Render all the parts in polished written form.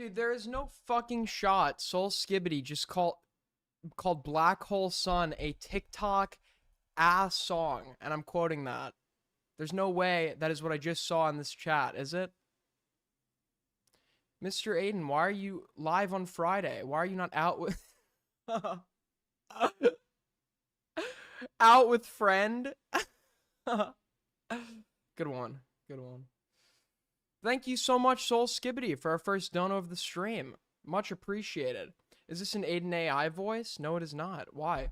Dude, there is no fucking shot Soul Skibbity just called Black Hole Sun a TikTok ass song, and I'm quoting that. There's no way that is what I just saw in this chat, is it? Mr. Aiden, why are you live on Friday? Why are you not out with out with friend? Good one. Good one. Thank you so much, Soul Skibbity, for our first dono of the stream. Much appreciated. Is this an Aiden AI voice? No, it is not. Why?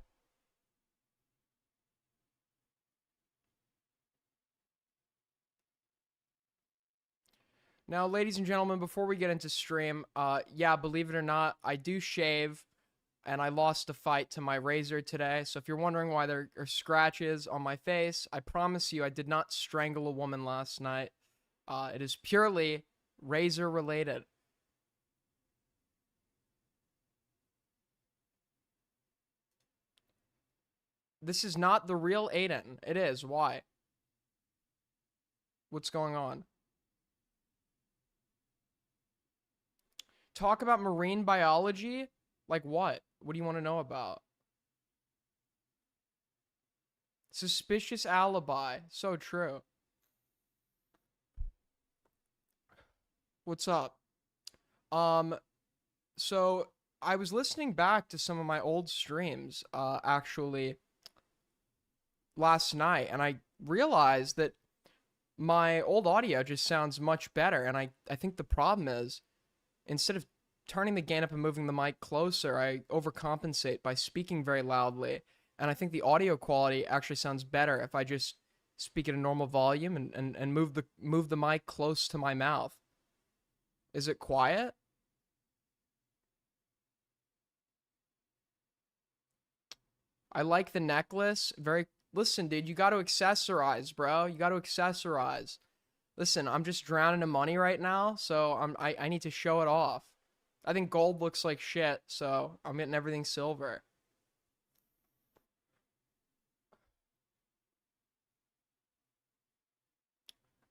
Now, ladies and gentlemen, before we get into stream, yeah, believe it or not, I do shave, and I lost a fight to my razor today. So if you're wondering why there are scratches on my face, I promise you I did not strangle a woman last night. It is purely razor related. This is not the real Aiden. It is. Why? What's going on? Talk about marine biology? Like what? What do you want to know about? Suspicious alibi. So true. What's up? So I was listening back to some of my old streams, actually last night, and I realized that my old audio just sounds much better. And I think the problem is, instead of turning the gain up and moving the mic closer, I overcompensate by speaking very loudly. And I think the audio quality actually sounds better if I just speak at a normal volume and move the mic close to my mouth. Is it quiet? I like the necklace. Listen, dude, you got to accessorize, bro. You got to accessorize. Listen, I'm just drowning in money right now, so I need to show it off. I think gold looks like shit, so I'm getting everything silver.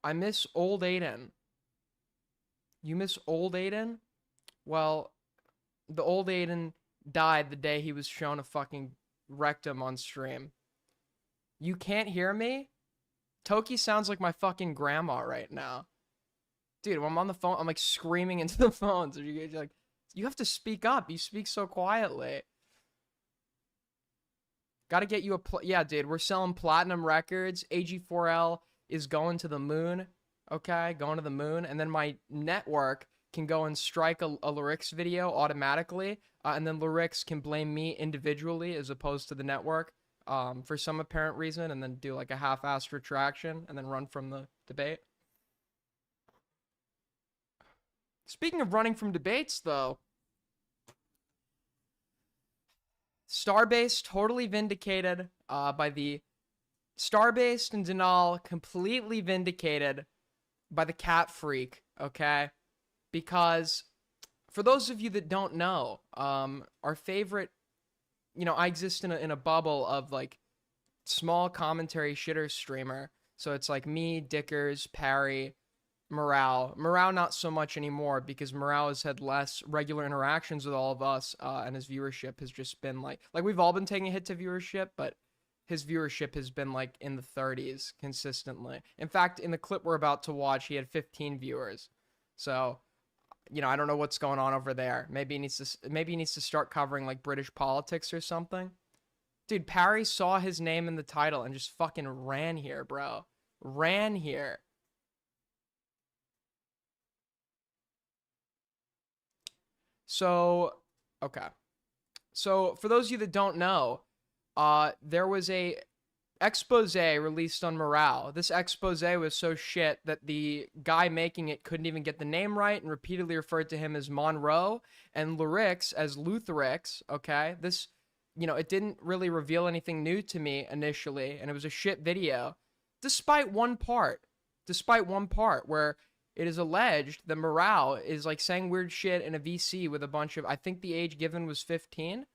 I miss old Aiden. You miss old Aiden? Well, the old Aiden died the day he was shown a fucking rectum on stream. You can't hear me? Toki sounds like my fucking grandma right now. Dude, when I'm on the phone, I'm like screaming into the phone. So you're like, you have to speak up. You speak so quietly. Gotta get you yeah, dude, we're selling platinum records. AG4L is going to the moon. Okay, going to the moon. And then my network can go and strike a lyrics video automatically. And then lyrics can blame me individually as opposed to the network for some apparent reason. And then do like a half-assed retraction and then run from the debate. Speaking of running from debates, though, Starbase totally vindicated by the Starbase and Denal completely vindicated by the cat freak, okay? Because for those of you that don't know, our favorite, I exist in a bubble of like small commentary shitter streamer. So it's like me, Dickers, Parry, Morale not so much anymore because Morale has had less regular interactions with all of us, and his viewership has just been like we've all been taking a hit to viewership, but his viewership has been like in the 30s consistently. In fact, in the clip we're about to watch, he had 15 viewers. So, I don't know what's going on over there. Maybe he needs to start covering like British politics or something. Dude, Parry saw his name in the title and just fucking ran here, bro. Ran here. So, okay. So, for those of you that don't know, there was a expose released on Morale. This expose was so shit that the guy making it couldn't even get the name right and repeatedly referred to him as Monroe and Lyrics as Lutherix, okay? This, it didn't really reveal anything new to me initially, and it was a shit video, despite one part where it is alleged that Morale is like saying weird shit in a VC with a bunch of, I think the age given was 15.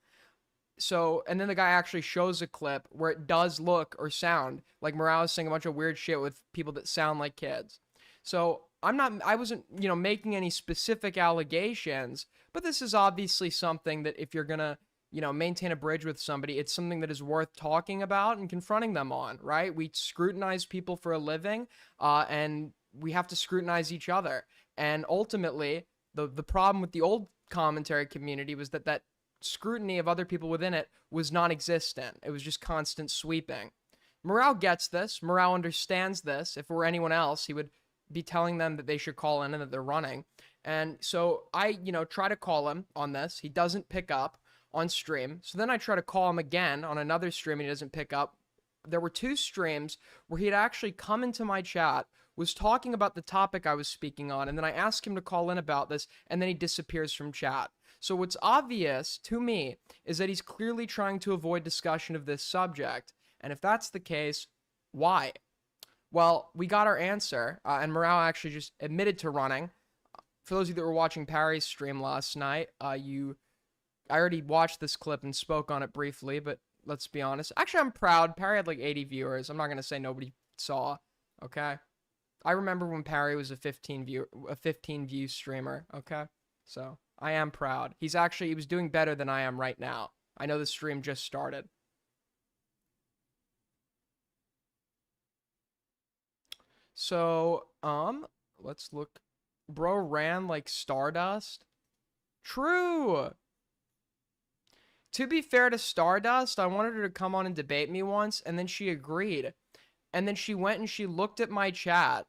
So, and then the guy actually shows a clip where it does look or sound like Morale is saying a bunch of weird shit with people that sound like kids. So, I wasn't, you know, making any specific allegations, but this is obviously something that if you're gonna, you know, maintain a bridge with somebody, it's something that is worth talking about and confronting them on, right? We scrutinize people for a living, and we have to scrutinize each other. And ultimately, the problem with the old commentary community was that scrutiny of other people within it was non-existent. It was just constant sweeping. Morale gets this. Morale understands this. If it were anyone else, he would be telling them that they should call in and that they're running. And so I, you know, try to call him on this. He doesn't pick up on stream. So then I try to call him again on another stream and he doesn't pick up. There were 2 streams where he had actually come into my chat, was talking about the topic I was speaking on, and then I asked him to call in about this, and then he disappears from chat. So what's obvious to me is that he's clearly trying to avoid discussion of this subject. And if that's the case, why? Well, we got our answer, and Morale actually just admitted to running. For those of you that were watching Parry's stream last night, I already watched this clip and spoke on it briefly, but let's be honest. Actually, I'm proud. Parry had like 80 viewers. I'm not going to say nobody saw, okay? I remember when Parry was a 15 view streamer, okay? So, I am proud. He was doing better than I am right now. I know the stream just started. So, let's look. Bro ran like Stardust. True. To be fair to Stardust, I wanted her to come on and debate me once, and then she agreed. And then she went and she looked at my chat,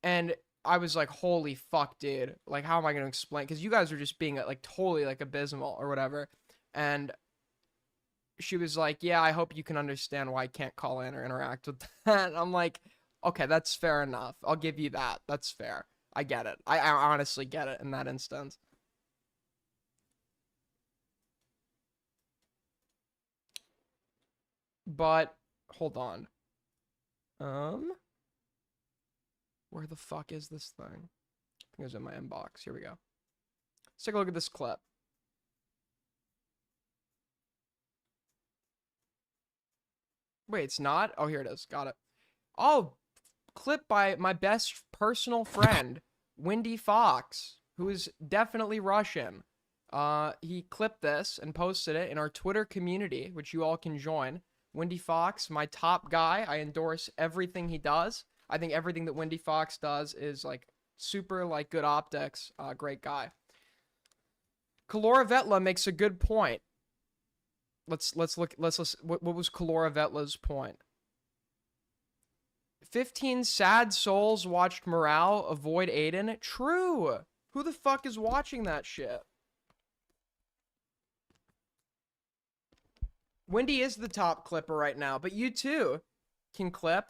and I was like, holy fuck, dude. Like, how am I going to explain? Because you guys are just being, like, totally, like, abysmal or whatever. And she was like, yeah, I hope you can understand why I can't call in or interact with that. And I'm like, okay, that's fair enough. I'll give you that. That's fair. I get it. I honestly get it in that instance. But, hold on. Where the fuck is this thing? I think it was in my inbox. Here we go. Let's take a look at this clip. Wait, it's not? Oh, here it is. Got it. Oh, clip by my best personal friend, Windy Fox, who is definitely Russian. He clipped this and posted it in our Twitter community, which you all can join. Windy Fox, my top guy. I endorse everything he does. I think everything that Windy Fox does is like super like good optics. Great guy. Kalora Vetla makes a good point. Let's look. What was Kalora Vetla's point? 15 sad souls watched Morale avoid Aiden. True. Who the fuck is watching that shit? Wendy is the top clipper right now, but you too can clip.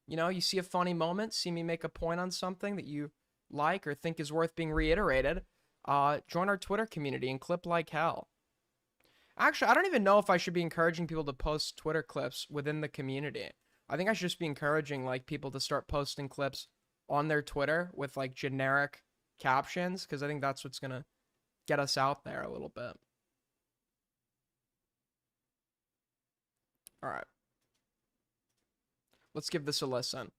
You know, you see a funny moment, see me make a point on something that you like or think is worth being reiterated. Join our Twitter community and clip like hell. Actually, I don't even know if I should be encouraging people to post Twitter clips within the community. I think I should just be encouraging like people to start posting clips on their Twitter with like generic captions, because I think that's what's gonna get us out there a little bit. All right. Let's give this a listen.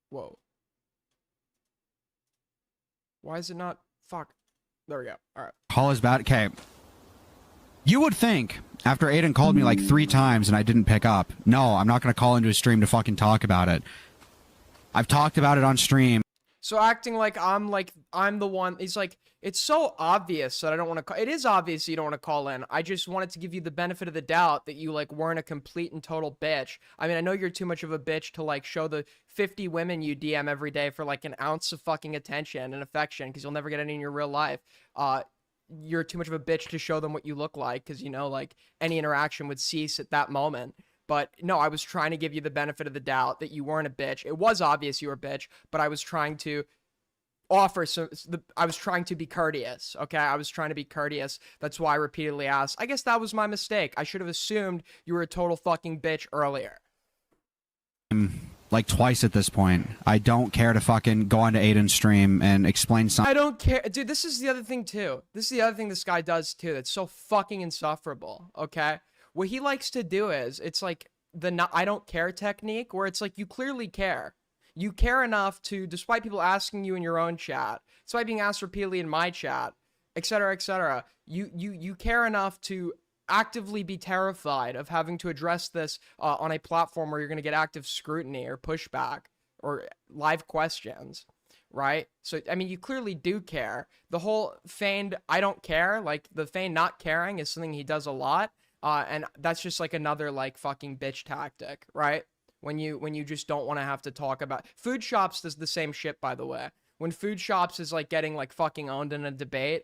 Whoa. Why is it not? Fuck. There we go. All right. Call is bad. Okay. You would think, after Aiden called me like 3 times and I didn't pick up, no, I'm not going to call into a stream to fucking talk about it. I've talked about it on stream. So acting like I'm the one. He's like, it's so obvious that I don't want to. It is obvious you don't want to call in. I just wanted to give you the benefit of the doubt that you like weren't a complete and total bitch. I mean, I know you're too much of a bitch to like show the 50 women you DM every day for like an ounce of fucking attention and affection, because you'll never get any in your real life. You're too much of a bitch to show them what you look like, because you know like any interaction would cease at that moment. But no, I was trying to give you the benefit of the doubt that you weren't a bitch. It was obvious you were a bitch, but I was trying to offer I was trying to be courteous, okay? I was trying to be courteous. That's why I repeatedly asked. I guess that was my mistake. I should have assumed you were a total fucking bitch earlier. Like twice at this point. I don't care to fucking go onto Aiden's stream and explain something. I don't care. Dude, this is the other thing too. This is the other thing this guy does too that's so fucking insufferable, okay? what he likes to do is, it's like the not, I don't care technique, where it's like you clearly care. You care enough to, despite people asking you in your own chat, despite being asked repeatedly in my chat, etc., you care enough to actively be terrified of having to address this on a platform where you're going to get active scrutiny or pushback or live questions, right? So, I mean, you clearly do care. The whole feigned I don't care, like the feigned not caring is something he does a lot. And that's just like another like fucking bitch tactic, right? When you just don't want to have to talk about food shops does the same shit, by the way. When food shops is like getting like fucking owned in a debate,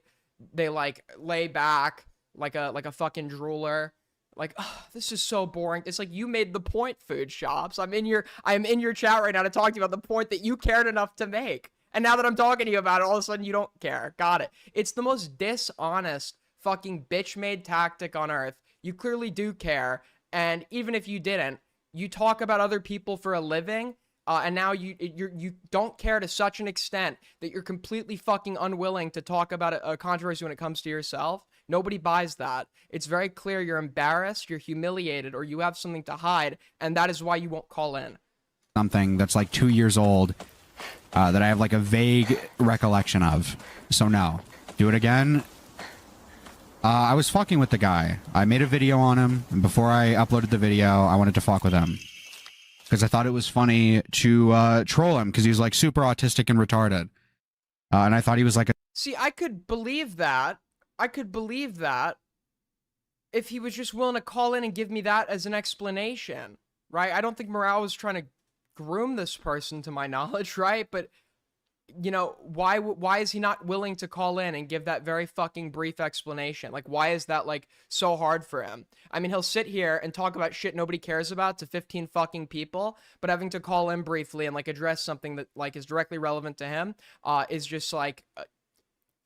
they like lay back like a fucking drooler. Like, oh, this is so boring. It's like, you made the point, food shops. I'm in your chat right now to talk to you about the point that you cared enough to make. And now that I'm talking to you about it, all of a sudden you don't care. Got it. It's the most dishonest fucking bitch-made tactic on earth. You clearly do care. And even if you didn't, you talk about other people for a living, and now you don't care to such an extent that you're completely fucking unwilling to talk about a controversy when it comes to yourself. Nobody buys that. It's very clear you're embarrassed, you're humiliated, or you have something to hide, and that is why you won't call in. Something that's like 2 years old that I have like a vague recollection of. So no. Do it again. I was fucking with the guy. I made a video on him, and before I uploaded the video, I wanted to fuck with him. Because I thought it was funny to troll him, because he was like super autistic and retarded. And I thought he was like a... See, I could believe that. I could believe that if he was just willing to call in and give me that as an explanation, right? I don't think Morale was trying to groom this person, to my knowledge, right? But, you know, why is he not willing to call in and give that very fucking brief explanation? Like, why is that, like, so hard for him? I mean, he'll sit here and talk about shit nobody cares about to 15 fucking people, but having to call in briefly and, like, address something that, like, is directly relevant to him is just, like...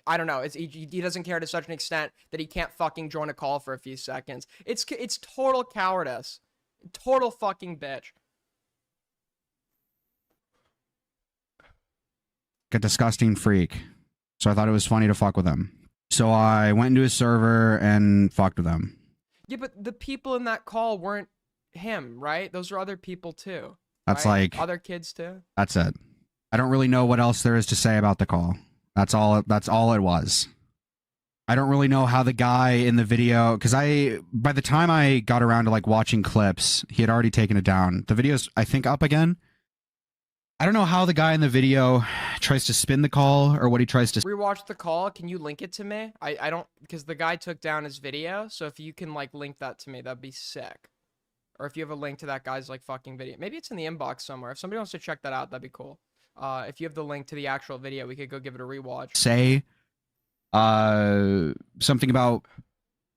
I don't know. He doesn't care to such an extent that he can't fucking join a call for a few seconds. It's total cowardice. Total fucking bitch. A disgusting freak. So I thought it was funny to fuck with him. So I went into his server and fucked with him. Yeah, but the people in that call weren't him, right? Those are other people too. That's right? like... Other kids too. That's it. I don't really know what else there is to say about the call. That's all it was. I don't really know how the guy in the video, because by the time I got around to like watching clips, he had already taken it down. The video's, I think, up again. I don't know how the guy in the video tries to spin the call or what he tries to... Rewatch the call. Can you link it to me? I don't, because the guy took down his video. So if you can like link that to me, that'd be sick. Or if you have a link to that guy's like fucking video. Maybe it's in the inbox somewhere. If somebody wants to check that out, that'd be cool. If you have the link to the actual video, we could go give it a rewatch. Say something about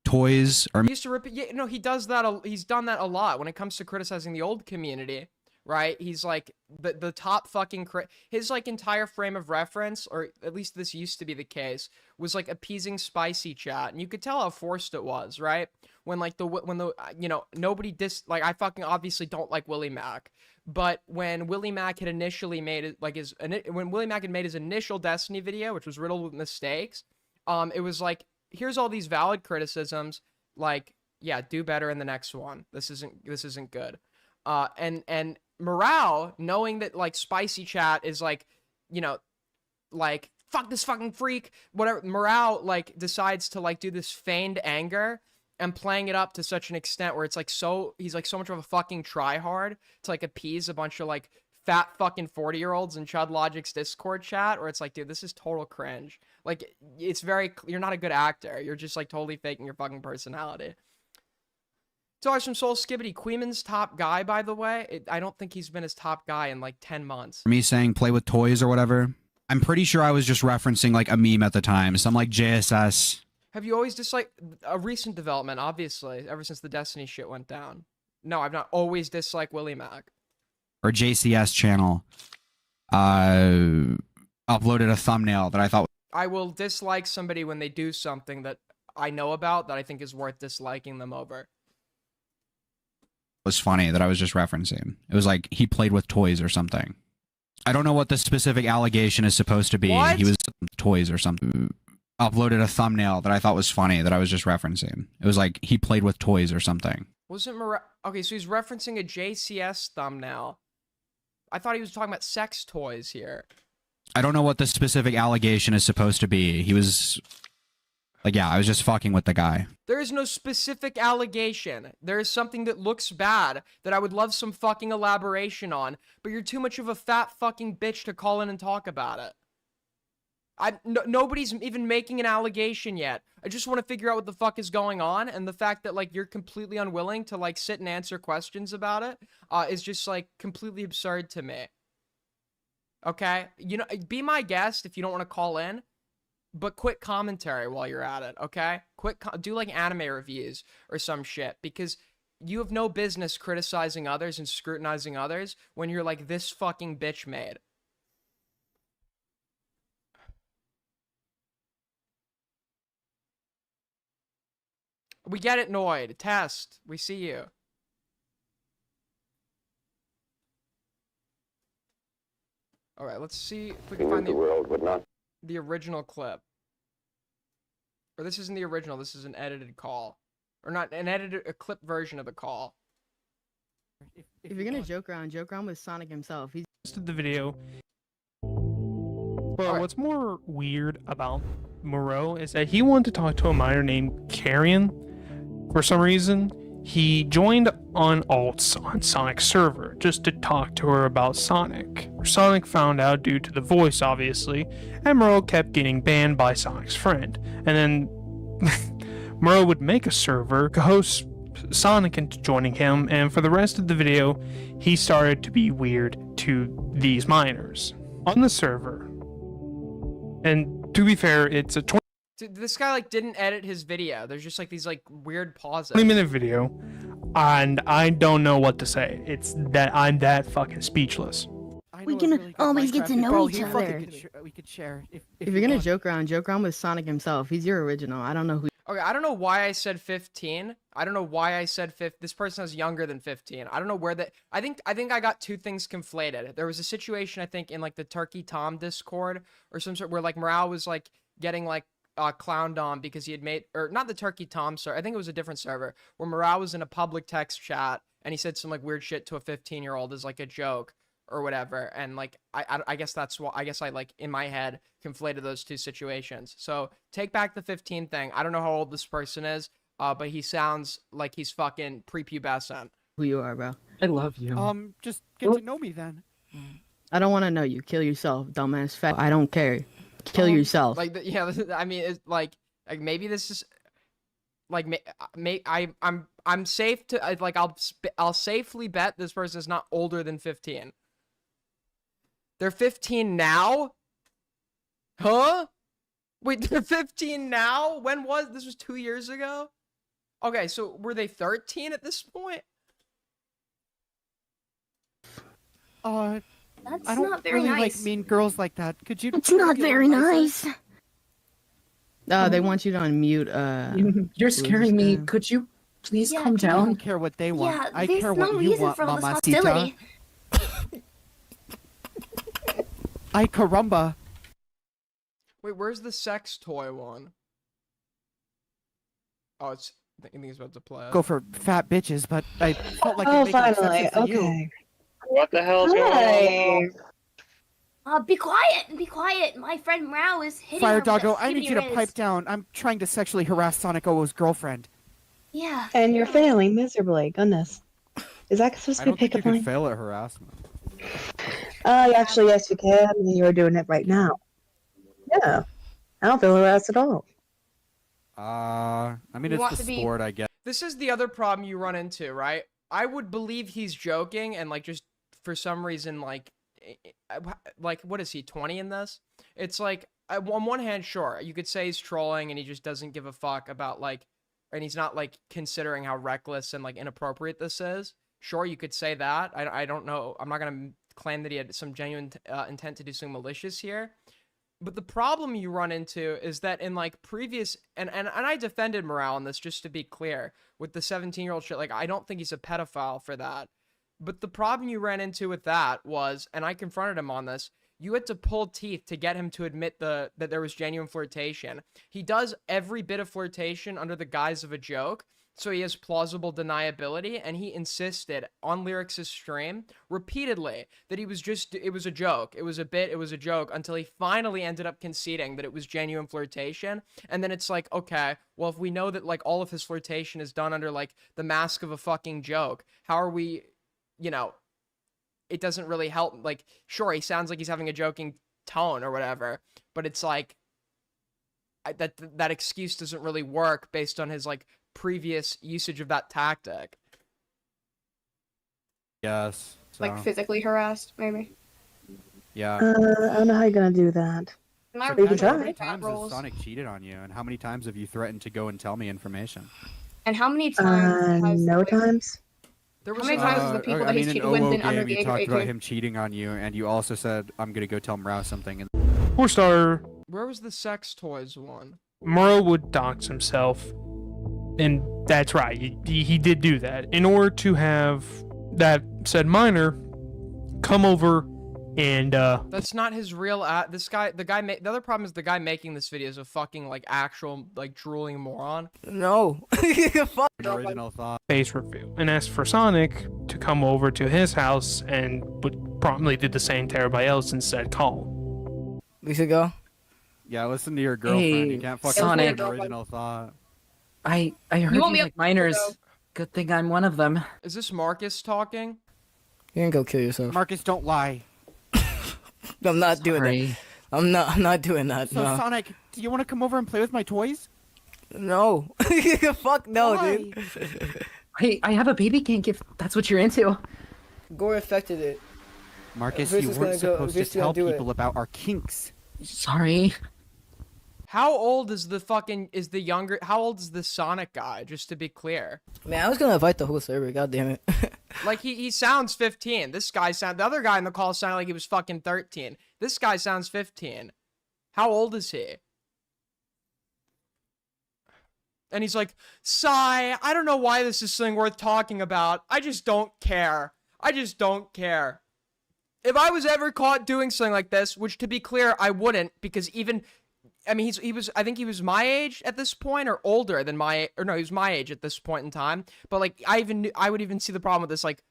toys or... He used to repeat... Yeah, no, he does that. He's done that a lot when it comes to criticizing the old community, right? He's like the top fucking... His like entire frame of reference, or at least this used to be the case, was like appeasing spicy chat. And you could tell how forced it was, right? When like you know, nobody like, I fucking obviously don't like Willie Mac. But when Willie Mac had initially made it, like when Willie Mac had made his initial Destiny video, which was riddled with mistakes, it was like, here's all these valid criticisms, like, yeah, do better in the next one. This isn't good. And Morale, knowing that like spicy chat is like, you know, like, fuck this fucking freak, whatever, Morale like decides to like do this feigned anger and playing it up to such an extent where it's like he's like so much of a fucking tryhard to like appease a bunch of like fat fucking 40-year-olds in Chud Logic's Discord chat, where it's like, dude, this is total cringe. Like, it's very, you're not a good actor. You're just like totally faking your fucking personality. So from Soul Skibbity, Queeman's top guy, by the way. I don't think he's been his top guy in like 10 months. Me saying play with toys or whatever. I'm pretty sure I was just referencing like a meme at the time. Some like JSS. Have you always disliked a recent development, obviously, ever since the Destiny shit went down? No, I've not always disliked Willie Mac. Or JCS channel uploaded a thumbnail that I thought... I will dislike somebody when they do something that I know about that I think is worth disliking them over. Was funny that I was just referencing. It was like he played with toys or something. I don't know what the specific allegation is supposed to be. What? He was toys or something. uploaded a thumbnail that I thought was funny that I was just referencing. It was like he played with toys or something. Wasn't okay, so he's referencing a JCS thumbnail. I thought he was talking about sex toys here. I don't know what the specific allegation is supposed to be. He was like, yeah, I was just fucking with the guy. There is no specific allegation. There is something that looks bad that I would love some fucking elaboration on, but you're too much of a fat fucking bitch to call in and talk about it. Nobody's even making an allegation yet. I just want to figure out what the fuck is going on, and the fact that, like, you're completely unwilling to, like, sit and answer questions about it is just, like, completely absurd to me. Okay? You know, be my guest if you don't want to call in, but quit commentary while you're at it, okay? Do, like, anime reviews or some shit, because you have no business criticizing others and scrutinizing others when you're, like, this fucking bitch made. We get it, Noid. Test. We see you. All right, let's see if we can find the original clip. Or this isn't the original. This is an edited call. Or not an edited, a clip version of the call. If you're gonna joke around with Sonic himself. He's posted the video. But what's more weird about Moreau is that he wanted to talk to a miner named Carrion. For some reason, he joined on alts on Sonic's server just to talk to her about Sonic. Sonic found out due to the voice, obviously, and Moreau kept getting banned by Sonic's friend. And then Moreau would make a server, coerce Sonic into joining him, and for the rest of the video, he started to be weird to these miners on the server. And to be fair, it's a Dude, this guy, like, didn't edit his video. There's just, like, these, like, weird pauses. 20-minute video, and I don't know what to say. It's that I'm that fucking speechless. We can always get to know each other. We could share. If you're gonna joke around with Sonic himself. He's your original. I don't know who. Okay, I don't know why I said 15. I don't know why I said 15. This person is younger than 15. I don't know where that. I think I got two things conflated. There was a situation, I think, in, like, the Turkey Tom Discord or some sort where, like, Morale was, like, getting, like, clowned on because he had made, or not the Turkey Tom server, I think it was a different server, where Morale was in a public text chat and he said some, like, weird shit to a 15-year-old as, like, a joke or whatever, and, like, I guess that's what, I guess I, like, in my head conflated those two situations. So take back the 15 thing. I don't know how old this person is, but he sounds like he's fucking prepubescent. Who you are, bro. I love you. Just get to know me then. I don't want to know you. Kill yourself, dumbass fat. I don't care. Kill yourself. Like, yeah, I mean, it's like maybe this is like, I'm safe to, like, I'll safely bet this person is not older than 15. They're 15 now? Huh? Wait, they're 15 now? When was this? Was 2 years ago? Okay, so were they 13 at this point? I That's don't not very really nice. like mean girls like that. Could you? It's not very nice. They want you to unmute. You're scaring me. Could you please calm I down? don't care what they want. Yeah, I there's care no what you reason want, for all this Mamacita. hostility. Ay caramba. Wait, where's the sex toy one? Oh, it's, I think it's about to play. Go for fat bitches, but I felt like Oh, it made finally. sense to you. Okay. What the hell's going on? Be quiet. Be quiet. My friend Mao is hitting Fire her with Doggo, a I need you to Riz. pipe down. I'm trying to sexually harass Sonic O's girlfriend. Yeah. And you're failing miserably. Goodness. Is that supposed I to be don't think you pickup can line? fail at harassment. Actually, yes, you can. I mean, you're doing it right now. Yeah. I don't feel harassed at all. I mean, You it's want the to be- sport, I guess. This is the other problem you run into, right? I would believe he's joking and, like, just for some reason, like, what is he, 20 in this? It's like, on one hand, sure, you could say he's trolling and he just doesn't give a fuck about, like, and he's not, like, considering how reckless and, like, inappropriate this is. Sure, you could say that. I don't know. I'm not going to claim that he had some genuine intent to do something malicious here. But the problem you run into is that in, like, previous, and I defended Morale on this, just to be clear, with the 17-year-old shit. Like, I don't think he's a pedophile for that. But the problem you ran into with that was, and I confronted him on this, you had to pull teeth to get him to admit that there was genuine flirtation. He does every bit of flirtation under the guise of a joke, so he has plausible deniability, and he insisted on Lyrics' stream repeatedly that it was a joke, it was a bit, it was a joke, until he finally ended up conceding that it was genuine flirtation. And then it's like, okay, well, if we know that like all of his flirtation is done under like the mask of a fucking joke, how are we, you know, it doesn't really help. Like, sure, he sounds like he's having a joking tone or whatever, but it's like that excuse doesn't really work based on his like previous usage of that tactic. Yes. So, Like physically harassed, maybe. yeah. I don't know how you're gonna do that. Am I You can right? try. How many times has Sonic cheated on you, and how many times have you threatened to go and tell me information? And how many times has No times. There was How many times has the people that he's cheated with been under the you age of talked about 18? him cheating on you, and you also said, I'm gonna go tell Mrao something. And 4-star Where was the sex toys one? Murrow would dox himself, and that's right, he did do that in order to have that said minor come over and That's not his real this guy, the other problem is the guy making this video is a fucking like actual like drooling moron. No. Fuck. original thought. face review and asked for Sonic to come over to his house, and would promptly did the same to everybody else and said call. Weeks ago. Yeah, listen to your girlfriend. Hey, You can't fucking Sonic. make original thought. I heard won't you be like minors. though. Good thing I'm one of them. Is this Marcus talking? You can go kill yourself. Marcus, don't lie. I'm not doing that. Sorry. I'm not doing that. So, No. Sonic, do you want to come over and play with my toys? No. Fuck no, Why? dude. Hey, I have a baby kink if that's what you're into. Gore affected it. Marcus, Chris you is weren't gonna go- supposed Chris to is gonna tell do it. people about our kinks. Sorry. How old is the how old is the Sonic guy, just to be clear? Man, I was gonna invite the whole server. God damn it. Like he sounds 15. The other guy in the call sounded like he was fucking 13. This guy sounds 15. How old is he? And he's like, Sigh, I don't know why this is something worth talking about. I just don't care. I just don't care. If I was ever caught doing something like this, which to be clear, I wouldn't, because I mean, I think he was my age at this point, or older than he was my age at this point in time. But like, I would even see the problem with this like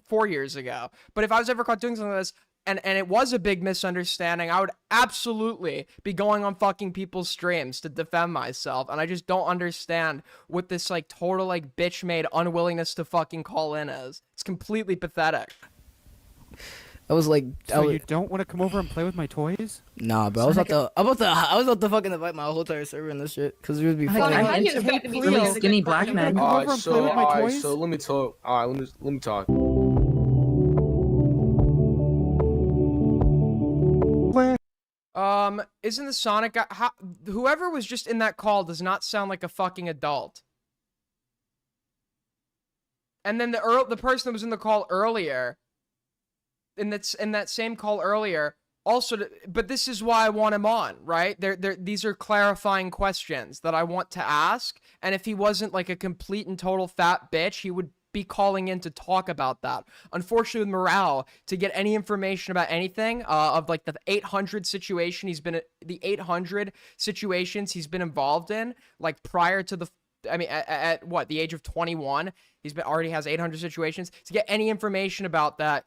4 years ago. But if I was ever caught doing something like this, and it was a big misunderstanding, I would absolutely be going on fucking people's streams to defend myself. And I just don't understand what this like total like bitch made unwillingness to fucking call in is. It's completely pathetic. I was like, So you don't want to come over and play with my toys? nah, bro. I was about to fucking invite my whole entire server in this shit, because it would be Like, funny. I'm how do you into expect to be really so- skinny black men. Come over and play with my toys? so let me talk. All right, let me talk. Isn't the Sonic guy, whoever was just in that call does not sound like a fucking adult. And then the person that was in the call earlier, in that same call earlier, also, but this is why I want him on, right? These are clarifying questions that I want to ask, and if he wasn't like a complete and total fat bitch, he would be calling in to talk about that. Unfortunately, with Morale, to get any information about anything of like the 800 situations he's been involved in, like prior to at what, the age of 21, already has 800 situations. To get any information about that,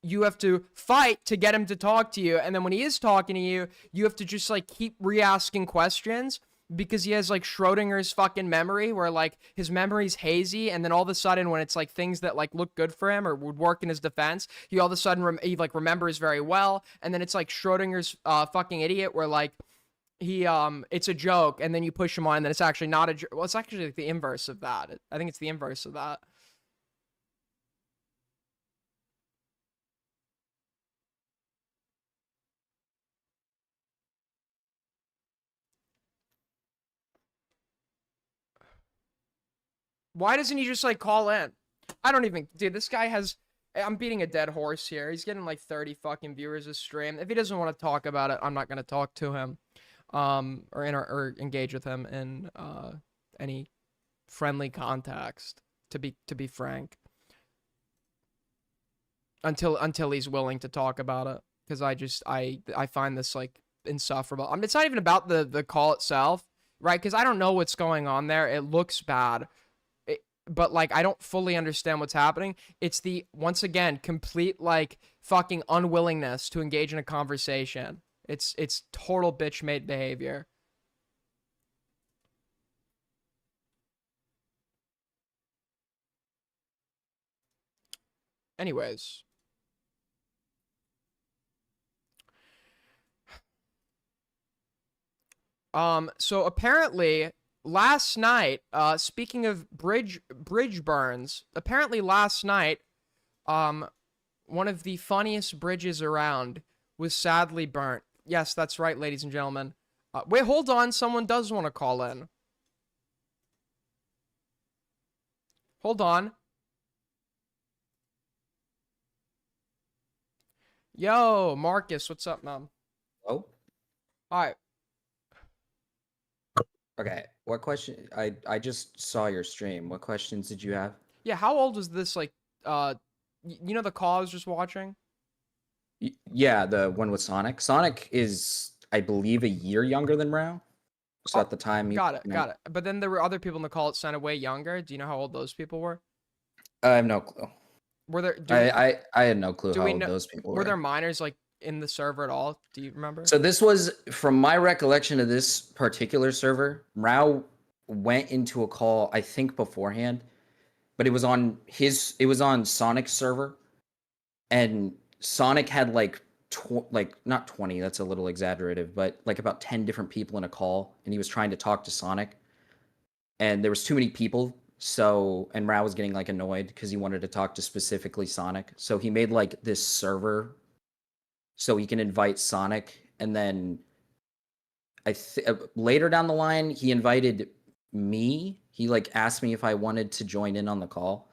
you have to fight to get him to talk to you, and then when he is talking to you, you have to just like keep re-asking questions, because he has like Schrodinger's fucking memory, where like his memory's hazy, and then all of a sudden when it's like things that like look good for him or would work in his defense, he all of a sudden he like remembers very well, and then it's like Schrodinger's fucking idiot, where like he it's a joke, and then you push him on, and then it's actually not a joke. Well, it's actually like the inverse of that. I think it's the inverse of that. Why doesn't he just like call in? I don't even, dude, this guy has, I'm beating a dead horse here. He's getting like 30 fucking viewers a stream. If he doesn't want to talk about it, I'm not going to talk to him, or engage with him in any friendly context, to be frank. Until he's willing to talk about it. because I find this like insufferable. It's not even about the call itself, right? Because I don't know what's going on there. It looks bad, but like I don't fully understand what's happening. It's the, once again, complete like fucking unwillingness to engage in a conversation. It's total bitch made behavior. Anyways. So apparently last night, speaking of bridge burns, apparently last night, one of the funniest bridges around was sadly burnt. Yes, that's right, ladies and gentlemen. Wait, hold on. Someone does want to call in. Hold on. Yo, Marcus, what's up, man? Oh. Hi. Okay. What question? I just saw your stream. What questions did you have? Yeah, how old was this? Like, you know the call I was just watching? Yeah, the one with Sonic. Sonic is, I believe, a year younger than Rao. So at the time, got it. But then there were other people in the call that sounded way younger. Do you know how old those people were? I have no clue. Were there? I had no clue how old those people were. Were there minors like in the server at all? Do you remember? So this was, from my recollection of this particular server, Rao went into a call, I think beforehand, but it was on Sonic's server, and Sonic had like not 20, that's a little exaggerative, but like about 10 different people in a call, and he was trying to talk to Sonic, and there was too many people. So, and Rao was getting like annoyed because he wanted to talk to specifically Sonic. So he made like this server so he can invite Sonic. And then later down the line, he invited me. He like asked me if I wanted to join in on the call.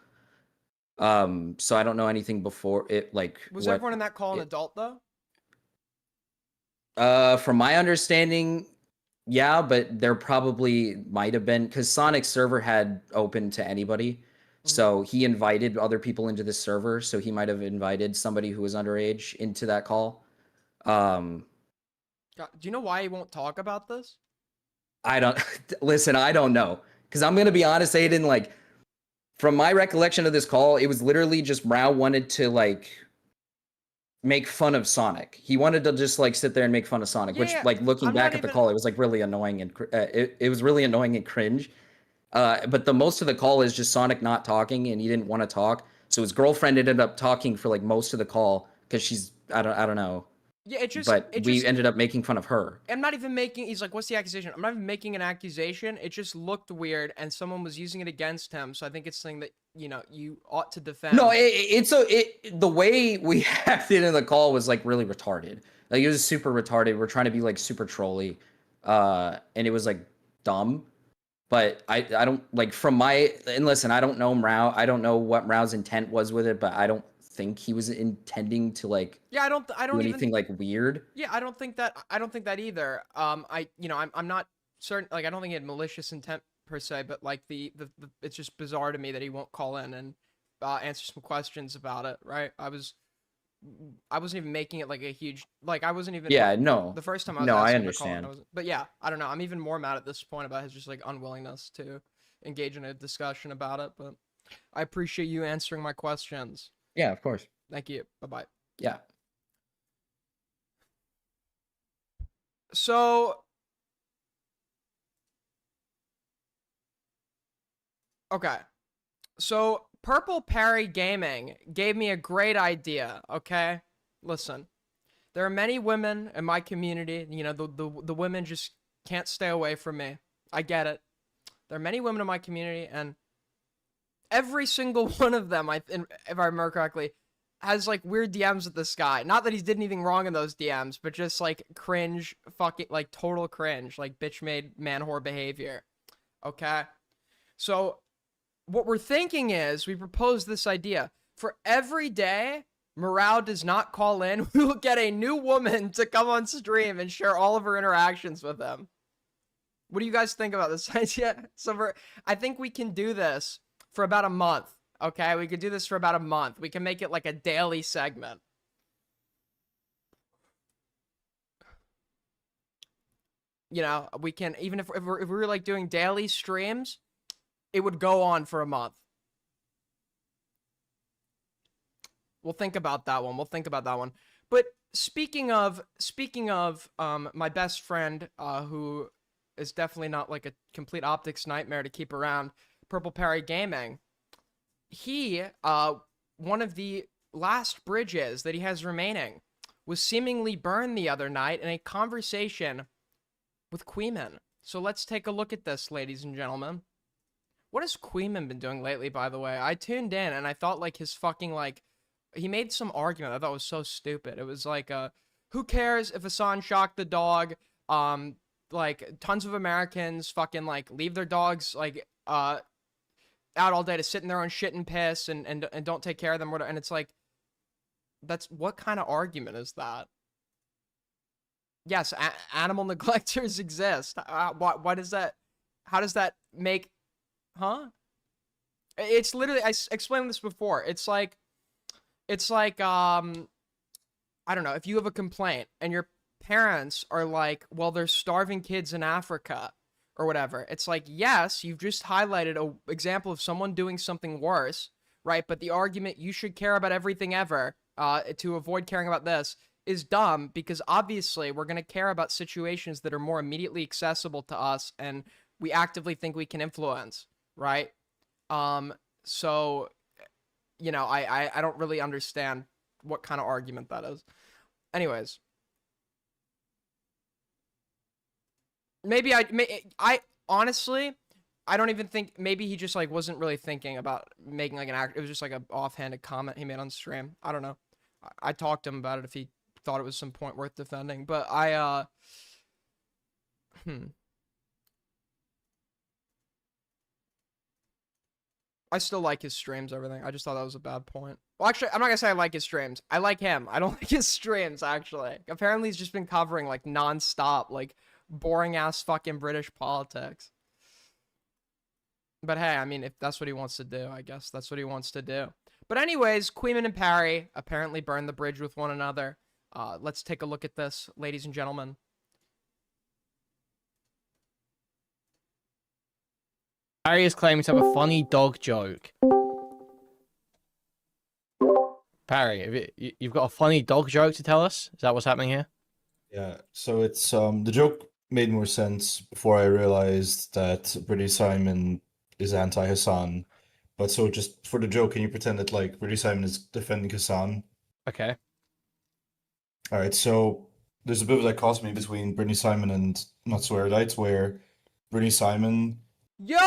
So I don't know anything before it. Like, was everyone in that call an adult though? From my understanding, yeah, but there probably might have been, because Sonic's server had open to anybody. So he invited other people into the server. So he might have invited somebody who was underage into that call. Do you know why he won't talk about this? I don't listen. I don't know, because I'm gonna be honest, Aiden. Like, from my recollection of this call, it was literally just Rao wanted to like make fun of Sonic. He wanted to just like sit there and make fun of Sonic, which like looking back at the call, it was like really annoying and it was really annoying and cringe. But the most of the call is just Sonic not talking, and he didn't want to talk. So his girlfriend ended up talking for like most of the call because she's I don't know. Yeah, we ended up making fun of her. I'm not even making. He's like, "What's the accusation?" I'm not even making an accusation. It just looked weird, and someone was using it against him. So I think it's something that you ought to defend. No, the way we acted in the call was like really retarded. Like, it was super retarded. We're trying to be like super trolly, and it was like dumb. But I don't like, from my, and listen, I don't know Rao. I don't know what Rao's intent was with it, but I don't think he was intending to like I don't do even anything like weird. Yeah, I don't think that either. I'm not certain, like I don't think he had malicious intent per se, but like the it's just bizarre to me that he won't call in and answer some questions about it, right? I wasn't even making it like a huge, like I wasn't even the first time I was I asking understand. him to call in, but yeah, I don't know. I'm even more mad at this point about his just like unwillingness to engage in a discussion about it, but I appreciate you answering my questions. Yeah, of course. Thank you. Bye-bye. Yeah. So, okay. So, Purple Parry Gaming gave me a great idea, okay? Listen. There are many women in my community, the women just can't stay away from me. I get it. There are many women in my community, and every single one of them, if I remember correctly, has like weird DMs with this guy. Not that he did anything wrong in those DMs, but just like cringe, fucking like total cringe, like bitch made man whore behavior. Okay? So what we're thinking is we propose this idea. For every day Morale does not call in, we will get a new woman to come on stream and share all of her interactions with him. What do you guys think about this idea? I think we can do this for about a month. Okay, we could do this for about a month. We can make it like a daily segment. You know, we can, even if we were like doing daily streams, it would go on for a month. We'll think about that one. We'll think about that one. But speaking of my best friend, who is definitely not like a complete optics nightmare to keep around, Purple Parry Gaming. He, one of the last bridges that he has remaining was seemingly burned the other night in a conversation with Queeman. So let's take a look at this, ladies and gentlemen. What has Queeman been doing lately, by the way? I tuned in and I thought like his fucking like, he made some argument I thought was so stupid. It was like, who cares if Hassan shocked the dog? Like tons of Americans fucking like leave their dogs like out all day to sit in their own shit and piss and don't take care of them. And it's like, that's what kind of argument is that? Yes, animal neglectors exist. What is that? How does that make? Huh? It's literally, I explained this before. It's like I don't know, if you have a complaint and your parents are like, well, there's starving kids in Africa or whatever. It's like, yes, you've just highlighted an example of someone doing something worse, right? But the argument you should care about everything ever to avoid caring about this is dumb, because obviously we're going to care about situations that are more immediately accessible to us and we actively think we can influence, right? So, you know, I don't really understand what kind of argument that is. Anyways. Maybe I honestly, I don't even think, maybe he just like wasn't really thinking about making like an act. It was just like a offhanded comment he made on stream. I don't know. I talked to him about it if he thought it was some point worth defending, but I still like his streams, everything. I just thought that was a bad point. Well, actually, I'm not gonna say I like his streams. I like him. I don't like his streams, actually. Apparently, he's just been covering, like, non-stop, like, boring-ass fucking British politics. But hey, I mean, if that's what he wants to do, I guess that's what he wants to do. But anyways, Queeman and Parry apparently burned the bridge with one another. Let's take a look at this, ladies and gentlemen. Parry is claiming to have a funny dog joke. Parry, you've got a funny dog joke to tell us? Is that what's happening here? Yeah, so it's the joke made more sense before I realized that British Simon is anti-Hassan. But so just for the joke, can you pretend that like British Simon is defending Hassan? Okay. Alright, so there's a bit of dichotomy between Brittany Simon and Not So Erudite, where Brittany Simon... Yo,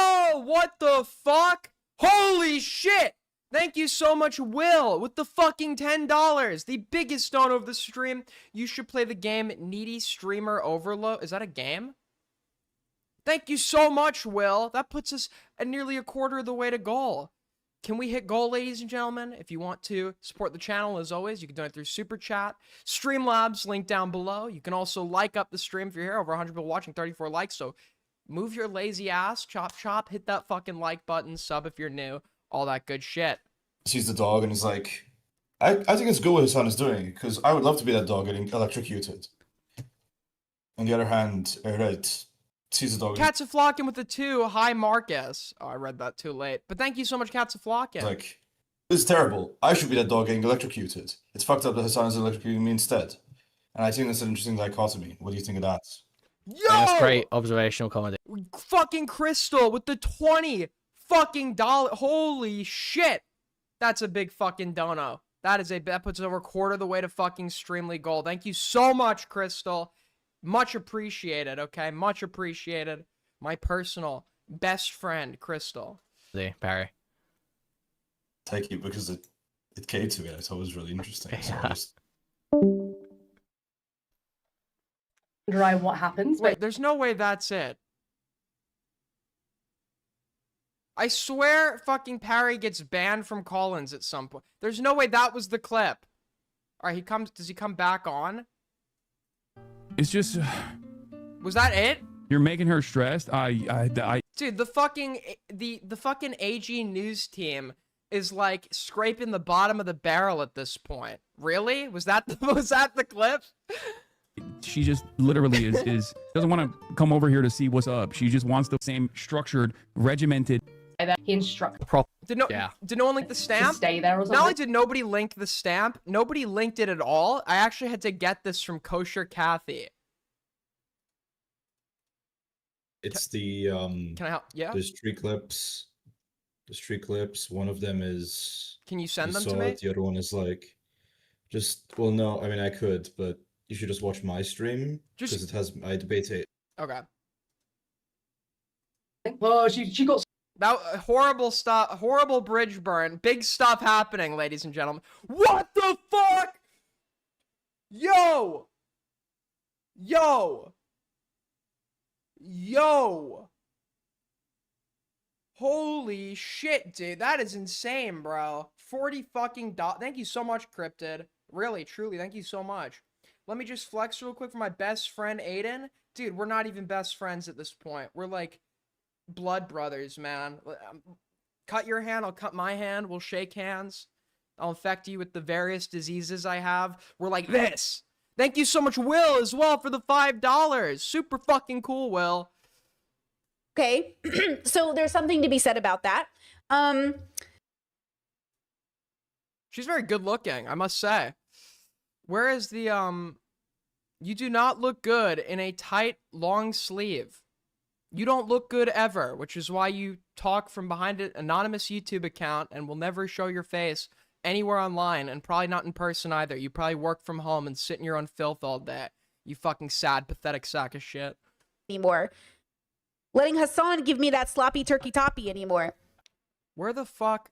what the fuck? Holy shit! Thank you so much, Will, with the fucking $10. The biggest donor of the stream. You should play the game Needy Streamer Overload. Is that a game? Thank you so much, Will. That puts us at nearly a quarter of the way to goal. Can we hit goal, ladies and gentlemen? If you want to support the channel, as always, you can donate through Super Chat. Streamlabs, link down below. You can also like up the stream if you're here. Over 100 people watching, 34 likes. So move your lazy ass, chop chop, hit that fucking like button, sub if you're new, all that good shit. Sees the dog and is like, I think it's good what his son is doing, because I would love to be that dog getting electrocuted. On the other hand, Erudite sees the dog. Cats are flocking with the 2. Hi, Marcus. Oh, I read that too late. But thank you so much, Cats are flocking. Like, this is terrible. I should be that dog getting electrocuted. It's fucked up that Hassan is electrocuting me instead. And I think that's an interesting dichotomy. What do you think of that? Yo! That's great observational comedy. Fucking Crystal with the 20 fucking dollar. Holy shit. That's a big fucking dono. That puts over a quarter of the way to fucking Streamly Gold. Thank you so much, Crystal. Much appreciated, okay? Much appreciated. My personal best friend, Crystal. Parry. Thank you, because it came to me. I thought it was really interesting. So I just... what happens. Wait, there's no way that's it. I swear fucking Parry gets banned from Collins at some point. There's no way that was the clip. Alright, does he come back on? It's just... Was that it? You're making her stressed. Dude, the fucking AG news team is like scraping the bottom of the barrel at this point. Really? Was that the clip? She just literally is doesn't want to come over here to see what's up. She just wants the same structured, regimented. He instructed Did no one link the stamp? stay there or Not only something. did nobody link the stamp, nobody linked it at all. I actually had to get this from Kosher Kathy. It's the Can I help? Yeah. There's 3 clips. There's 3 clips. One of them is. Can you send them saw to me? it. The other one is like, well, no. I mean, I could, but you should just watch my stream because it has. I debate it. Okay. Oh, she got. That horrible stuff, horrible bridge burn. Big stuff happening, ladies and gentlemen. What the fuck? Yo! Yo! Yo! Holy shit, dude. That is insane, bro. 40 fucking dollars. Thank you so much, Cryptid. Really, truly, thank you so much. Let me just flex real quick for my best friend, Aiden. Dude, we're not even best friends at this point. We're like blood brothers, man. Cut your hand, I'll cut my hand. We'll shake hands. I'll infect you with the various diseases I have. We're like this. Thank you so much, Will, as well, for the $5. Super fucking cool, Will. Okay, so there's something to be said about that. She's very good looking, I must say. Where is the, you do not look good in a tight, long sleeve. You don't look good ever, which is why you talk from behind an anonymous YouTube account and will never show your face anywhere online, and probably not in person either. You probably work from home and sit in your own filth all day. You fucking sad, pathetic sack of shit. Anymore. Letting Hassan give me that sloppy turkey toppy anymore. Where the fuck?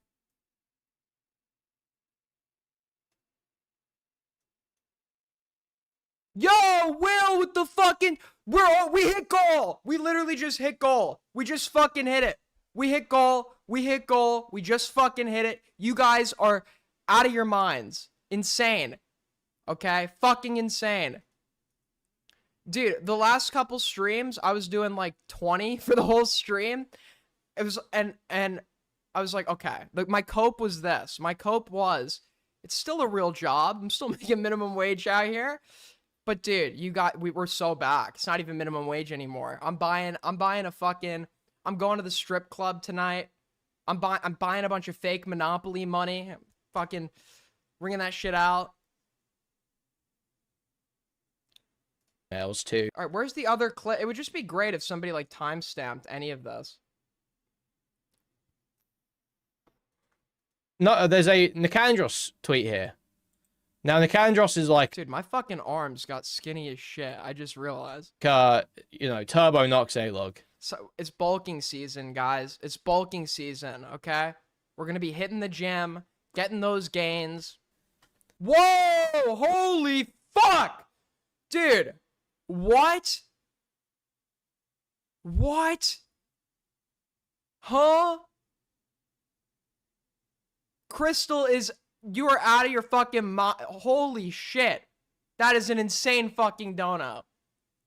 Yo, Will with the fucking... We hit goal! We literally just hit goal. We just fucking hit it. We hit goal. We hit goal. We just fucking hit it. You guys are out of your minds. Insane. Okay? Fucking insane. Dude, the last couple streams, I was doing like 20 for the whole stream. It was... And I was like, okay. Like, my cope was this. My cope was... It's still a real job. I'm still making minimum wage out here. But dude, we're so back. It's not even minimum wage anymore. I'm buying a fucking, I'm going to the strip club tonight. I'm buying a bunch of fake Monopoly money. Fucking ringing that shit out. Else too. All right, where's the other clip? It would just be great if somebody like timestamped any of this. No, there's a Nicandros tweet here. Now, Nicandros is like... Dude, my fucking arms got skinny as shit. I just realized. You know, Turbo Nox A-Log. So, it's bulking season, guys. It's bulking season, okay? We're gonna be hitting the gym, getting those gains. Whoa! Holy fuck! Dude, what? What? Huh? Crystal is... You are out of your fucking mind. Holy shit. That is an insane fucking donut.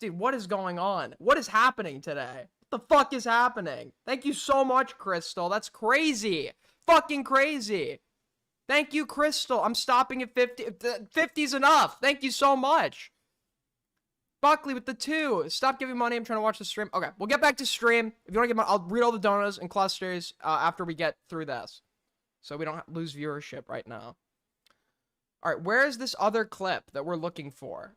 Dude, what is going on? What is happening today? What the fuck is happening? Thank you so much, Crystal. That's crazy. Fucking crazy. Thank you, Crystal. I'm stopping at 50. 50's enough. Thank you so much. Buckley with the 2. Stop giving money. I'm trying to watch the stream. Okay, we'll get back to stream. If you want to give money, I'll read all the donuts and clusters after we get through this. So we don't lose viewership right now. All right, where is this other clip that we're looking for?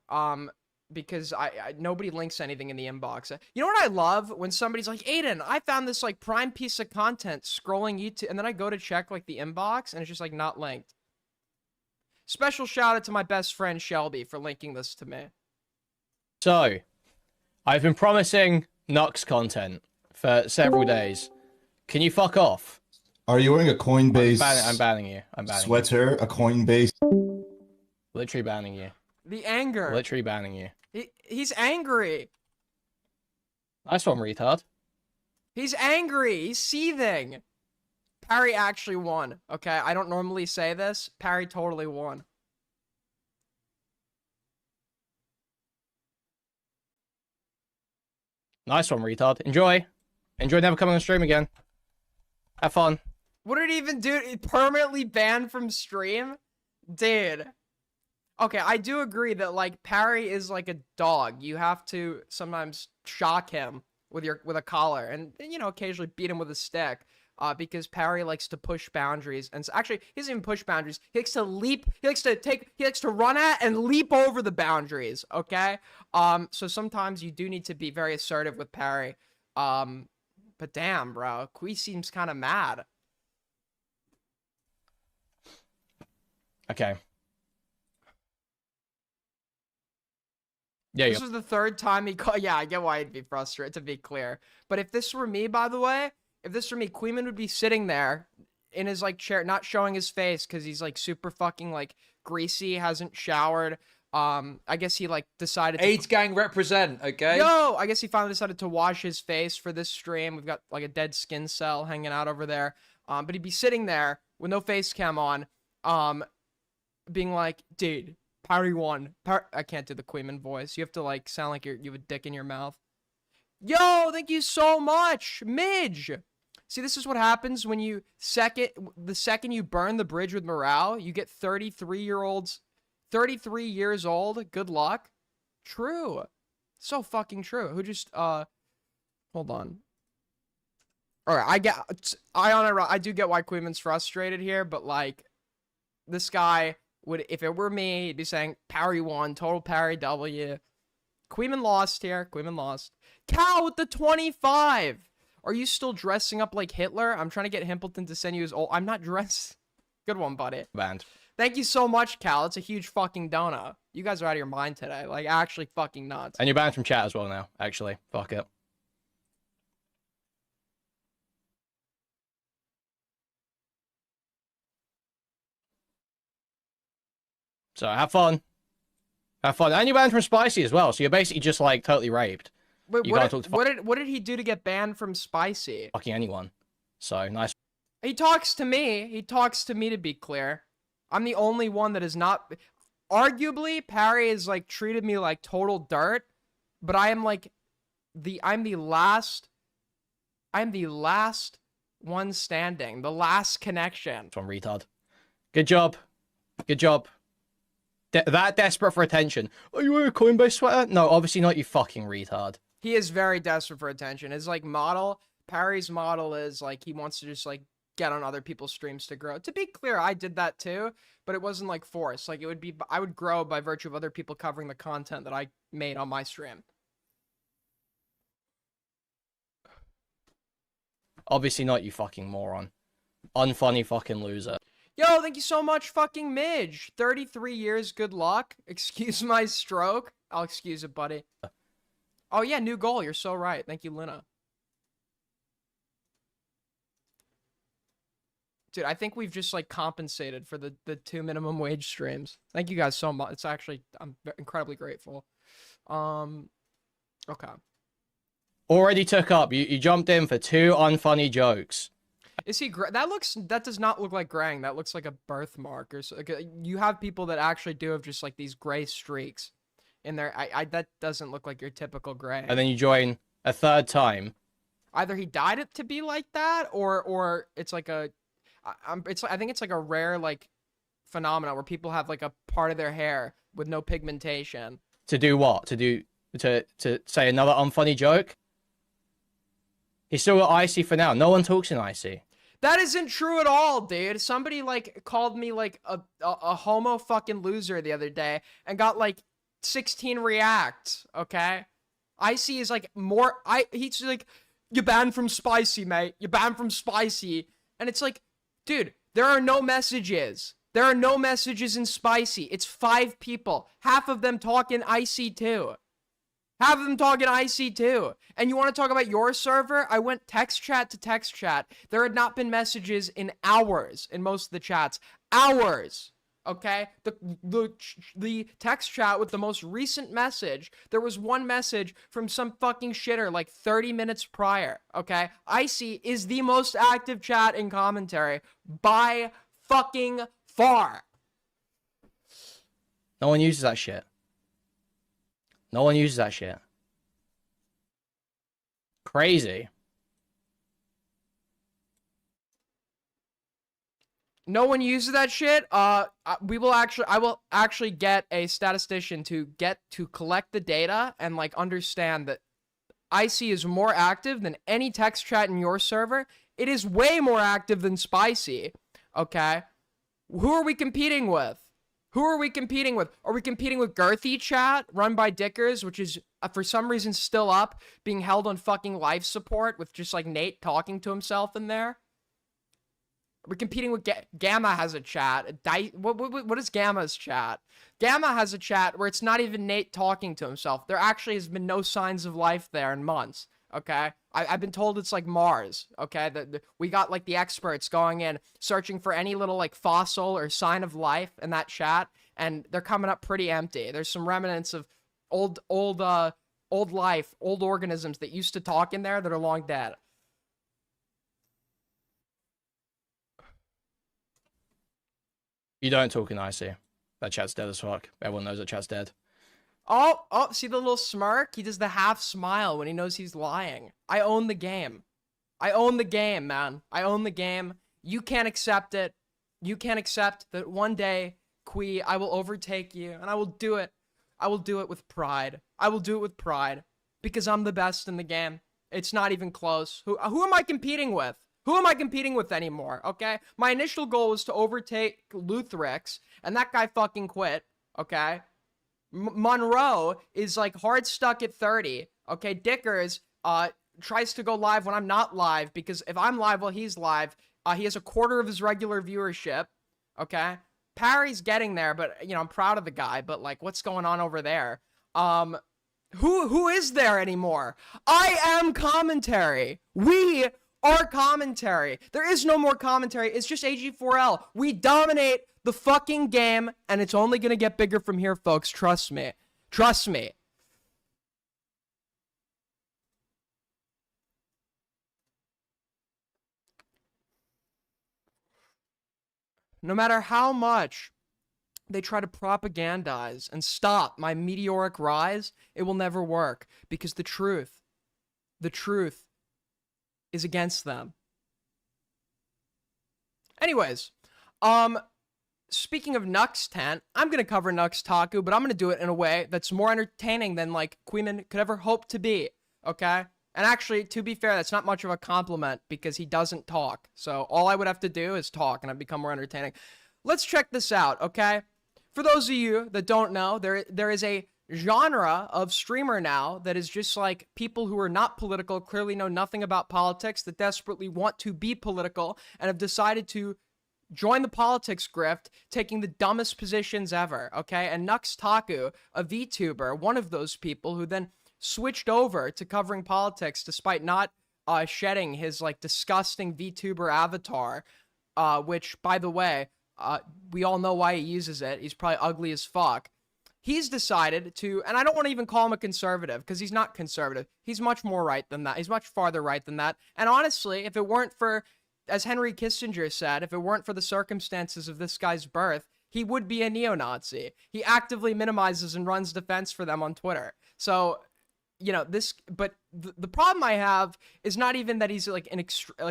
Because nobody links anything in the inbox. You know what I love? When somebody's like, Aiden, I found this like prime piece of content scrolling YouTube, and then I go to check like the inbox, and it's just like not linked. Special shout out to my best friend Shelby for linking this to me. So, I've been promising Nux content for several days. Can you fuck off? Are you wearing a Coinbase? I'm banning you. I'm banning sweater. A Coinbase. you. Literally banning you. The anger. Literally banning you. He's angry. Nice one, retard. He's angry. He's seething. Parry actually won. Okay, I don't normally say this. Parry totally won. Nice one, retard. Enjoy. Enjoy never coming on stream again. Have fun. What did it even do? It permanently banned from stream? Dude. Okay, I do agree that like Parry is like a dog. You have to sometimes shock him with a collar, and you know occasionally beat him with a stick. Because Parry likes to push boundaries, and actually he doesn't even push boundaries. He likes to leap. He likes to run at and leap over the boundaries. Okay. So sometimes you do need to be very assertive with Parry. But damn, bro, Kui seems kind of mad. Okay. Yeah, this was the third time he called. Yeah, I get why he'd be frustrated, to be clear. But if this were me, by the way, if this were me, Queeman would be sitting there in his like chair, not showing his face because he's like super fucking like greasy, hasn't showered. I guess he like decided to AIDS gang represent, okay? Yo, I guess he finally decided to wash his face for this stream. We've got like a dead skin cell hanging out over there. But he'd be sitting there with no face cam on, being like, dude, Parry won. I can't do the Queeman voice. You have to like sound like you have a dick in your mouth. Yo, thank you so much, Midge. See, this is what happens when the second you burn the bridge with morale, you get 33 years old. Good luck. True. So fucking true. Who just, hold on. All right, I do get why Queeman's frustrated here, but like, this guy would, if it were me, he'd be saying, Parry won, total Parry W. Queeman lost here. Queeman lost. Cal with the 25. Are you still dressing up like Hitler? I'm trying to get Himpleton to send you his old... I'm not dressed. Good one, buddy. Banned. Thank you so much, Cal. It's a huge fucking donut. You guys are out of your mind today. Like, actually fucking nuts. And you're banned from chat as well now, actually. Fuck it. So, have fun. Have fun. And you're banned from Spicy as well, so you're basically just, like, totally raped. Wait, what did he do to get banned from Spicy? Fucking anyone. So, nice. He talks to me. He talks to me, to be clear. I'm the only one that is not... Arguably, Parry has, like, treated me like total dirt, but I am, like, I'm the last one standing. The last connection. From retard. Good job. Good job. That desperate for attention. Are you wearing a Coinbase sweater? No, obviously not, you fucking retard. He is very desperate for attention. His, like, model... Parry's model is, like, he wants to just, like, get on other people's streams to grow. To be clear, I did that too, but it wasn't, like, forced. Like, it would be... I would grow by virtue of other people covering the content that I made on my stream. Obviously not, you fucking moron. Unfunny fucking loser. Yo, thank you so much, fucking Midge. 33 years, good luck. Excuse my stroke. I'll excuse it, buddy. Oh, yeah, new goal. You're so right. Thank you, Luna. Dude, I think we've just, like, compensated for the 2 minimum wage streams. Thank you guys so much. It's actually... I'm incredibly grateful. Okay. Already took up. You jumped in for 2 unfunny jokes. Is he... That does not look like graying. That looks like a birthmark. Or so, like you have people that actually do have just, like, these gray streaks in there. That doesn't look like your typical gray. And then you join a third time. Either he dyed it to be like that, or it's like a... I think it's like a rare, like, phenomena where people have, like, a part of their hair with no pigmentation. To do what? To say another unfunny joke? He's still got icy for now. No one talks in icy. That isn't true at all, dude. Somebody, like, called me, like, a homo fucking loser the other day and got, like, 16 reacts, okay? Icy is, like, more... He's like, you're banned from Spicy, mate. You're banned from Spicy. And it's like... Dude, there are no messages. There are no messages in Spicy. It's 5 people. Half of them talk in IC2. Half of them talk in IC2. And you want to talk about your server? I went text chat to text chat. There had not been messages in hours in most of the chats. Hours. Okay? The text chat with the most recent message, there was one message from some fucking shitter like 30 minutes prior. Okay? Icy is the most active chat in commentary by fucking far. No one uses that shit. No one uses that shit. Crazy. No one uses that shit. I will actually get a statistician to collect the data and like understand that Icy is more active than any text chat in your server. It is way more active than Spicy. Okay? Who are we competing with? Who are we competing with? Are we competing with Girthy Chat, run by Dickers, which is, for some reason, still up, being held on fucking life support with just, like, Nate talking to himself in there? Are we competing with Gamma has a chat. What is Gamma's chat? Gamma has a chat where it's not even Nate talking to himself. There actually has been no signs of life there in months, okay? I've been told it's like Mars, okay? We got like the experts going in, searching for any little like fossil or sign of life in that chat, and they're coming up pretty empty. There's some remnants of old life, old organisms that used to talk in there that are long dead. You don't talk in IC. That chat's dead as fuck. Everyone knows that chat's dead. Oh, see the little smirk? He does the half smile when he knows he's lying. I own the game. I own the game, man. I own the game. You can't accept it. You can't accept that one day, Kui, I will overtake you, and I will do it. I will do it with pride. I will do it with pride. Because I'm the best in the game. It's not even close. Who am I competing with? Who am I competing with anymore, okay? My initial goal was to overtake Luthrix, and that guy fucking quit, okay? Monroe is like hard stuck at 30. Okay, Dickers tries to go live when I'm not live because if I'm live while he's live, he has a quarter of his regular viewership. Okay, Parry's getting there, but you know I'm proud of the guy. But like, what's going on over there? Who is there anymore? I am commentary. We are commentary. There is no more commentary. It's just AG4L. We dominate the fucking game, and it's only gonna get bigger from here, folks. Trust me. Trust me. No matter how much they try to propagandize and stop my meteoric rise, it will never work because the truth is against them. Anyways, speaking of NuxTaku, I'm going to cover NuxTaku, but I'm going to do it in a way that's more entertaining than, like, Queeman could ever hope to be, okay? And actually, to be fair, that's not much of a compliment because he doesn't talk. So all I would have to do is talk, and I'd become more entertaining. Let's check this out, okay? For those of you that don't know, there is a genre of streamer now that is just like people who are not political, clearly know nothing about politics, that desperately want to be political, and have decided to join the politics grift, taking the dumbest positions ever, okay? And NuxTaku, a VTuber, one of those people who then switched over to covering politics despite not shedding his, like, disgusting VTuber avatar, which, by the way, we all know why he uses it. He's probably ugly as fuck. He's decided to, and I don't want to even call him a conservative, because he's not conservative. He's much more right than that. He's much farther right than that. And honestly, if it weren't for, as Henry Kissinger said, if it weren't for the circumstances of this guy's birth, he would be a neo-Nazi. He actively minimizes and runs defense for them on Twitter. So, you know, this, but the problem I have is not even that he's like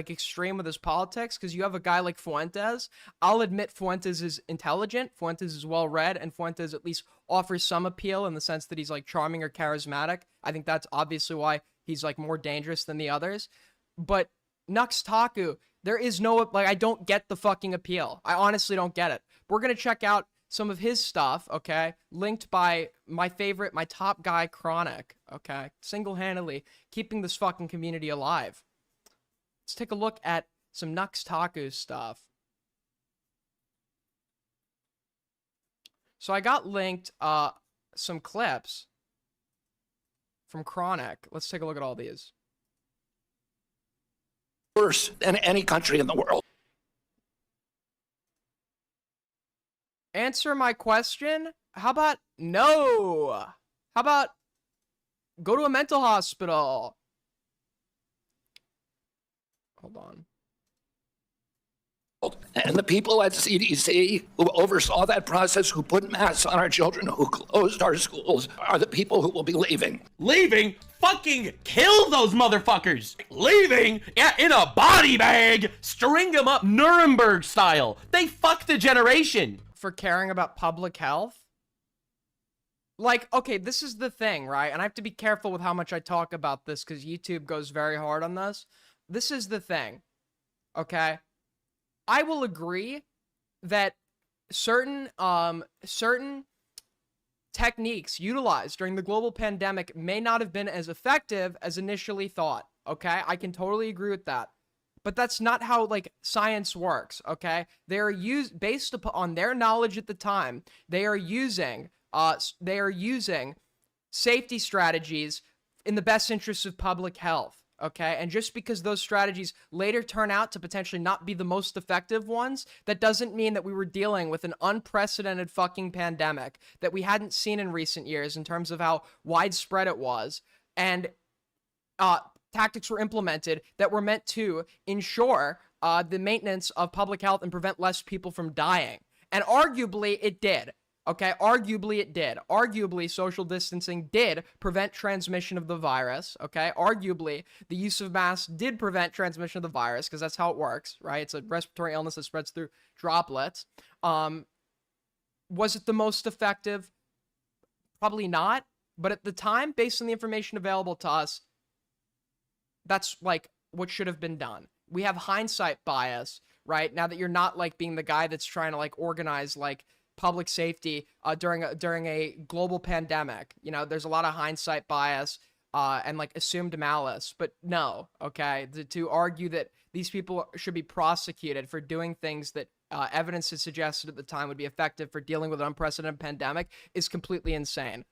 extreme with his politics, because you have a guy like Fuentes. I'll admit Fuentes is intelligent, Fuentes is well-read, and Fuentes at least offers some appeal in the sense that he's like charming or charismatic. I think that's obviously why he's like more dangerous than the others. But NuxTaku, there is no, like, I don't get the fucking appeal. I honestly don't get it. We're gonna check out some of his stuff, okay, linked by my favorite, my top guy, Chronic, okay, single-handedly keeping this fucking community alive. Let's take a look at some NuxTaku stuff. So I got linked some clips from Chronic. Let's take a look at all these. Worse than any country in the world. Answer my question? How about no? How about go to a mental hospital? Hold on. And the people at CDC who oversaw that process, who put masks on our children, who closed our schools, are the people who will be leaving. Leaving? Fucking kill those motherfuckers! Leaving? Yeah, in a body bag! String them up Nuremberg style! They fucked a generation! For caring about public health? Like, okay, this is the thing, right? And I have to be careful with how much I talk about this because YouTube goes very hard on this. This is the thing, okay? I will agree that certain techniques utilized during the global pandemic may not have been as effective as initially thought, okay? I can totally agree with that. But that's not how, like, science works, okay? They are based upon their knowledge at the time, they are using safety strategies in the best interests of public health. Okay, and just because those strategies later turn out to potentially not be the most effective ones, that doesn't mean that we were dealing with an unprecedented fucking pandemic that we hadn't seen in recent years in terms of how widespread it was. And tactics were implemented that were meant to ensure the maintenance of public health and prevent less people from dying. And arguably, it did. Okay, arguably it did. Arguably, social distancing did prevent transmission of the virus. Okay, arguably, the use of masks did prevent transmission of the virus because that's how it works, right? It's a respiratory illness that spreads through droplets. Was it the most effective? Probably not. But at the time, based on the information available to us, that's like what should have been done. We have hindsight bias, right? Now that you're not like being the guy that's trying to like organize like public safety during a global pandemic. You know, there's a lot of hindsight bias and like assumed malice, but no, okay, to argue that these people should be prosecuted for doing things that evidence had suggested at the time would be effective for dealing with an unprecedented pandemic is completely insane.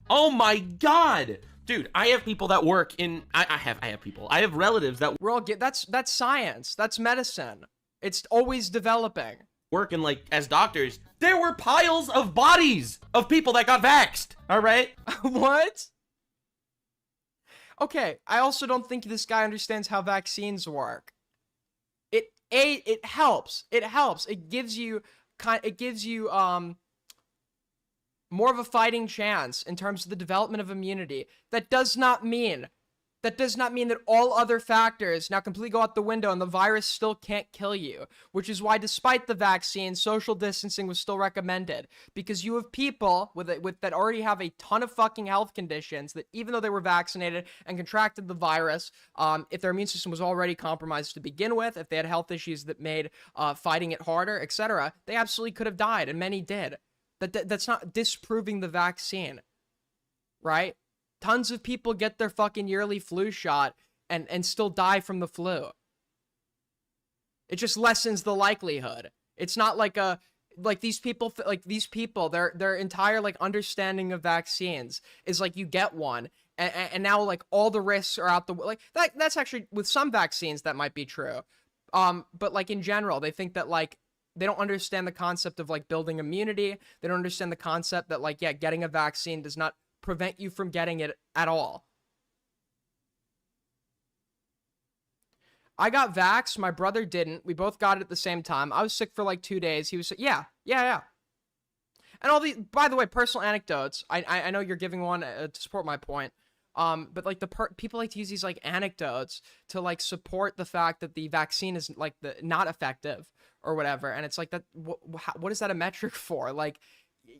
Oh my god! Dude, I have people that work in I have relatives that we're all that's science. That's medicine. It's always developing. Working like as doctors. There were piles of bodies of people that got vaxxed. All right? What? Okay, I also don't think this guy understands how vaccines work. It helps. It helps. It gives you more of a fighting chance in terms of the development of immunity. That does not mean that all other factors now completely go out the window and the virus still can't kill you, which is why despite the vaccine, social distancing was still recommended, because you have people with that already have a ton of fucking health conditions that even though they were vaccinated and contracted the virus, if their immune system was already compromised to begin with, if they had health issues that made fighting it harder, etc., they absolutely could have died, and many did. That's not disproving the vaccine, right? Tons of people get their fucking yearly flu shot and still die from the flu. It just lessens the likelihood. It's not like these people, their entire like understanding of vaccines is like you get one and now like all the risks are out the way. Like that's actually with some vaccines that might be true. But like in general, they think that like they don't understand the concept of like building immunity. They don't understand the concept that like, yeah, getting a vaccine does not prevent you from getting it at all. I got vaxxed. My brother didn't. We both got it at the same time. I was sick for like 2 days. He was sick. Yeah. And all these, by the way, personal anecdotes. I know you're giving one to support my point. But like people like to use these like anecdotes to like support the fact that the vaccine is like not effective or whatever. And it's like that. What is that a metric for? Like,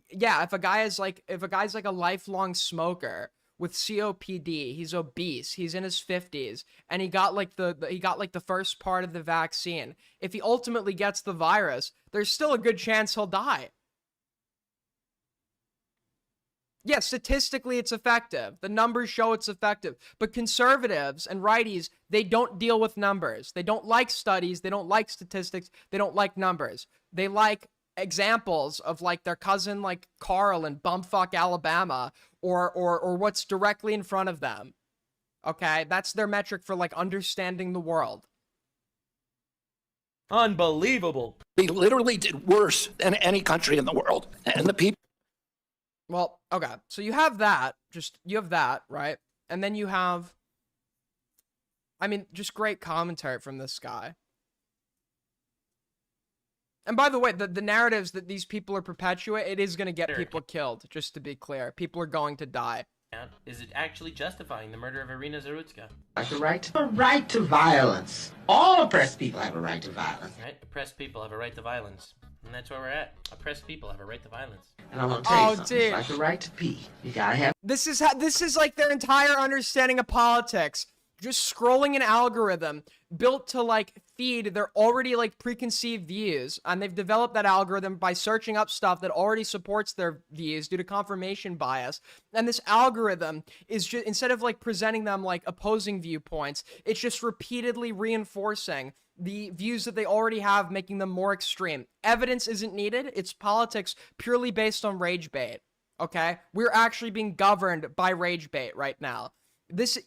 yeah, if a guy's like a lifelong smoker with COPD, he's obese, he's in his 50s, and he got like the first part of the vaccine. If he ultimately gets the virus, there's still a good chance he'll die. Yeah, statistically it's effective. The numbers show it's effective. But conservatives and righties, they don't deal with numbers. They don't like studies. They don't like statistics. They don't like numbers. They like examples of like their cousin like Carl in bumfuck Alabama or what's directly in front of them. Okay? That's their metric for like understanding the world. Unbelievable. We literally did worse than any country in the world. And the people... Well, okay, so you have that, right? And then you have I mean, just great commentary from this guy. And by the way, the narratives that these people are perpetuating, it is going to get people killed, just to be clear. People are going to die. Is it actually justifying the murder of Irina Zarutska? Like a right to violence. All oppressed people have a right to violence. Right? Oppressed people have a right to violence. And that's where we're at. Oppressed people have a right to violence. And I'm gonna tell you something. Dude. It's like the right to pee. You gotta have. This is like their entire understanding of politics. Just scrolling an algorithm built to like feed their already like preconceived views, and they've developed that algorithm by searching up stuff that already supports their views due to confirmation bias. And this algorithm is just, instead of like presenting them like opposing viewpoints, it's just repeatedly reinforcing the views that they already have, making them more extreme. Evidence isn't needed. It's politics purely based on rage bait. Okay, we're actually being governed by rage bait right now.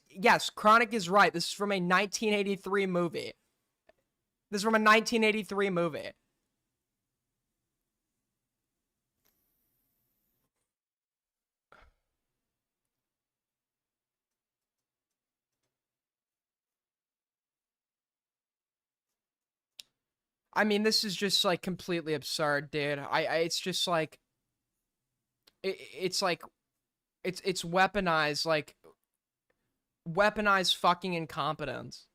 Yes, Chronic is right. This is from a 1983 movie. This is from a 1983 movie. I mean, this is just like completely absurd, dude. It's just like, it's weaponized, like, weaponized fucking incompetence.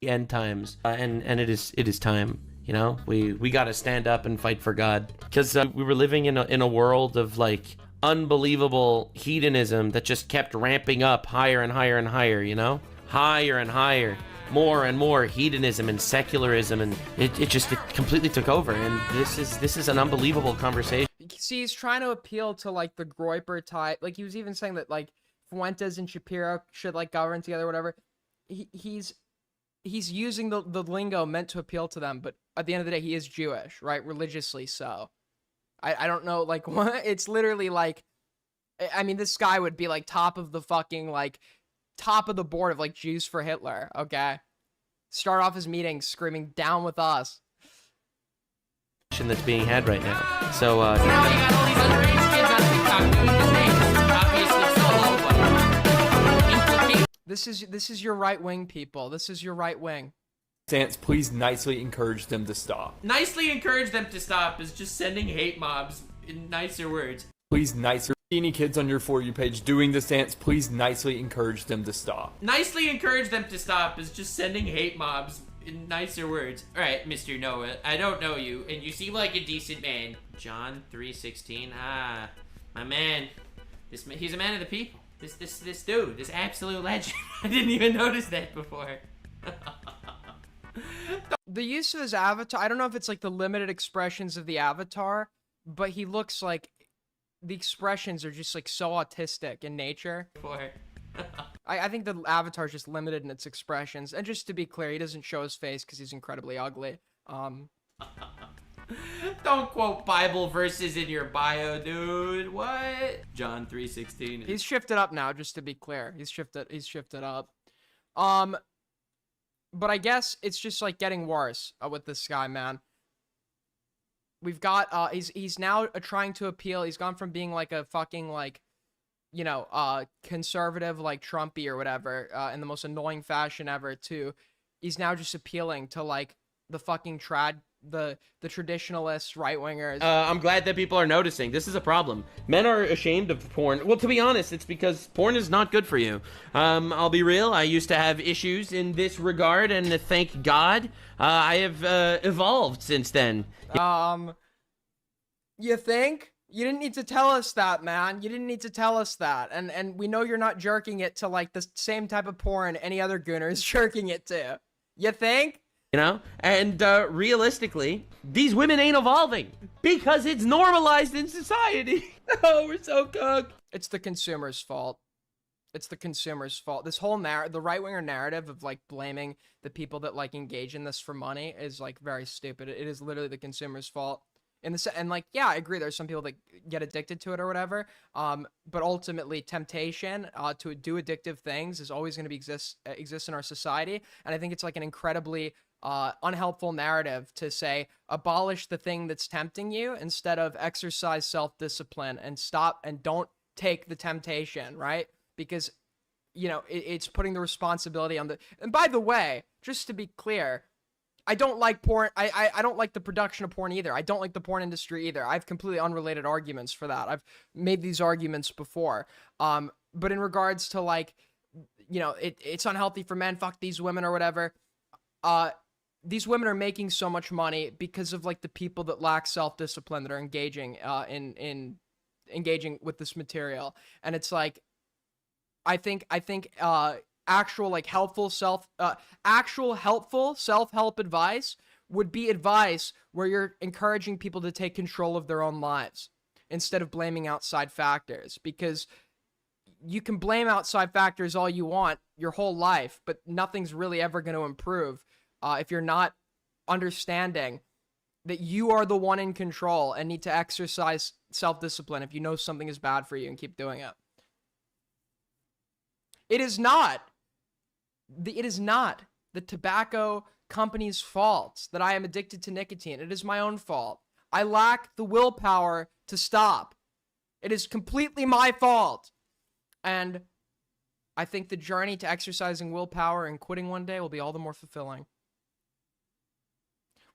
End times, and it is time. You know, we got to stand up and fight for God, because we were living in a world of like unbelievable hedonism that just kept ramping up higher and higher and higher. You know, higher and higher, more and more hedonism and secularism, and it completely took over. And this is an unbelievable conversation. See, he's trying to appeal to like the Groyper type. Like he was even saying that like Fuentes and Shapiro should like govern together, whatever. He's using the lingo meant to appeal to them, but at the end of the day, he is Jewish, right? Religiously so. I don't know, like, what? It's literally like, I mean, this guy would be like top of the fucking, like, top of the board of like Jews for Hitler, okay? Start off his meeting screaming, down with us. That's being had right now. So, This is your right wing, people. This is your right wing. Stance, please nicely encourage them to stop. nicely encourage them to stop is just sending hate mobs in nicer words. Please nicer. Any kids on your For You page doing this dance, please nicely encourage them to stop. Nicely encourage them to stop is just sending hate mobs in nicer words. All right, Mr. Noah, I don't know you, and you seem like a decent man. John 3:16. Ah, my man. He's a man of the people. This dude, this absolute legend. I didn't even notice that before. The use of his avatar, I don't know if it's like the limited expressions of the avatar, but he looks like the expressions are just like so autistic in nature. I think the avatar is just limited in its expressions. And just to be clear, he doesn't show his face because he's incredibly ugly. Don't quote Bible verses in your bio, dude. What? John 3:16. He's shifted up now, just to be clear. He's shifted up. But I guess it's just like getting worse with this guy, man. We've got he's now trying to appeal. He's gone from being like a fucking like, you know, conservative like Trumpy or whatever, in the most annoying fashion ever, to he's now just appealing to like the fucking the traditionalist right-wingers. I'm glad that people are noticing. This is a problem. Men are ashamed of porn. Well, to be honest, it's because porn is not good for you. I'll be real. I used to have issues in this regard, and thank God, I have evolved since then. You think? You didn't need to tell us that, man. You didn't need to tell us that. And we know you're not jerking it to like the same type of porn any other gooner is jerking it to. You think? You know? And realistically, these women ain't evolving because it's normalized in society. Oh, we're so cooked. It's the consumer's fault. It's the consumer's fault. This whole the right-winger narrative of like blaming the people that like engage in this for money is like very stupid. It is literally the consumer's fault. And like, yeah, I agree. There's some people that get addicted to it or whatever. But ultimately, temptation to do addictive things is always going to exist in our society. And I think it's like an incredibly unhelpful narrative to say abolish the thing that's tempting you instead of exercise self-discipline and stop and don't take the temptation, right? Because you know, it's putting the responsibility on the. And by the way, just to be clear, I don't like porn. I don't like the production of porn either. I don't like the porn industry either. I have completely unrelated arguments for that. I've made these arguments before. But in regards to like, you know, it's unhealthy for men. Fuck these women or whatever. These women are making so much money because of like the people that lack self-discipline that are engaging in engaging with this material. And it's like, I think actual like helpful self-help advice would be advice where you're encouraging people to take control of their own lives instead of blaming outside factors, because you can blame outside factors all you want your whole life, but nothing's really ever going to improve if you're not understanding that you are the one in control and need to exercise self-discipline if you know something is bad for you and keep doing it. It is not the tobacco company's fault that I am addicted to nicotine. It is my own fault. I lack the willpower to stop. It is completely my fault. And I think the journey to exercising willpower and quitting one day will be all the more fulfilling.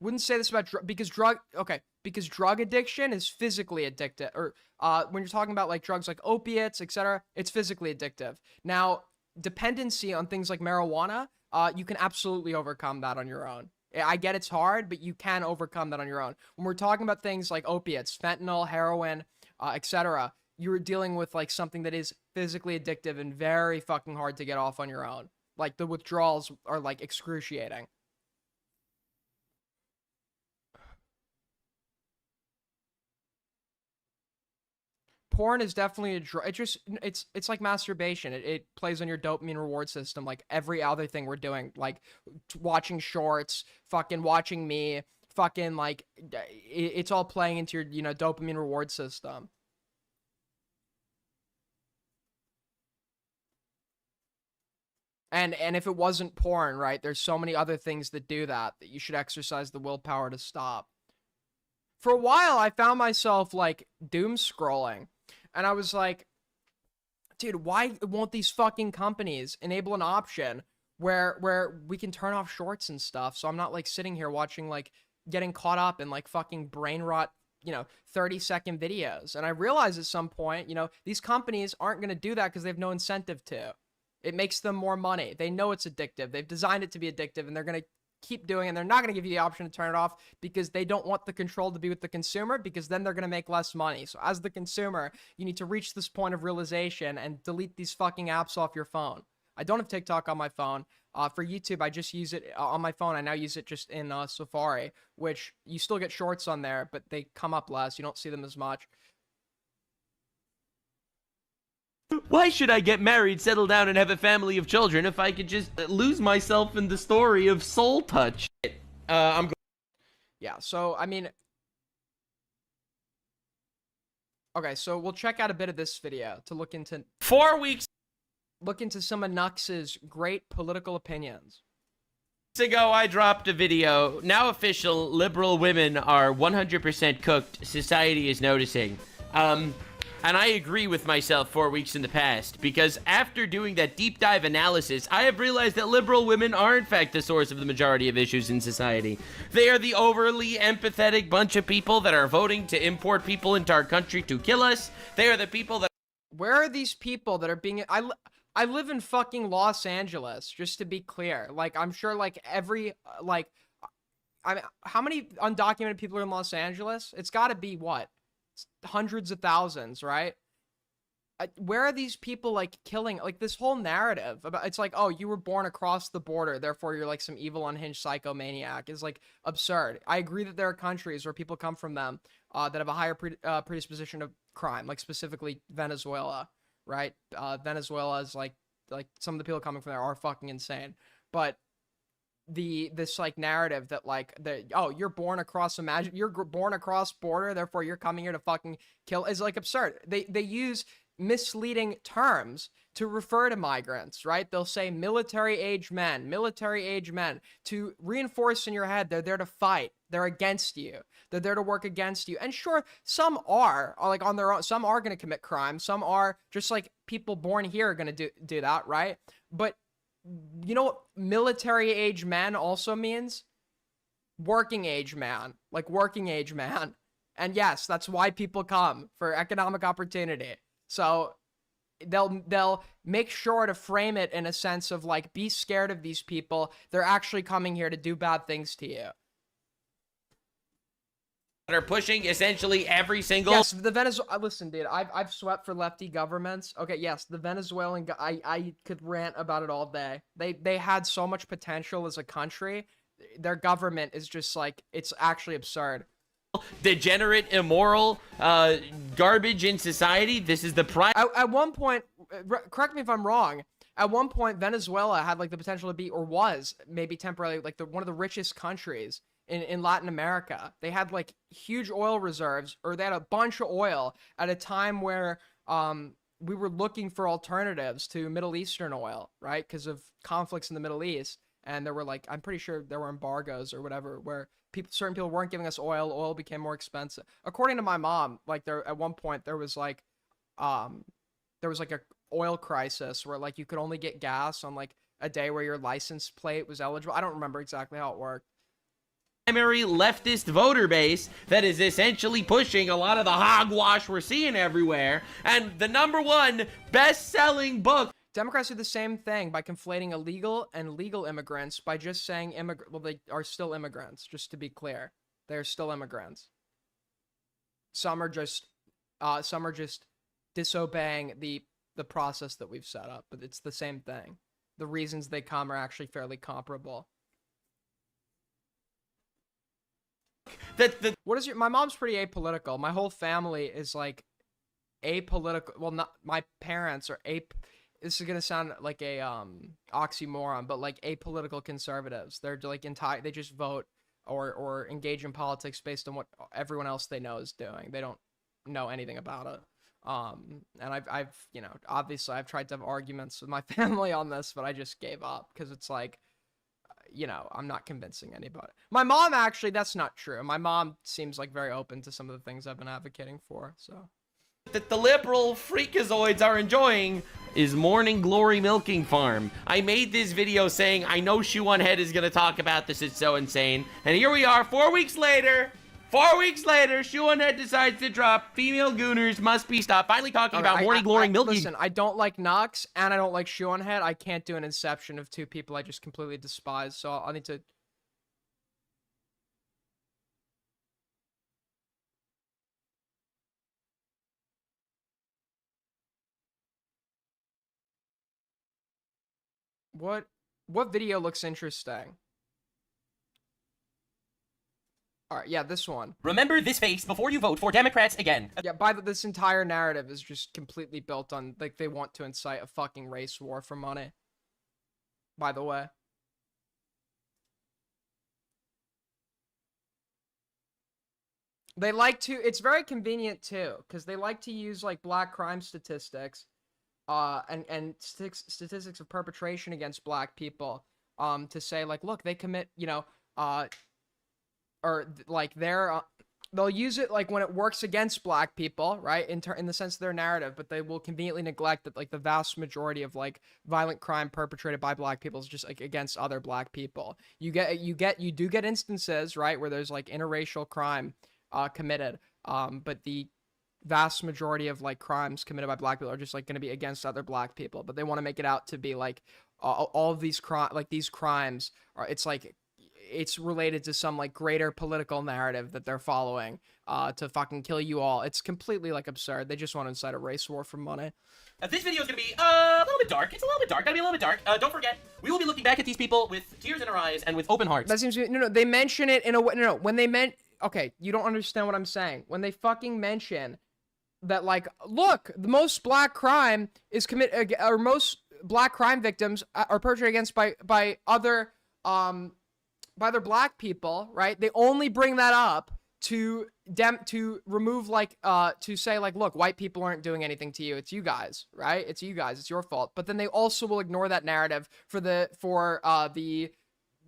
Wouldn't say this about because drug addiction is physically addictive, or when you're talking about like drugs like opiates, etc., it's physically addictive. Now, dependency on things like marijuana, you can absolutely overcome that on your own. I get it's hard, but you can overcome that on your own. When we're talking about things like opiates, fentanyl, heroin, etc., you're dealing with like something that is physically addictive and very fucking hard to get off on your own. Like the withdrawals are like excruciating. Porn is definitely a drug. It's like masturbation. It plays on your dopamine reward system like every other thing we're doing, like watching shorts, fucking watching me, fucking like it's all playing into your, you know, dopamine reward system. And if it wasn't porn, right, there's so many other things that do that you should exercise the willpower to stop. For a while, I found myself like doom scrolling. And I was like, dude, why won't these fucking companies enable an option where we can turn off shorts and stuff, so I'm not like sitting here watching like getting caught up in like fucking brain rot, you know, 30-second videos. And I realized at some point, you know, these companies aren't going to do that because they have no incentive to. It makes them more money. They know it's addictive. They've designed it to be addictive, and they're going to keep doing it. And they're not going to give you the option to turn it off because they don't want the control to be with the consumer, because then they're going to make less money. So as the consumer, you need to reach this point of realization and delete these fucking apps off your phone. I don't have TikTok on my phone. For YouTube, I just use it on my phone. I now use it just in Safari, which you still get shorts on there, but they come up less. You don't see them as much. Why should I get married, settle down, and have a family of children if I could just lose myself in the story of Soul Touch? Yeah, so, I mean... Okay, so we'll check out a bit of this video to look into... 4 weeks Look into some of Nux's great political opinions. ago, I dropped a video. Now official, liberal women are 100% cooked. Society is noticing. And I agree with myself 4 weeks in the past, because after doing that deep dive analysis, I have realized that liberal women are in fact the source of the majority of issues in society. They are the overly empathetic bunch of people that are voting to import people into our country to kill us. They are the people that... Where are these people that are being... I live in fucking Los Angeles, just to be clear. Like, I'm sure, like, every, like... I mean, how many undocumented people are in Los Angeles? It's gotta be, what? Hundreds of thousands, right? Where are these people like killing, like this whole narrative about, it's like, oh, you were born across the border, therefore you're like some evil unhinged psychomaniac, is like absurd. I agree that there are countries where people come from them that have a higher predisposition of crime, like specifically Venezuela, right? Venezuela is like some of the people coming from there are fucking insane, but this like narrative that like you're born across border, therefore you're coming here to fucking kill, is like absurd. They use misleading terms to refer to migrants, right? They'll say military age men to reinforce in your head they're there to fight, They're against you. They're there to work against you. And sure, some are like on their own. Some are going to commit crime. Some are just like people born here are going to do that, right? But you know what military age men also means? Working age man, like working age man. And yes, that's why people come, for economic opportunity. So they'll make sure to frame it in a sense of like, be scared of these people. They're actually coming here to do bad things to you. Are pushing essentially every single. Yes, the Venezuela. Listen, dude, I've swept for lefty governments. Okay, yes, the Venezuelan. I could rant about it all day. They had so much potential as a country. Their government is just like, it's actually absurd. Degenerate, immoral, garbage in society. This is the prime. At one point, correct me if I'm wrong. At one point, Venezuela had like the potential to be, or was maybe temporarily, like one of the richest countries in Latin America. They had like huge oil reserves, or they had a bunch of oil at a time where we were looking for alternatives to Middle Eastern oil, right? Because of conflicts in the Middle East. And there were like, I'm pretty sure there were embargoes or whatever, where certain people weren't giving us oil. Oil became more expensive. According to my mom, like at one point there was like a oil crisis where like you could only get gas on like a day where your license plate was eligible. I don't remember exactly how it worked. Primary leftist voter base that is essentially pushing a lot of the hogwash we're seeing everywhere. And the #1 best-selling book. Democrats do the same thing by conflating illegal and legal immigrants by just saying well, they are still immigrants, just to be clear. They're still immigrants. Some are just disobeying the process that we've set up, but it's the same thing. The reasons they come are actually fairly comparable. What is my mom's pretty apolitical. My whole family is like apolitical. Well, not my parents are this is gonna sound like a oxymoron, but like apolitical conservatives. They're like they just vote or engage in politics based on what everyone else they know is doing. They don't know anything about it. And I've you know, obviously I've tried to have arguments with my family on this, but I just gave up because it's like, you know, I'm not convincing anybody. My mom, actually, that's not true. My mom seems like very open to some of the things I've been advocating for, so. That the liberal freakazoids are enjoying is Morning Glory Milking Farm. I made this video saying I know Shoe on Head is going to talk about this. It's so insane. And here we are 4 weeks later. 4 weeks later, Shoe on Head decides to drop female gooners must be stopped. Finally talking about Morning Glory Milking. Listen, I don't like Nux and I don't like Shoe on Head. I can't do an inception of two people I just completely despise. So I'll need to. What video looks interesting? All right, yeah, this one. Remember this face before you vote for Democrats again. Yeah, this entire narrative is just completely built on, like, they want to incite a fucking race war for money. By the way. They like to, it's very convenient too, because they like to use, like, black crime statistics, and statistics of perpetration against black people, to say, like, look, they commit, you know, or like they'll use it like when it works against black people, right? In the sense of their narrative, but they will conveniently neglect that like the vast majority of like violent crime perpetrated by black people is just like against other black people. You do get instances, right, where there's like interracial crime committed, but the vast majority of like crimes committed by black people are just like going to be against other black people. But they want to make it out to be like all of these crimes are, it's like it's related to some like greater political narrative that they're following to fucking kill you all. It's completely like absurd. They just want to incite a race war for money. This video is going to be a little bit dark. It's a little bit dark. Gotta be a little bit dark. Don't forget, we will be looking back at these people with tears in our eyes and with open hearts. That seems to be, no, they mention it in a way. No, when they meant, okay, you don't understand what I'm saying. When they fucking mention that, like, look, the most black crime is or most black crime victims are perpetrated against by other black people, right? They only bring that up to remove, like, to say, like, look, white people aren't doing anything to you. It's you guys, right? It's you guys. It's your fault. But then they also will ignore that narrative for the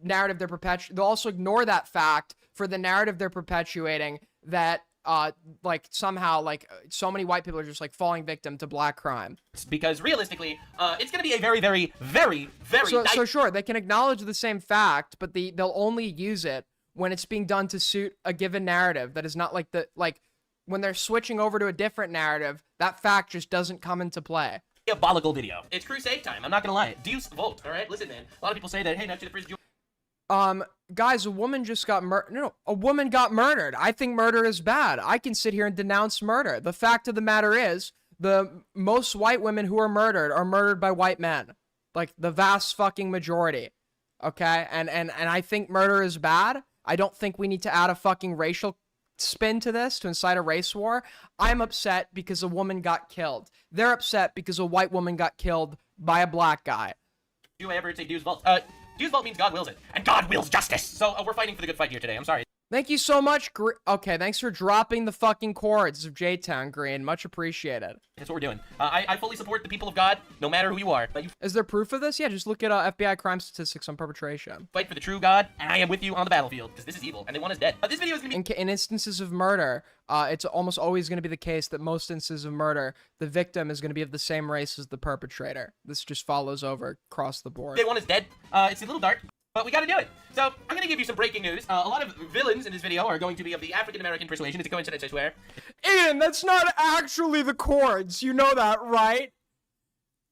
narrative they'll also ignore that fact for the narrative they're perpetuating that like somehow like so many white people are just like falling victim to black crime. Because realistically, it's going to be a very, very, very, very. So sure, they can acknowledge the same fact, but they'll only use it when it's being done to suit a given narrative that is not like when they're switching over to a different narrative, that fact just doesn't come into play. Diabolical video. It's crusade time. I'm not gonna lie. Deuce vote. All right, listen, man. A lot of people say that. Hey, next to the prison. Guys, a woman just got a woman got murdered. I think murder is bad. I can sit here and denounce murder. The fact of the matter is, the most white women who are murdered by white men. Like, the vast fucking majority. Okay? And I think murder is bad. I don't think we need to add a fucking racial spin to this to incite a race war. I'm upset because a woman got killed. They're upset because a white woman got killed by a black guy. Do I ever say Deuce vote? Deuce vote means God wills it, and God wills justice. So we're fighting for the good fight here today. I'm sorry. Thank you so much. Okay, thanks for dropping the fucking chords of J-Town, Green. Much appreciated. That's what we're doing. I fully support the people of God, no matter who you are. But you Is there proof of this? Yeah, just look at FBI crime statistics on perpetration. fight for the true God, and I am with you on the battlefield, because this is evil, and they want us dead. This video is going to be... In instances of murder, it's almost always going to be the case that most instances of murder, the victim is going to be of the same race as the perpetrator. This just follows over across the board. They want us dead. It's a little dark, but we gotta do it. So, I'm gonna give you some breaking news. A lot of villains in this video are going to be of the African-American persuasion. It's a coincidence, I swear. Ian, that's not actually the chords. You know that, right?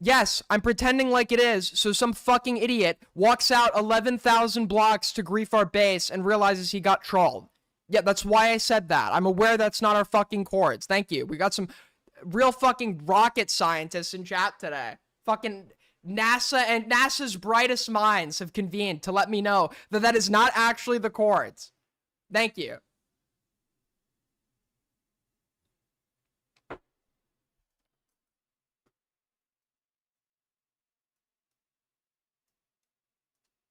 Yes, I'm pretending like it is, so some fucking idiot walks out 11,000 blocks to grief our base and realizes he got trolled. Yeah, that's why I said that. I'm aware that's not our fucking chords. Thank you. We got some real fucking rocket scientists in chat today. Fucking... NASA and NASA's brightest minds have convened to let me know that that is not actually the chords. Thank you.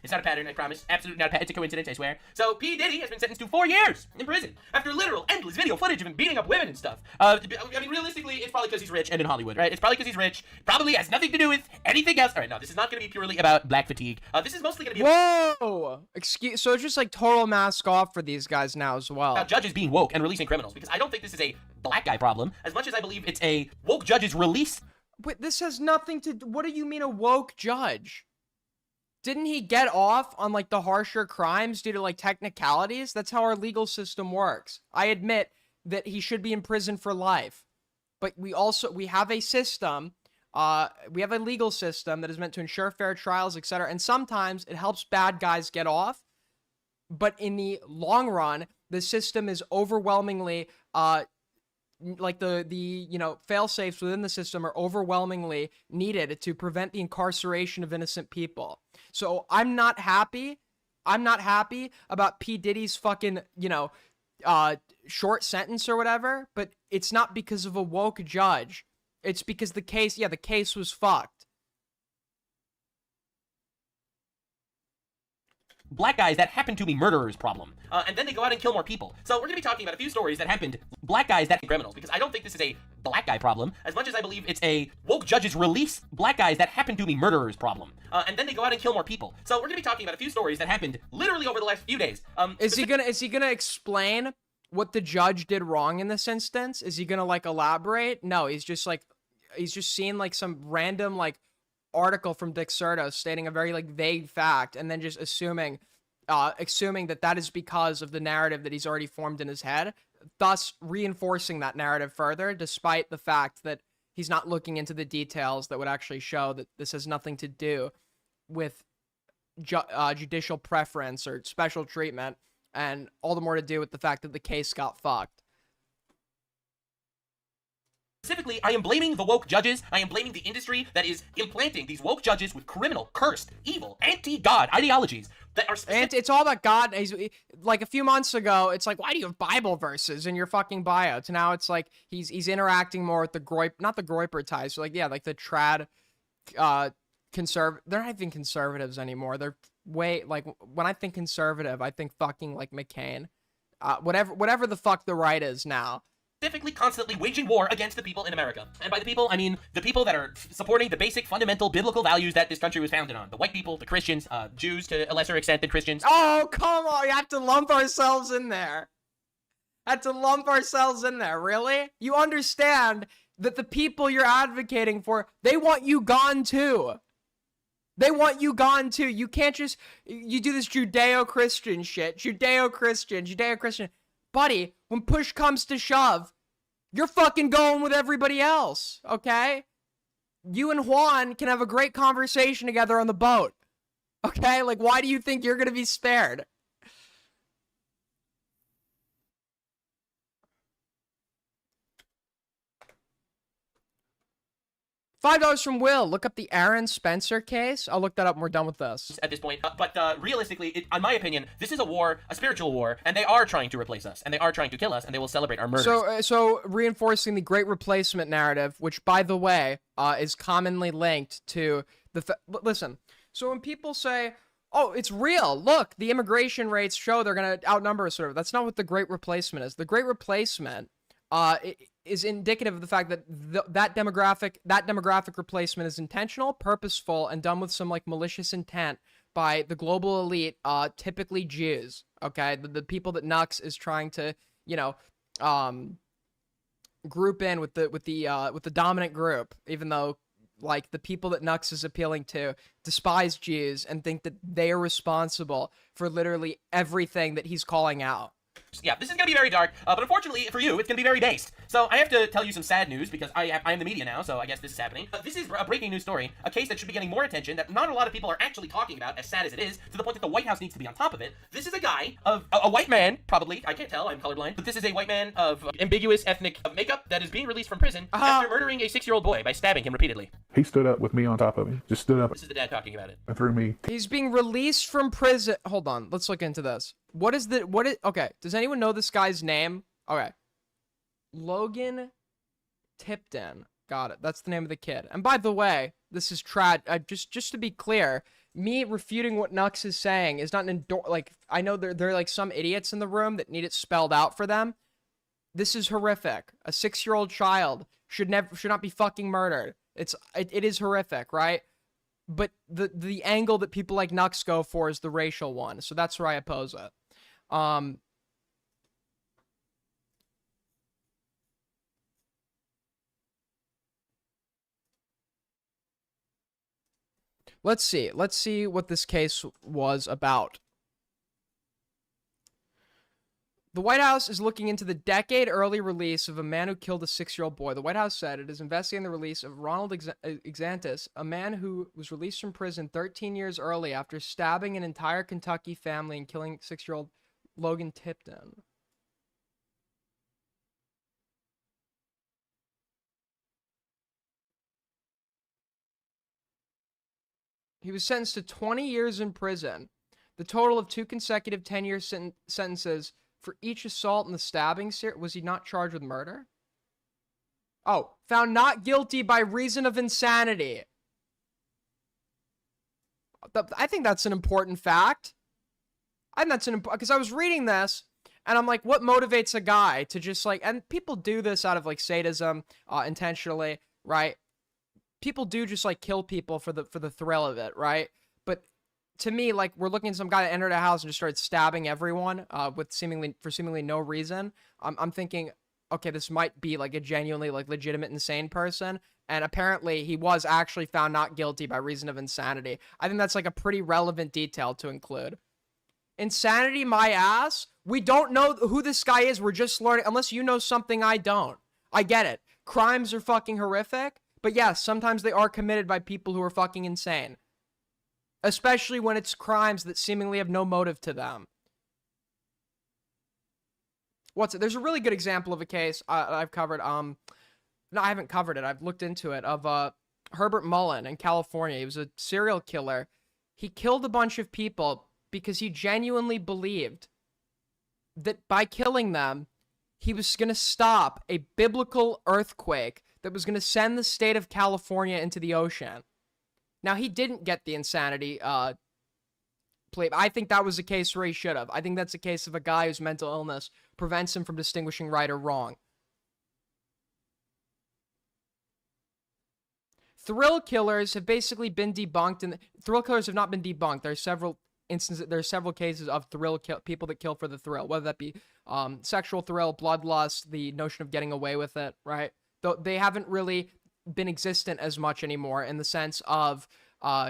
It's not a pattern, I promise. Absolutely not a pattern. It's a coincidence, I swear. So, P. Diddy has been sentenced to 4 years in prison after literal, endless video footage of him beating up women and stuff. I mean, realistically, it's probably because he's rich and in Hollywood, right? It's probably because he's rich. Probably has nothing to do with anything else. All right, no, this is not going to be purely about black fatigue. This is mostly going to be... Whoa! Excuse... So it's just like total mask off for these guys now as well. About judges being woke and releasing criminals, because I don't think this is a black guy problem, as much as I believe it's a woke judges release... Wait, this has nothing to... What do you mean a woke judge? Didn't he get off on, like, the harsher crimes due to, like, technicalities? That's how our legal system works. I admit that he should be in prison for life. But we have a system, we have a legal system that is meant to ensure fair trials, etc. And sometimes it helps bad guys get off. But in the long run, the system is overwhelmingly, like the fail-safes within the system are overwhelmingly needed to prevent the incarceration of innocent people. So I'm not happy about P. Diddy's fucking, short sentence or whatever, but it's not because of a woke judge. It's because the case was fucked. Black guys that happen to be murderers problem. And then they go out and kill more people. So we're going to be talking about a few stories that happened, black guys that criminals, because I don't think this is a black guy problem, as much as I believe it's a woke judges release black guys that happen to be murderers problem. And then they go out and kill more people. So we're going to be talking about a few stories that happened literally over the last few days. Is he gonna explain what the judge did wrong in this instance? Is he gonna, like, elaborate? No, he's just seeing, like, some random, like, article from Dick Sertos stating a very, like, vague fact and then just assuming that is because of the narrative that he's already formed in his head, thus reinforcing that narrative further, despite the fact that he's not looking into the details that would actually show that this has nothing to do with judicial preference or special treatment, and all the more to do with the fact that the case got fucked. Specifically, I am blaming the woke judges. I am blaming the industry that is implanting these woke judges with criminal, cursed, evil, anti-God ideologies that are and it's all about God. He's like, a few months ago, it's like, why do you have Bible verses in your fucking bio? To now it's like he's interacting more with the not the Groiper ties, so like, yeah, like the trad they're not even conservatives anymore. They're way, like, when I think conservative, I think fucking like McCain. Whatever the fuck the right is now. specifically constantly waging war against the people in America. And by the people, I mean the people that are supporting the basic fundamental biblical values that this country was founded on. The white people, the Christians, Jews to a lesser extent than Christians. Oh, come on. You have to lump ourselves in there. Really? You understand that the people you're advocating for, they want you gone too. You can't just, you do this Judeo-Christian shit. Judeo-Christian. Buddy, when push comes to shove, you're fucking going with everybody else, okay? You and Juan can have a great conversation together on the boat, okay? Like, why do you think you're gonna be spared? $5 from Will. Look up the Aaron Spencer case. I'll look that up when we're done with this. At this point, but realistically, in my opinion, this is a war, a spiritual war, and they are trying to replace us, and they are trying to kill us, and they will celebrate our murders. So reinforcing the Great Replacement narrative, which, by the way, is commonly linked to the... Listen, so when people say, oh, it's real, look, the immigration rates show they're going to outnumber us, sort of, that's not what the Great Replacement is. The Great Replacement is indicative of the fact that that demographic replacement is intentional, purposeful, and done with some like malicious intent by the global elite, typically Jews. Okay, the people that Nux is trying to, group in with the dominant group, even though like the people that Nux is appealing to despise Jews and think that they are responsible for literally everything that he's calling out. Yeah, this is going to be very dark, but unfortunately for you, it's going to be very based. So I have to tell you some sad news because I am the media now, so I guess this is happening. This is a breaking news story, a case that should be getting more attention that not a lot of people are actually talking about, as sad as it is, to the point that the White House needs to be on top of it. This is a guy of a white man, probably, I can't tell, I'm colorblind, but this is a white man of ambiguous ethnic makeup that is being released from prison after murdering a 6-year-old boy by stabbing him repeatedly. He stood up with me on top of him. Just stood up. This is the dad talking about it. And threw me. He's being released from prison. Hold on, let's look into this. Okay, does anyone know this guy's name? Okay. Logan Tipton. Got it. That's the name of the kid. And by the way, this is just to be clear, me refuting what Nux is saying is not an like, I know there are like some idiots in the room that need it spelled out for them. This is horrific. A 6-year-old child should not be fucking murdered. It is horrific, right? But the angle that people like Nux go for is the racial one, so that's where I oppose it. Let's see what this case was about. The White House is looking into the decade-early release of a man who killed a 6-year-old boy. The White House said it is investigating the release of Ronald Exantis, a man who was released from prison 13 years early after stabbing an entire Kentucky family and killing 6-year-old Logan Tipton. He was sentenced to 20 years in prison. The total of 2 consecutive 10-year sentences for each assault and the stabbing. Was he not charged with murder? Oh, found not guilty by reason of insanity. I think that's an important fact. I think that's because I was reading this and I'm like, what motivates a guy to just like, and people do this out of like sadism, intentionally, right? People do just like kill people for the thrill of it, right? But to me, like, we're looking at some guy that entered a house and just started stabbing everyone with seemingly no reason. I'm thinking, okay, this might be like a genuinely like legitimate insane person, and apparently he was actually found not guilty by reason of insanity. I think that's like a pretty relevant detail to include. Insanity, my ass. We don't know who this guy is. We're just learning. Unless you know something I don't. I get it. Crimes are fucking horrific, but yes, sometimes they are committed by people who are fucking insane. Especially when it's crimes that seemingly have no motive to them. There's a really good example of a case I've covered. No, I haven't covered it. I've looked into it. Of Herbert Mullen in California. He was a serial killer. He killed a bunch of people because he genuinely believed that by killing them, he was going to stop a biblical earthquake that was going to send the state of California into the ocean. Now, he didn't get the insanity plea. I think that was a case where he should have. I think that's a case of a guy whose mental illness prevents him from distinguishing right or wrong. thrill killers have basically been debunked, and thrill killers have not been debunked. There's several instances, there's several cases of people that kill for the thrill, whether that be sexual thrill, bloodlust, the notion of getting away with it, right? Though they haven't really been existent as much anymore in the sense of,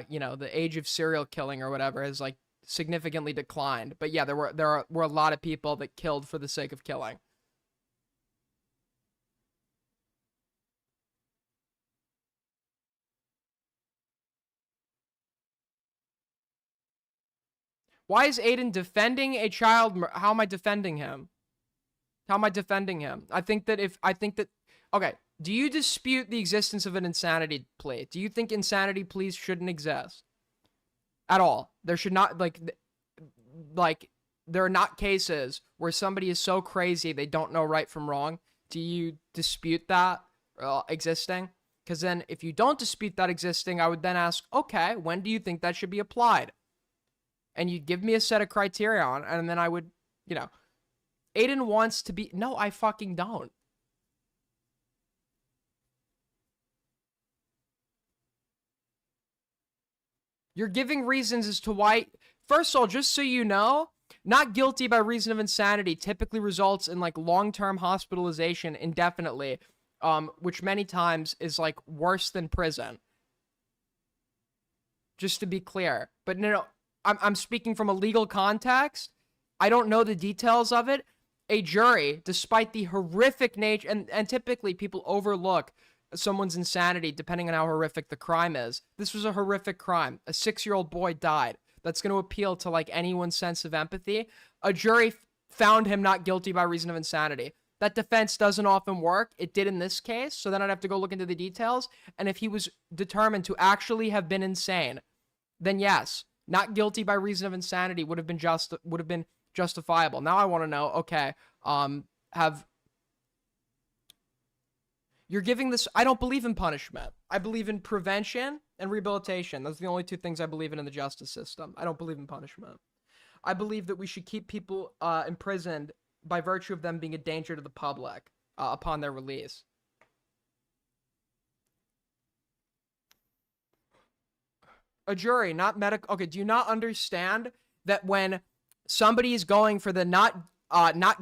you know, the age of serial killing or whatever has like significantly declined. But yeah, there were a lot of people that killed for the sake of killing. Why is Aiden defending a child? How am I defending him? How am I defending him? I think that okay, do you dispute the existence of an insanity plea? Do you think insanity pleas shouldn't exist? At all? There should not, like, there are not cases where somebody is so crazy they don't know right from wrong. Do you dispute that existing? Because then if you don't dispute that existing, I would then ask, okay, when do you think that should be applied? And you'd give me a set of criteria on, and then I would, you know, Aiden wants to be, no, I fucking don't. You're giving reasons as to why, first of all, just so you know, not guilty by reason of insanity typically results in like long-term hospitalization indefinitely, which many times is like worse than prison. Just to be clear. But no, I'm speaking from a legal context. I don't know the details of it. A jury, despite the horrific nature, and typically people overlook someone's insanity depending on how horrific the crime is. This was a horrific crime. A 6-year-old boy died. That's going to appeal to like anyone's sense of empathy. A jury found him not guilty by reason of insanity. That defense doesn't often work. It did in this case, so then I'd have to go look into the details. And if he was determined to actually have been insane, then yes, not guilty by reason of insanity would have been justifiable. Now I want to know, okay, you're giving this, I don't believe in punishment. I believe in prevention and rehabilitation. Those are the only two things I believe in the justice system. I don't believe in punishment. I believe that we should keep people imprisoned by virtue of them being a danger to the public upon their release. A jury, not medical. Okay, do you not understand that when somebody is going for the not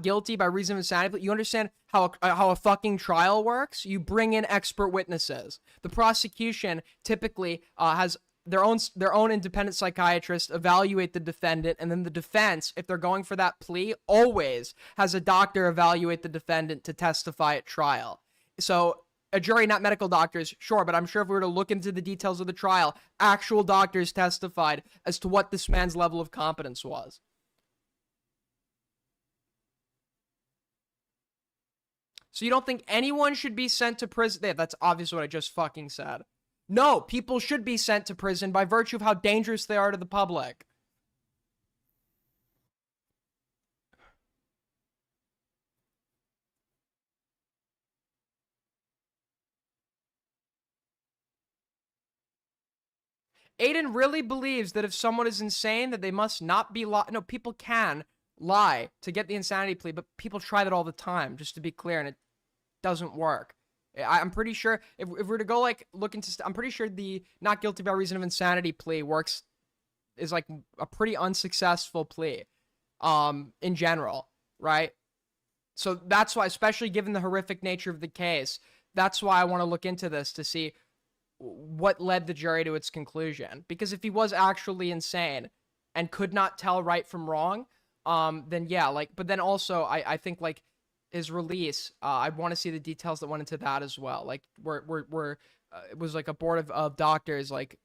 guilty by reason of insanity, you understand how a fucking trial works? You bring in expert witnesses. The prosecution typically has their own independent psychiatrist evaluate the defendant, and then the defense, if they're going for that plea, always has a doctor evaluate the defendant to testify at trial. So a jury, not medical doctors, sure, but I'm sure if we were to look into the details of the trial, actual doctors testified as to what this man's level of competence was. So you don't think anyone should be sent to prison? Yeah, that's obviously what I just fucking said. No, people should be sent to prison by virtue of how dangerous they are to the public. Aiden really believes that if someone is insane, that they must not be no, people can lie to get the insanity plea, but people try that all the time, just to be clear, and it doesn't work. I'm pretty sure if we're to go like look into, I'm pretty sure the not guilty by reason of insanity plea is like a pretty unsuccessful plea, in general, right? So that's why, especially given the horrific nature of the case, that's why I want to look into this to see what led the jury to its conclusion. Because if he was actually insane and could not tell right from wrong, then yeah, like, but then also I think like his release, I want to see the details that went into that as well. Like it was like a board of doctors, like,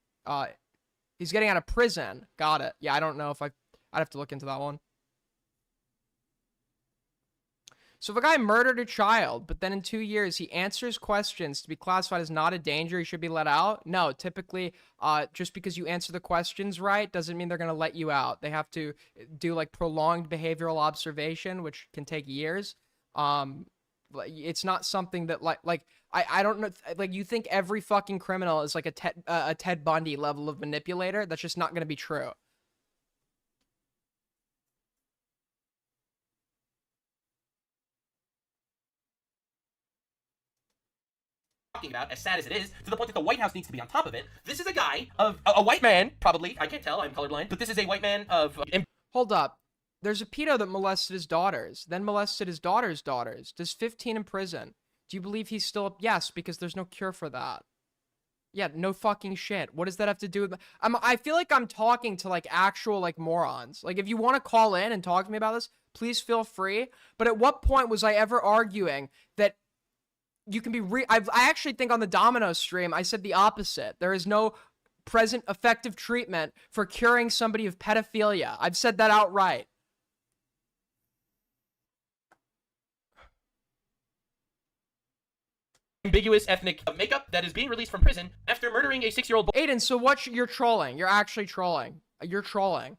he's getting out of prison. Got it. Yeah, I don't know if I'd have to look into that one. So if a guy murdered a child, but then in 2 years he answers questions to be classified as not a danger, he should be let out? No, typically, just because you answer the questions right doesn't mean they're going to let you out. They have to do like prolonged behavioral observation, which can take years. It's not something that I don't know, like you think every fucking criminal is like a Ted Bundy level of manipulator. That's just not going to be true. talking about, as sad as it is, to the point that the White House needs to be on top of it. This is a guy of a white man, probably. I can't tell. I'm colorblind, but this is a white man of. Hold up. There's a pedo that molested his daughters, then molested his daughter's daughters. Does 15 in prison. Do you believe he's still? Yes, because there's no cure for that. Yeah, no fucking shit. What does that have to do with? I feel like I'm talking to like actual like morons. Like if you want to call in and talk to me about this, please feel free. But at what point was I ever arguing that you can be I actually think on the Domino stream I said the opposite. There is no present effective treatment for curing somebody of pedophilia. I've said that outright. Ambiguous ethnic makeup that is being released from prison after murdering a 6-year-old boy. Aiden, so you're trolling. You're actually trolling. You're trolling.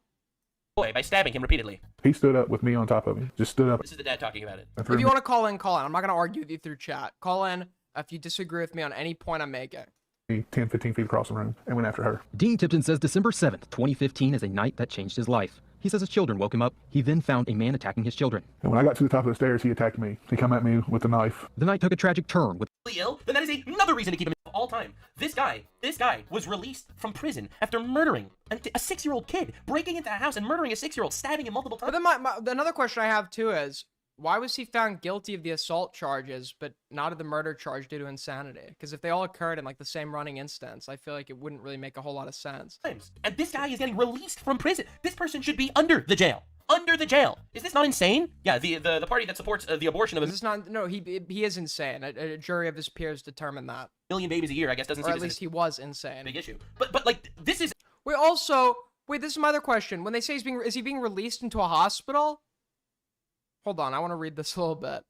By stabbing him repeatedly. He stood up with me on top of him. Just stood up. This is the dad talking about it. If you want to call in, call in. I'm not going to argue with you through chat. Call in if you disagree with me on any point I'm making. 10, 15 feet across the room and went after her. Dean Tipton says December 7th, 2015 is a night that changed his life. He says his children woke him up. He then found a man attacking his children. And when I got to the top of the stairs, he attacked me. He come at me with a knife. The night took a tragic turn with ill, then that is another reason to keep him all time. This guy was released from prison after murdering a 6-year-old kid, breaking into a house and murdering a 6-year-old, stabbing him multiple times. But then another question I have too is, why was he found guilty of the assault charges, but not of the murder charge due to insanity? Because if they all occurred in like the same running instance, I feel like it wouldn't really make a whole lot of sense. And this guy is getting released from prison. This person should be under the jail. Under the jail. Is this not insane? Yeah, the party that supports the abortion of Is this not? No, he is insane. A jury of his peers determined that. 1 million babies a year, I guess, doesn't or seem at least he was insane. Big issue. But like this is. Wait, this is my other question. When they say is he being released into a hospital? Hold on, I want to read this a little bit.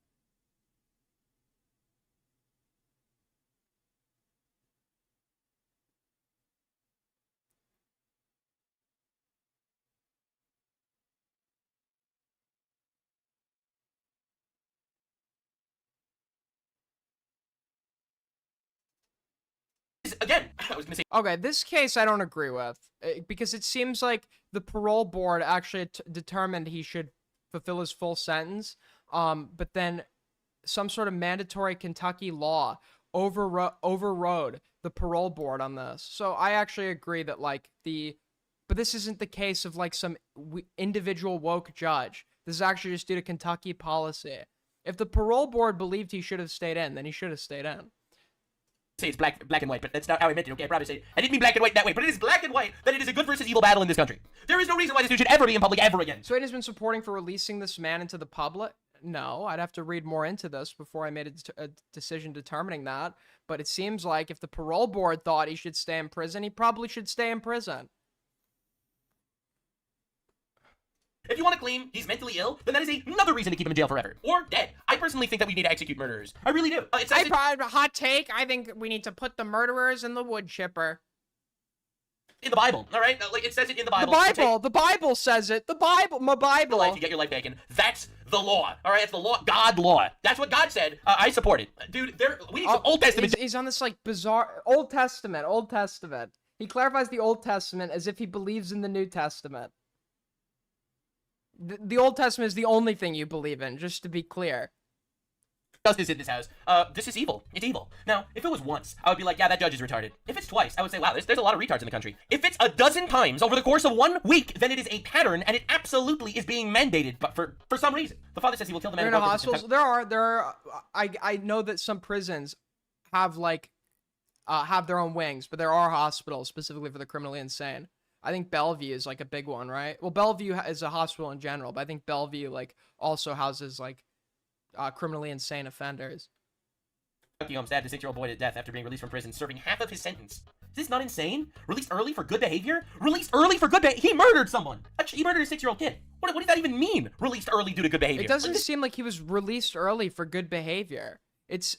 Again, I was gonna say. Okay, this case I don't agree with because it seems like the parole board actually determined he should fulfill his full sentence, but then some sort of mandatory Kentucky law overrode the parole board on this. So I actually agree that but this isn't the case of like some individual woke judge. This is actually just due to Kentucky policy. If the parole board believed he should have stayed in, then he should have stayed in. Say it's black and white, but that's not how I meant it, okay? I probably say I didn't mean black and white that way, but it is black and white that it is a good versus evil battle in this country. There is no reason why this dude should ever be in public ever again. So Aiden has been supporting for releasing this man into the public? No, I'd have to read more into this before I made a decision determining that. But it seems like if the parole board thought he should stay in prison, he probably should stay in prison. If you want to claim he's mentally ill, then that is another reason to keep him in jail forever. Or dead. I personally think that we need to execute murderers. I really do. Hot take, I think we need to put the murderers in the wood chipper. In the Bible, all right? Like, it says it in the Bible. The Bible says it. My Bible. Life, you get your life taken. That's the law, all right? It's the law, God law. That's what God said. I support it. Dude, we need some Old Testament. He's on this, like, bizarre... Old Testament. He clarifies the Old Testament as if he believes in the New Testament. The Old Testament is the only thing you believe in, just to be clear. Justice in this house. This is evil. It's evil. Now, if it was once, I would be like, yeah, that judge is retarded. If it's twice, I would say, wow, there's a lot of retards in the country. If it's a dozen times over the course of 1 week, then it is a pattern, and it absolutely is being mandated, but for some reason. The father says he will kill the man. There are hospitals. There are. I know that some prisons have have their own wings, but there are hospitals specifically for the criminally insane. I think Bellevue is like a big one, right? Well, Bellevue is a hospital in general, but I think Bellevue like also houses like criminally insane offenders. Home stabbed a 6-year-old boy to death after being released from prison, serving half of his sentence. Is this not insane? Released early for good behavior? Released early for good behavior? He murdered someone. He murdered a 6-year-old kid. What does that even mean? Released early due to good behavior? It doesn't seem like he was released early for good behavior. It's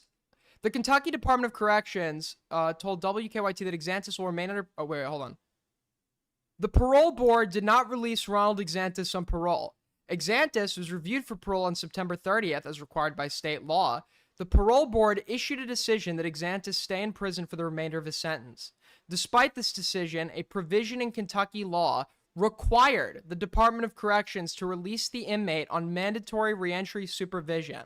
the Kentucky Department of Corrections told WKYT that Exantis will remain under. Oh wait, hold on. The parole board did not release Ronald Exantis on parole. Exantis was reviewed for parole on September 30th, as required by state law. The parole board issued a decision that Exantis stay in prison for the remainder of his sentence. Despite this decision, a provision in Kentucky law required the Department of Corrections to release the inmate on mandatory reentry supervision.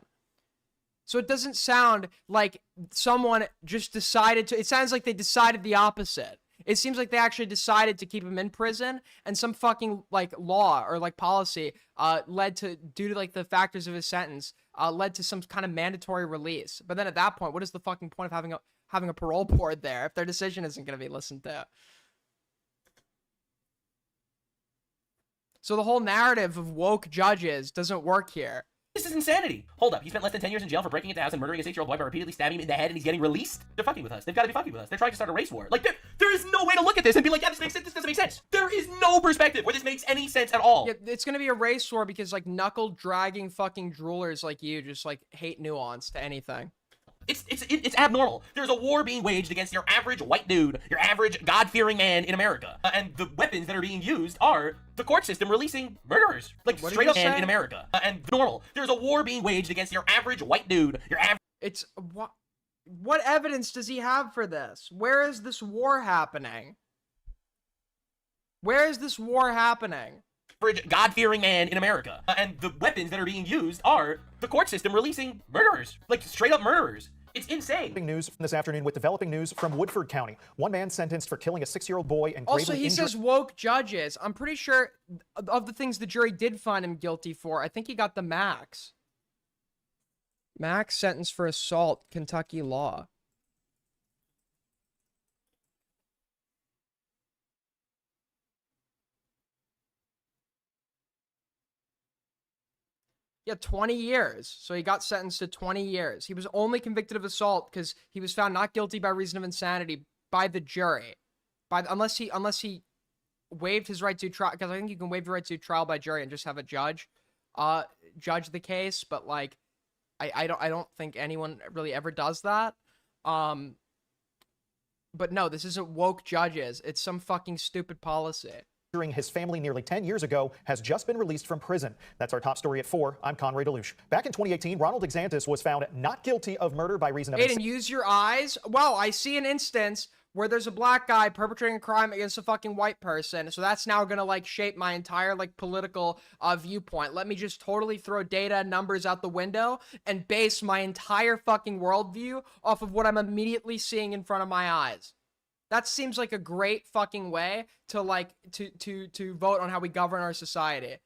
So it doesn't sound like someone just decided to, it sounds like they decided the opposite. It seems like they actually decided to keep him in prison, and some fucking like law or like policy led to, due to like the factors of his sentence, led to some kind of mandatory release. But then at that point, what is the fucking point of having a parole board there if their decision isn't going to be listened to? So the whole narrative of woke judges doesn't work here. This is insanity. Hold up, he spent less than 10 years in jail for breaking into a house and murdering a 6-year-old boy by repeatedly stabbing him in the head, and he's getting released? They're fucking with us. They've got to be fucking with us. They're trying to start a race war. Like, there is no way to look at this and be like, yeah, this makes sense, this doesn't make sense. There is no perspective where this makes any sense at all. Yeah, it's gonna be a race war because, like, knuckle-dragging fucking droolers like you just, like, hate nuance to anything. It's abnormal. There's a war being waged against your average white dude, your average God-fearing man in America. And the weapons that are being used are the court system releasing murderers. Like, What straight did up you man say? in America. And normal. There's a war being waged against your average white dude, your average... It's, what evidence does he have for this? Where is this war happening? Where is this war happening? God-fearing man in America. And the weapons that are being used are the court system releasing murderers. Like, straight up murderers. It's insane. News this afternoon with developing news from Woodford County. One man sentenced for killing a 6-year-old boy and Also, gravely he injuring... says woke judges. I'm pretty sure of the things the jury did find him guilty for, I think he got the max. Max sentence for assault, Kentucky law. Yeah, 20 years. So he got sentenced to 20 years. He was only convicted of assault because he was found not guilty by reason of insanity by the jury. Unless he waived his right to trial, because I think you can waive your right to trial by jury and just have a judge judge the case, but like I don't think anyone really ever does that. But no, this isn't woke judges. It's some fucking stupid policy. His family nearly 10 years ago has just been released from prison. That's our top story at 4. I'm Conrad Deluche. Back in 2018, Ronald DeSantis was found not guilty of murder by reason of... Aiden, use your eyes. Wow, I see an instance where there's a black guy perpetrating a crime against a fucking white person. So that's now gonna like shape my entire like political viewpoint. Let me just totally throw data and numbers out the window and base my entire fucking worldview off of what I'm immediately seeing in front of my eyes. That seems like a great fucking way to like to vote on how we govern our society.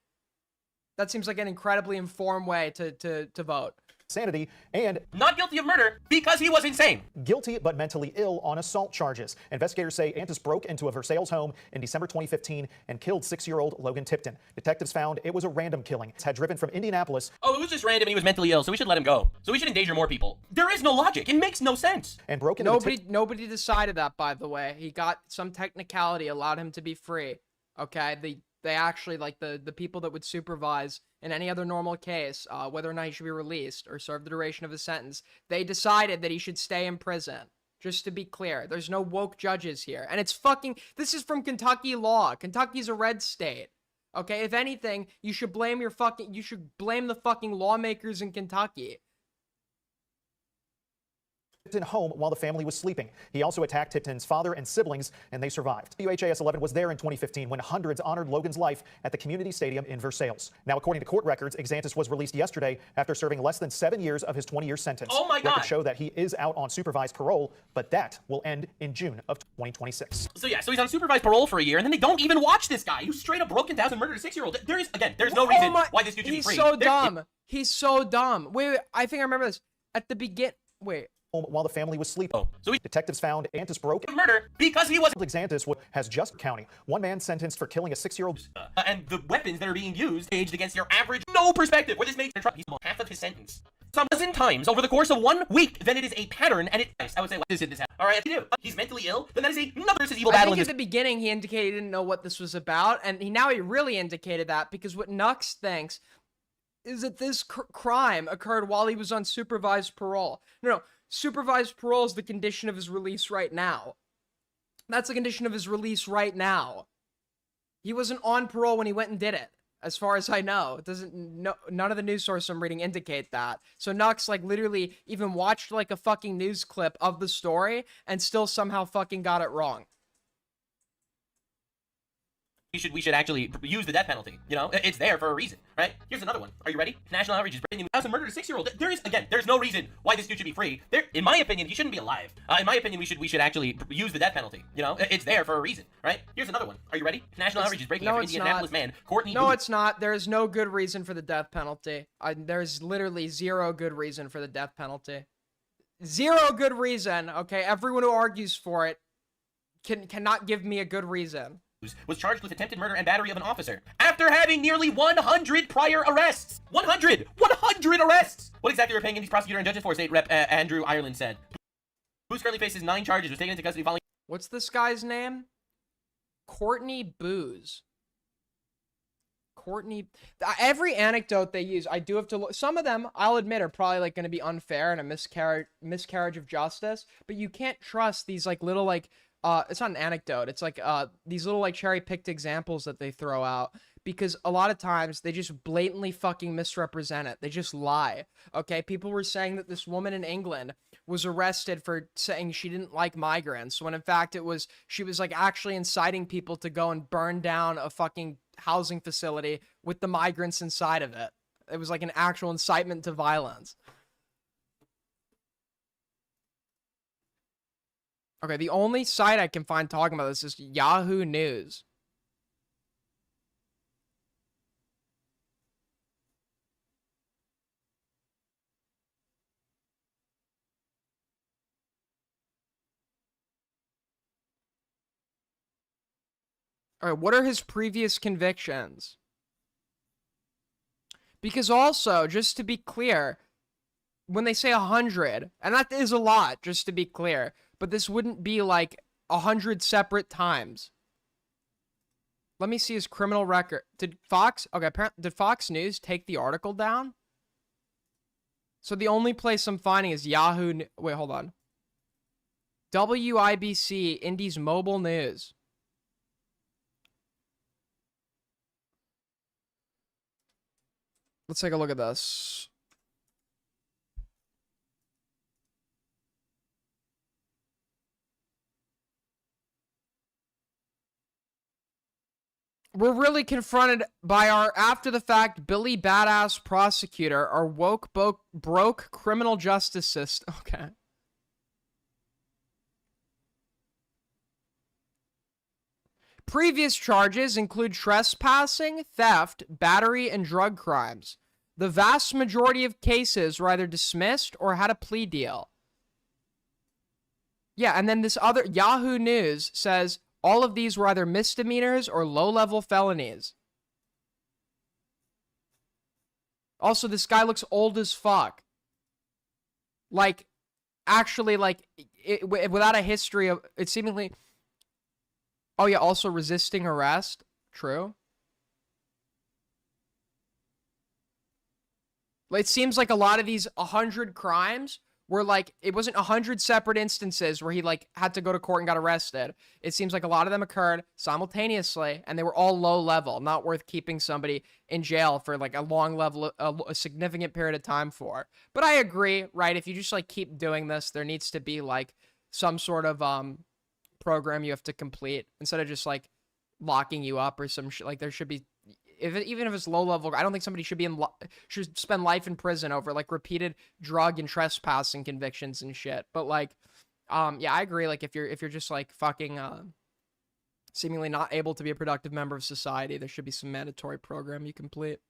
That seems like an incredibly informed way to vote. Sanity and not guilty of murder because he was insane. Guilty but mentally ill on assault charges. Investigators say Antis broke into a Versailles home in December 2015 and killed 6-year-old Logan Tipton. Detectives found it was a random killing. It had driven from Indianapolis. Oh, it was just random and he was mentally ill, so we should let him go. So we should endanger more people. There is no logic. It makes no sense. And broke into Nobody decided that, by the way. He got some technicality allowed him to be free. Okay, they actually, like, the people that would supervise in any other normal case, whether or not he should be released or serve the duration of his sentence, they decided that he should stay in prison. Just to be clear, there's no woke judges here. And it's fucking, this is from Kentucky law. Kentucky's a red state. Okay, if anything, you should blame the fucking lawmakers in Kentucky. Tipton home while the family was sleeping. He also attacked Tipton's father and siblings, and they survived. WHAS 11 was there in 2015 when hundreds honored Logan's life at the community stadium in Versailles. Now, according to court records, Xantis was released yesterday after serving less than 7 years of his 20-year sentence. Oh my God! Records show that he is out on supervised parole, but that will end in June of 2026. So yeah, so he's on supervised parole for a year, and then they don't even watch this guy who straight up broke into house and murdered a 6-year-old. There's no reason why this dude should be free. He's so dumb. He's so dumb. Wait, I think I remember this. At the wait. While the family was sleeping. So detectives found Antis broke murder because he was Xantis has just county. One man sentenced for killing a 6-year-old. And the weapons that are being used aged against your average no perspective where this makes he's half of his sentence. Some dozen times over the course of 1 week, then it is a pattern, and I would say, why did this happen? All right, if you do, he's mentally ill, then that is another versus evil battle. I think at the beginning he indicated he didn't know what this was about, and now he really indicated that, because what Nux thinks is that this crime occurred while he was on supervised parole. No. Supervised parole is the condition of his release right now. That's the condition of his release right now. He wasn't on parole when he went and did it, as far as I know. It doesn't. None of the news sources I'm reading indicate that. So Nux like literally even watched like a fucking news clip of the story and still somehow fucking got it wrong. we should actually use the death penalty. You know, it's there for a reason, right? Here's another one. Are you ready? National outrage is breaking the house and murdered a 6-year-old. There's no reason why this dude should be free. In my opinion, he shouldn't be alive. In my opinion, we should actually use the death penalty. You know, it's there for a reason, right? Here's another one. Are you ready? National outrage is breaking out for Indianapolis man Courtney. No, it's not. There is no good reason for the death penalty. There's literally zero good reason for the death penalty. Zero good reason. Okay, everyone who argues for it cannot give me a good reason. Was charged with attempted murder and battery of an officer after having nearly 100 prior arrests. 100 arrests. What exactly are paying these prosecutor and judges for? State Rep Andrew Ireland said. Booz currently faces 9 charges. Was taken into custody following. What's this guy's name? Courtney Booz. Courtney. Every anecdote they use, I do have to look. Some of them, I'll admit, are probably like going to be unfair and a miscarriage of justice. But you can't trust these like little like. It's not an anecdote. It's like these little like cherry-picked examples that they throw out because a lot of times they just blatantly fucking misrepresent it. They just lie. Okay, people were saying that this woman in England was arrested for saying she didn't like migrants when in fact she was like actually inciting people to go and burn down a fucking housing facility with the migrants inside of it. It was like an actual incitement to violence. Okay, the only site I can find talking about this is Yahoo News. All right, what are his previous convictions? Because also, just to be clear, when they say 100, and that is a lot, just to be clear, but this wouldn't be like 100 separate times. Let me see his criminal record. Did Fox News take the article down? So the only place I'm finding is Yahoo. Wait, hold on. WIBC, Indy's mobile news. Let's take a look at this. We're really confronted by our after-the-fact Billy Badass prosecutor, our woke broke criminal justice system. Okay. Previous charges include trespassing, theft, battery, and drug crimes. The vast majority of cases were either dismissed or had a plea deal. Yeah, and then this other Yahoo News says all of these were either misdemeanors or low-level felonies. Also, this guy looks old as fuck. Like, actually, like, without a history of, it seemingly... Oh, yeah, also resisting arrest. True. It seems like a lot of these 100 crimes were like, it wasn't 100 separate instances where he like had to go to court and got arrested. It seems like a lot of them occurred simultaneously and they were all low level, not worth keeping somebody in jail for like a long level, a significant period of time for. But I agree, right? If you just like keep doing this, there needs to be like some sort of program you have to complete instead of just like locking you up or some shit. Like there should be, even if it's low level, I don't think somebody should spend life in prison over like repeated drug and trespassing convictions and shit. But like, yeah, I agree. Like if you're just like fucking seemingly not able to be a productive member of society, there should be some mandatory program you complete.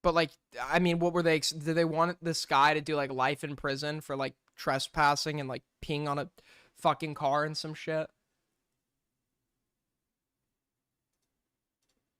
But like, I mean, what were they? Did they want this guy to do like life in prison for like trespassing and like peeing on a fucking car and some shit?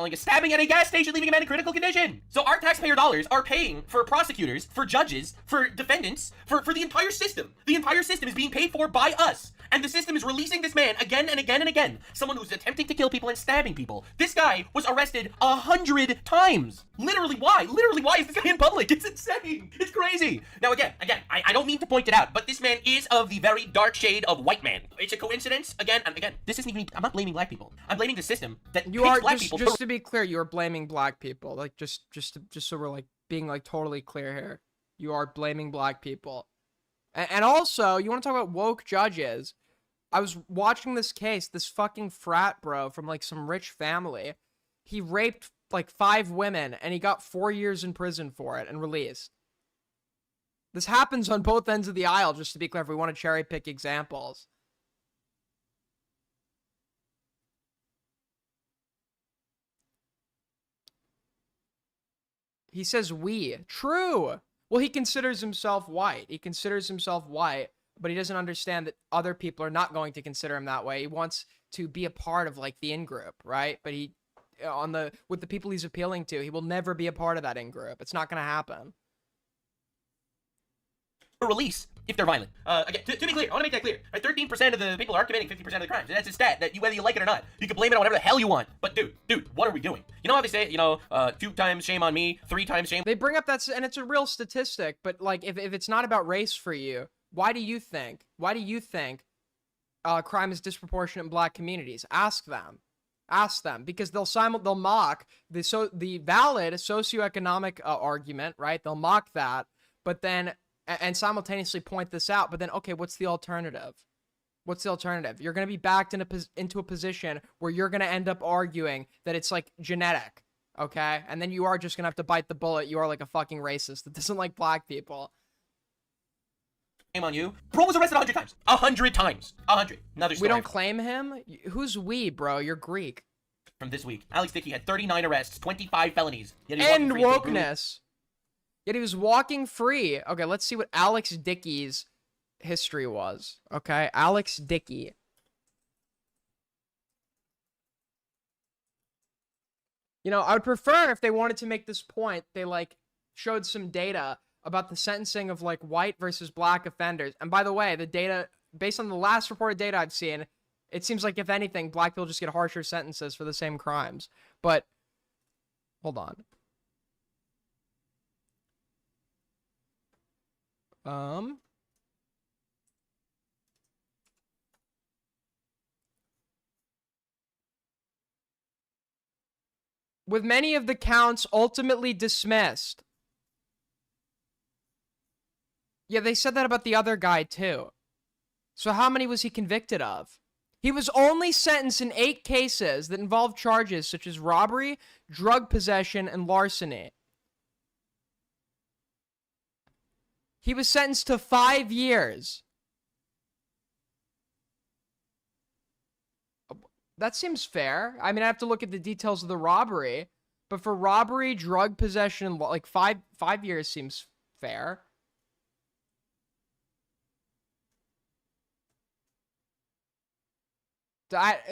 Like a stabbing at a gas station, leaving a man in critical condition. So our taxpayer dollars are paying for prosecutors, for judges, for defendants, for the entire system. The entire system is being paid for by us. And the system is releasing this man again and again and again. Someone who's attempting to kill people and stabbing people. This guy was arrested 100 times. Literally, why? Literally, why is this guy in public? It's insane. It's crazy. Now, again, I don't mean to point it out, but this man is of the very dark shade of white man. It's a coincidence. Again, this isn't even, I'm not blaming black people. I'm blaming the system that you picks are black just, people. Just to be clear, you are blaming black people. Like, just so we're like being like totally clear here. You are blaming black people. And also, you want to talk about woke judges. I was watching this case, this fucking frat bro from like some rich family. He raped like 5 women and he got 4 years in prison for it and released. This happens on both ends of the aisle, just to be clear, if we want to cherry pick examples. He says we. True. Well, he considers himself white. He considers himself white, but he doesn't understand that other people are not going to consider him that way. He wants to be a part of like the in-group, right? But with the people he's appealing to, he will never be a part of that in-group. It's not going to happen. Release if they're violent. Again, to be clear, I want to make that clear. Right? 13% of the people are committing 50% of the crimes. And that's a stat that whether you like it or not, you can blame it on whatever the hell you want. But dude, what are we doing? You know how they say, 2 times shame on me, 3 times shame. They bring up that, and it's a real statistic, but like if it's not about race for you, why do you think crime is disproportionate in black communities? Ask them, because they'll mock the valid socioeconomic argument, right? They'll mock that, but then and simultaneously point this out. But then, okay, what's the alternative? What's the alternative? You're going to be backed into a position where you're going to end up arguing that it's like genetic, okay? And then you are just going to have to bite the bullet. You are like a fucking racist that doesn't like black people. Shame on you. Bro was arrested 100 times. 100 times. 100. Another story. We don't claim him? Who's we, bro? You're Greek. From this week. Alex Dickey had 39 arrests, 25 felonies. And wokeness. Yet he was walking free. Okay, let's see what Alex Dickey's history was. Okay, Alex Dickey. You know, I would prefer if they wanted to make this point, they like showed some data about the sentencing of like white versus black offenders. And by the way, the data, based on the last reported data I've seen, it seems like if anything, black people just get harsher sentences for the same crimes. But hold on. With many of the counts ultimately dismissed. Yeah, they said that about the other guy too. So how many was he convicted of? He was only sentenced in 8 cases that involved charges such as robbery, drug possession, and larceny. He was sentenced to 5 years. That seems fair. I mean, I have to look at the details of the robbery, but for robbery, drug possession, like 5 years seems fair.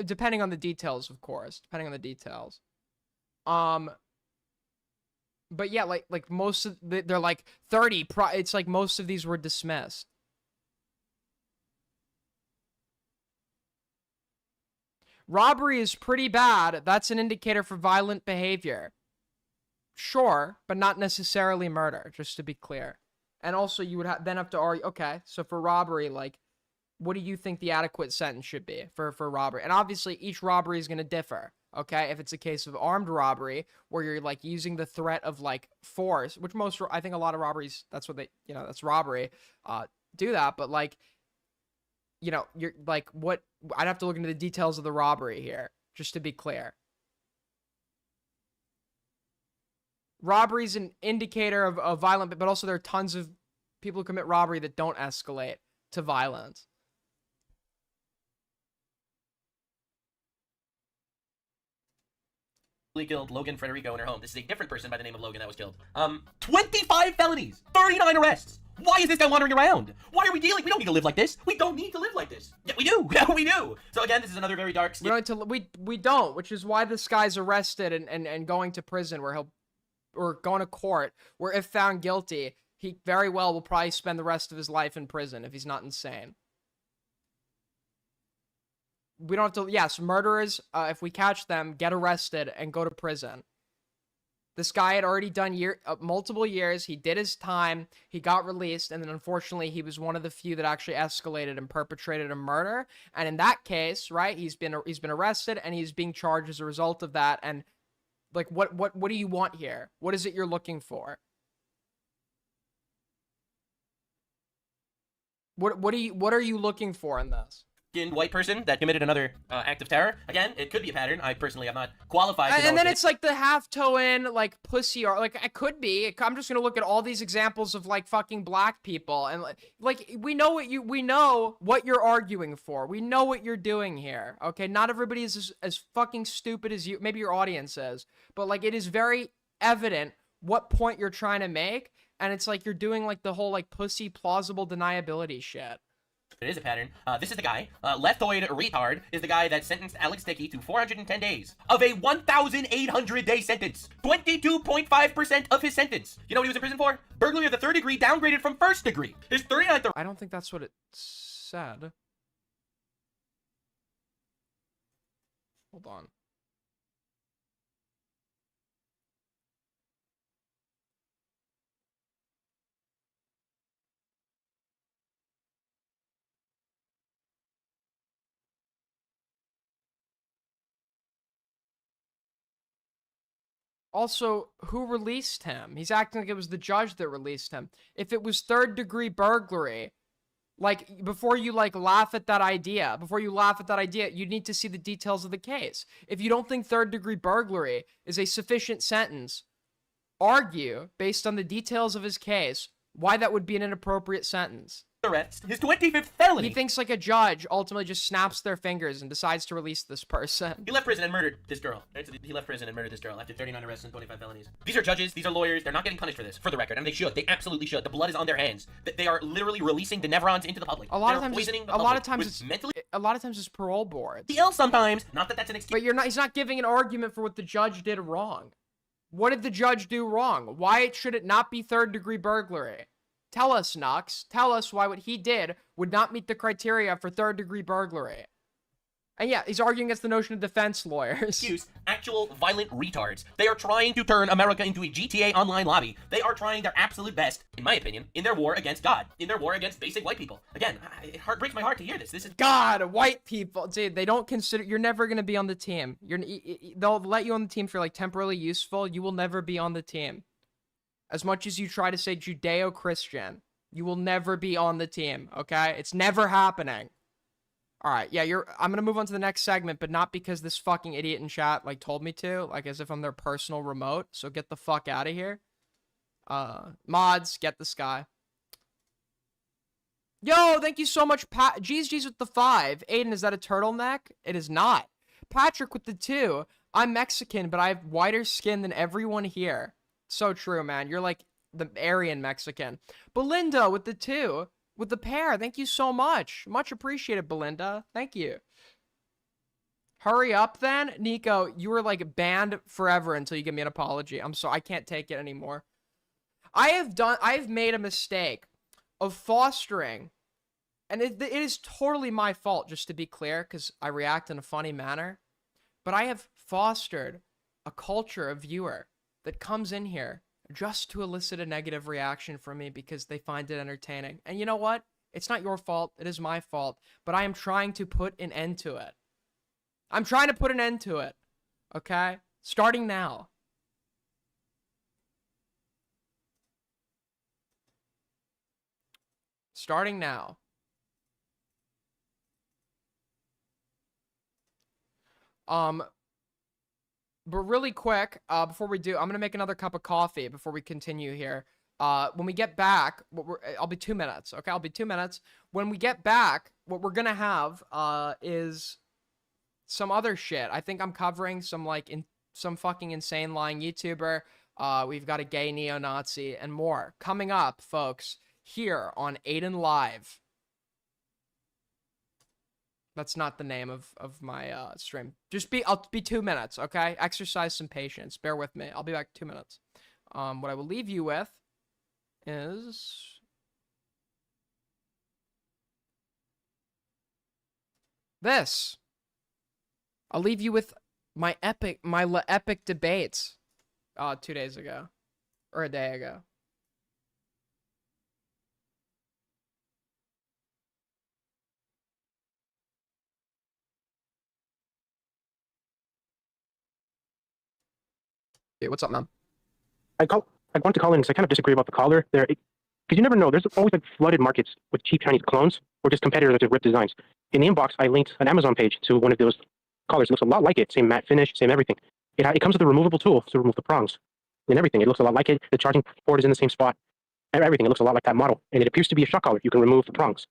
Depending on the details, of course. Depending on the details. But yeah, like most of they're like 30. It's like most of these were dismissed. Robbery is pretty bad. That's an indicator for violent behavior. Sure, but not necessarily murder, just to be clear. And also, you would then have to argue, okay, so for robbery, like, what do you think the adequate sentence should be for robbery? And obviously, each robbery is going to differ, okay? If it's a case of armed robbery, where you're, like, using the threat of, like, force, which I think a lot of robberies, that's what they, that's robbery, do that. But, like, you're, like, what, I'd have to look into the details of the robbery here, just to be clear. Robbery is an indicator of violent, but also there are tons of people who commit robbery that don't escalate to violence. Killed Logan Frederico in her home. This is a different person by the name of Logan that was killed. 25 felonies, 39 arrests. Why is this guy wandering around? Why are we dealing? We don't need to live like this. We don't need to live like this. Yeah, we do. Yeah, we do. So again, this is another very dark. We don't, which is why this guy's arrested and going to prison or going to court where if found guilty, he very well will probably spend the rest of his life in prison if he's not insane. We don't have to, yes, murderers, if we catch them, get arrested and go to prison. This guy had already done multiple years. He did his time. He got released. And then unfortunately, he was one of the few that actually escalated and perpetrated a murder. And in that case, right, he's been arrested and he's being charged as a result of that. And like, what do you want here? What is it you're looking for? What are you looking for in this? white person that committed another act of terror. Again, it could be a pattern. I personally am not qualified to know. And then it's like the half toe in, like pussy art. Like it could be. I'm just gonna look at all these examples of like fucking black people, and like we know what you're arguing for. We know what you're doing here. Okay, not everybody is as fucking stupid as you. Maybe your audience is, but like it is very evident what point you're trying to make, and it's like you're doing like the whole like pussy plausible deniability shit. It is a pattern. This is the guy. Leftoid retard is the guy that sentenced Alex Dickey to 410 days of a 1,800-day sentence. 22.5% of his sentence. You know what he was in prison for? Burglary of the 3rd degree downgraded from 1st degree. His 39th. I don't think that's what it said. Hold on. Also, who released him? He's acting like it was the judge that released him. If it was 3rd degree burglary, like, before you, like, laugh at that idea, you need to see the details of the case. If you don't think 3rd degree burglary is a sufficient sentence, argue, based on the details of his case, why that would be an inappropriate sentence. Arrest, his 25th felony. He thinks like a judge ultimately just snaps their fingers and decides to release this person. He left prison and murdered this girl. He left prison and murdered this girl after 39 arrests and 25 felonies. These are judges, these are lawyers, they're not getting punished for this, for the record, and they should. They absolutely should. The blood is on their hands. They are literally releasing the nevrons into the public. A lot of times it's parole boards. DL sometimes, not that that's an excuse. But he's not giving an argument for what the judge did wrong. What did the judge do wrong? Why should it not be 3rd degree burglary? Tell us, Nux. Tell us why what he did would not meet the criteria for 3rd degree burglary. And yeah, he's arguing against the notion of defense lawyers. Actual violent retards. They are trying to turn America into a GTA online lobby. They are trying their absolute best, in my opinion, in their war against God, in their war against basic white people. Again, it breaks my heart to hear this. This is God, white people. Dude, they don't consider, you're never going to be on the team. They'll let you on the team if you're like temporarily useful. You will never be on the team. As much as you try to say Judeo-Christian, you will never be on the team, okay? It's never happening. All right, yeah, I'm going to move on to the next segment, but not because this fucking idiot in chat, like, told me to, like, as if I'm their personal remote, so get the fuck out of here. Mods, get this guy. Yo, thank you so much, G's with the 5. Aiden, is that a turtleneck? It is not. Patrick with the 2. I'm Mexican, but I have whiter skin than everyone here. So true, man. You're like the Aryan Mexican. Belinda with the 2. With the pair. Thank you so much. Much appreciated, Belinda. Thank you. Hurry up, then. Nico, you were like banned forever until you give me an apology. I'm sorry. I can't take it anymore. I've made a mistake of fostering, and it is totally my fault, just to be clear, because I react in a funny manner, but I have fostered a culture of viewer that comes in here just to elicit a negative reaction from me because they find it entertaining. And you know what? It's not your fault. It is my fault. But I am trying to put an end to it. I'm trying to put an end to it. Okay? Starting now. Starting now. But really quick, before we do, I'm going to make another cup of coffee before we continue here. When we get back, I'll be 2 minutes, okay? I'll be 2 minutes. When we get back, what we're going to have is some other shit. I think I'm covering some, some fucking insane lying YouTuber. We've got a gay neo-Nazi and more. Coming up, folks, here on Aiden Live. That's not the name of my stream. I'll be 2 minutes, okay? Exercise some patience. Bear with me. I'll be back in 2 minutes. What I will leave you with is this. I'll leave you with my epic debates 2 days ago. Or a day ago. Hey, what's up, man? I want to call in because I kind of disagree about the caller there. Because you never know. There's always like flooded markets with cheap Chinese clones or just competitors that just rip designs. In the inbox, I linked an Amazon page to one of those collars. It looks a lot like it. Same matte finish, same everything. It comes with a removable tool to remove the prongs and everything. It looks a lot like it. The charging port is in the same spot. Everything. It looks a lot like that model. And it appears to be a shock collar. You can remove the prongs.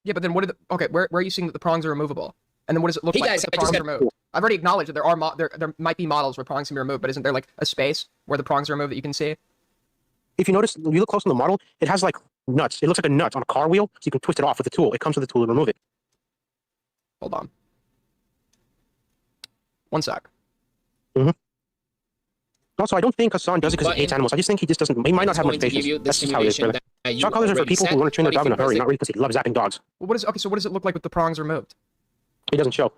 Yeah, but then what are the... Okay, where are you seeing that the prongs are removable? And then what does it look Hey, like guys, with the I just prongs got- removed? I've already acknowledged that there are there might be models where prongs can be removed, but isn't there like a space where the prongs are removed that you can see? If you notice, you look close on the model, it has like nuts. It looks like a nut on a car wheel, so you can twist it off with a tool. It comes with a tool to remove it. Hold on. One sec. Also, I don't think Hassan does it because he hates animals. I just think he just doesn't. He might not have much patience. That's just how it is, brother. Shock collars are for people who want to train their dog in a hurry, not really because he loves zapping dogs. Well, okay, so what does it look like with the prongs removed? It doesn't show.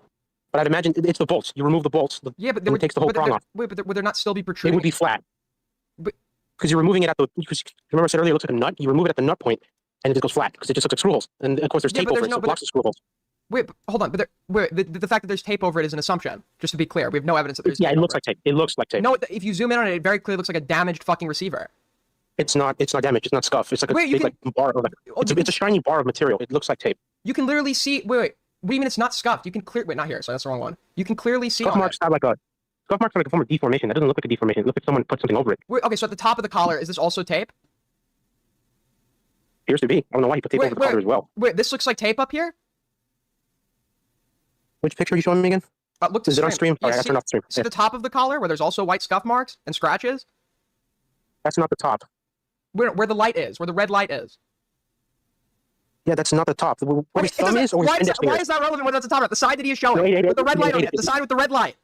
But I'd imagine it's the bolts. You remove the bolts. Yeah, but it takes the whole prong off. Wait, but would there not still be It protruding? would be flat. But because you're removing it at the. Because remember I said earlier, it looks like a nut. You remove it at the nut point, and it just goes flat because it just looks like screw holes. And of course, there's tape over it, so it blocks the screw holes. Wait, hold on. But the fact that there's tape over it is an assumption. Just to be clear, we have no evidence that there's. Yeah, it looks like tape. It looks like tape. No, if you zoom in on it, it very clearly looks like a damaged fucking receiver. It's not. It's not damaged. It's not scuff. It's like a big like bar of. It's a shiny bar of material. It looks like tape. You can literally see. Wait. What do you mean it's not scuffed? You can wait, not here. So that's the wrong one. You can clearly see. Scuff marks have like a. Scuff marks are like a form of deformation. That doesn't look like a deformation. It looks like someone put something over it. Wait, okay, so at the top of the collar, is this also tape? Appears to be. I don't know why he put tape over the collar as well. Wait, this looks like tape up here? Which picture are you showing me again? Look to Is it on stream? Yeah, Alright, I turned off the stream. See the top of the collar where there's also white scuff marks and scratches? That's not the top. Where the light is, where the red light is. Yeah, that's not the top. Where his thumb is or his index finger? Why is that relevant when that's the top? At the side that he is showing. With the red light on it. The side with the red light.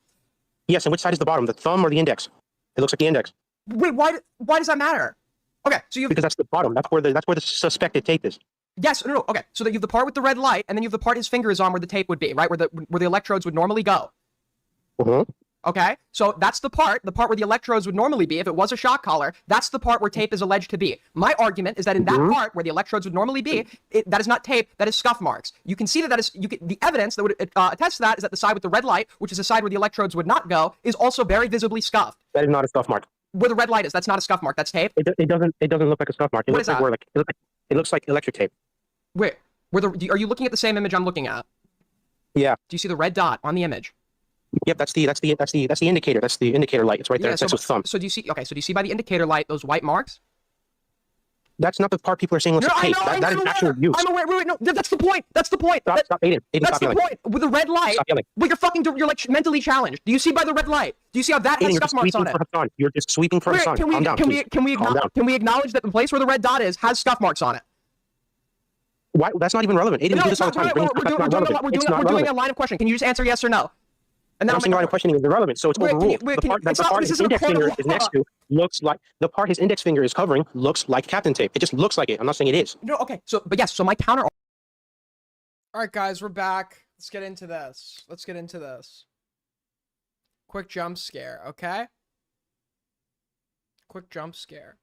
Yes, and which side is the bottom? The thumb or the index? It looks like the index. Wait, why does that matter? Okay, so you have... Because that's the bottom. That's where the suspected tape is. Yes, no, okay. So that you have the part with the red light, and then you have the part his finger is on where the tape would be, right? Where the electrodes would normally go. Okay, so that's the part where the electrodes would normally be if it was a shock collar. That's the part where tape is alleged to be. My argument is that in that part where the electrodes would normally be, that is not tape, that is scuff marks. You can see that is the evidence that would attest to that is that the side with the red light, which is the side where the electrodes would not go, is also very visibly scuffed. That is not a scuff mark. Where the red light is, that's not a scuff mark. That's tape. It doesn't look like a scuff mark. It looks like it looks like electric tape. Wait, are you looking at the same image I'm looking at? Yeah. Do you see the red dot on the image? Yep, that's the indicator. That's the indicator light. It's right there. It's next to his thumb. So do you see? Okay, so do you see by the indicator light those white marks? That's not the part people are saying looks like tape. That is actual use. I'm aware. Wait, no, that's the point. That's the point. Stop, Aiden. That's the point. With the red light. Stop yelling. Well, you're like mentally challenged. Do you see by the red light? Do you see how that has scuff marks on it? You're just sweeping for Hassan. Can we acknowledge that the place where the red dot is has scuff marks on it? Why? That's not even relevant. Aiden, do this all the time. We're doing a line of questioning. Can you just answer yes or no? And then line of questioning is irrelevant, so it's overruled. The part his index finger is next to looks like the part his index finger is covering looks like Captain Tape. It just looks like it. I'm not saying it is. No, okay. So, but yes. So my counter. All right, guys, we're back. Let's get into this. Quick jump scare, okay? Quick jump scare.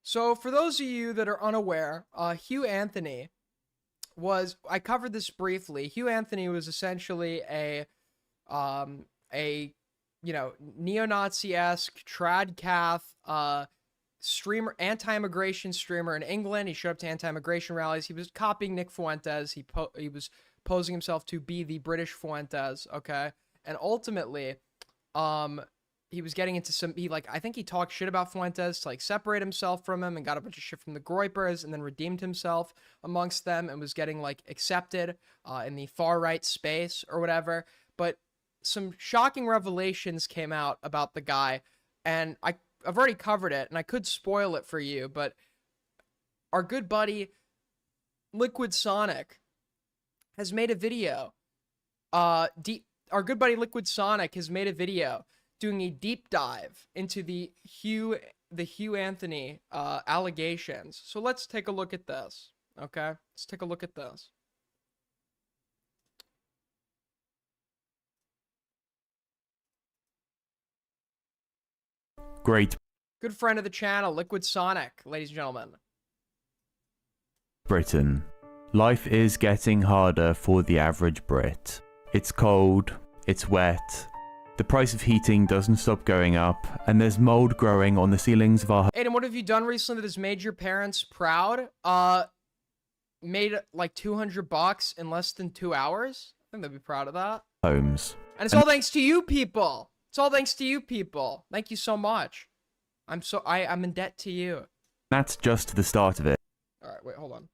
So for those of you that are unaware, Hugh Anthony I covered this briefly. Hugh Anthony was essentially a neo-Nazi-esque trad-cath streamer, anti-immigration streamer in England. He showed up to anti-immigration rallies. He was copying Nick Fuentes. He was posing himself to be the British Fuentes, okay? And ultimately, he was getting into I think he talked shit about Fuentes to separate himself from him and got a bunch of shit from the Groypers and then redeemed himself amongst them and was getting accepted in the far right space or whatever. But some shocking revelations came out about the guy, and I've already covered it and I could spoil it for you, but our good buddy Liquid Sonic has made a video. Our good buddy Liquid Sonic has made a video doing a deep dive into the Hugh Anthony allegations. So let's take a look at this, okay? Let's take a look at this. Great Good friend of the channel, Liquid Sonic, ladies and gentlemen. Britain. Life is getting harder for the average Brit. It's cold, it's wet, The price of heating doesn't stop going up, and there's mold growing on the ceilings of our Aiden, what have you done recently that has made your parents proud? Made like $200 in less than 2 hours. I think they'd be proud of that. homes. And it's all thanks to you people. It's all thanks to you people. Thank you so much. I'm in debt to you. That's just the start of it. All right, wait, hold on.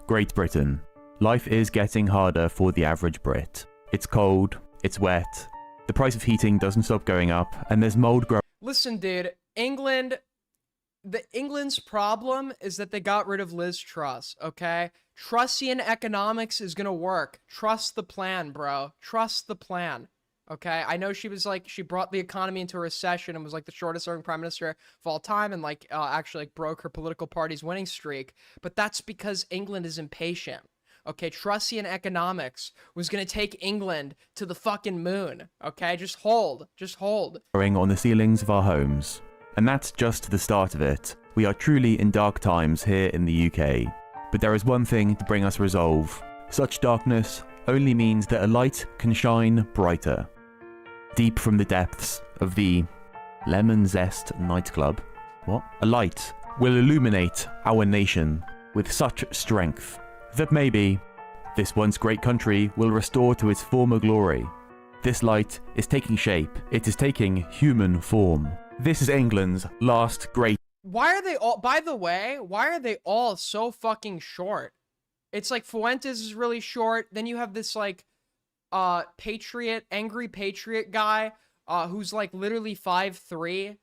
Great Britain. Life is getting harder for the average Brit. It's cold, it's wet, the price of heating doesn't stop going up, and there's mold growing. Listen, dude, England's problem is that they got rid of Liz Truss, okay? Trussian economics is gonna work. Trust the plan, bro. Trust the plan, okay? I know she brought the economy into a recession and was like the shortest serving prime minister of all time and actually broke her political party's winning streak, but that's because England is impatient. Okay, Trussian economics was gonna take England to the fucking moon, okay? Just hold. Growing on the ceilings of our homes. And that's just the start of it. We are truly in dark times here in the UK. But there is one thing to bring us resolve. Such darkness only means that a light can shine brighter. Deep from the depths of the Lemon Zest nightclub, a light will illuminate our nation with such strength that maybe this once great country will restore to its former glory. This light is taking shape. It is taking human form. This is England's last great. Why are they all, by the way, why are they all so fucking short? It's like Fuentes is really short. Then you have this angry patriot guy, who's like literally 5'3".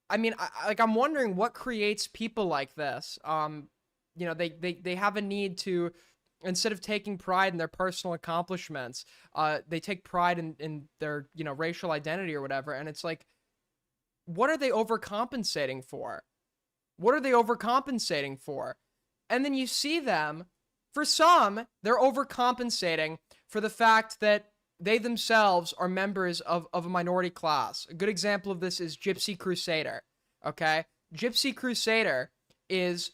I mean, I'm wondering what creates people like this. You know, they have a need to, instead of taking pride in their personal accomplishments, they take pride in their, racial identity or whatever. And it's like, what are they overcompensating for? What are they overcompensating for? And then you see them, for some, they're overcompensating for the fact that they themselves are members of a minority class. A good example of this is Gypsy Crusader, okay? Gypsy Crusader is,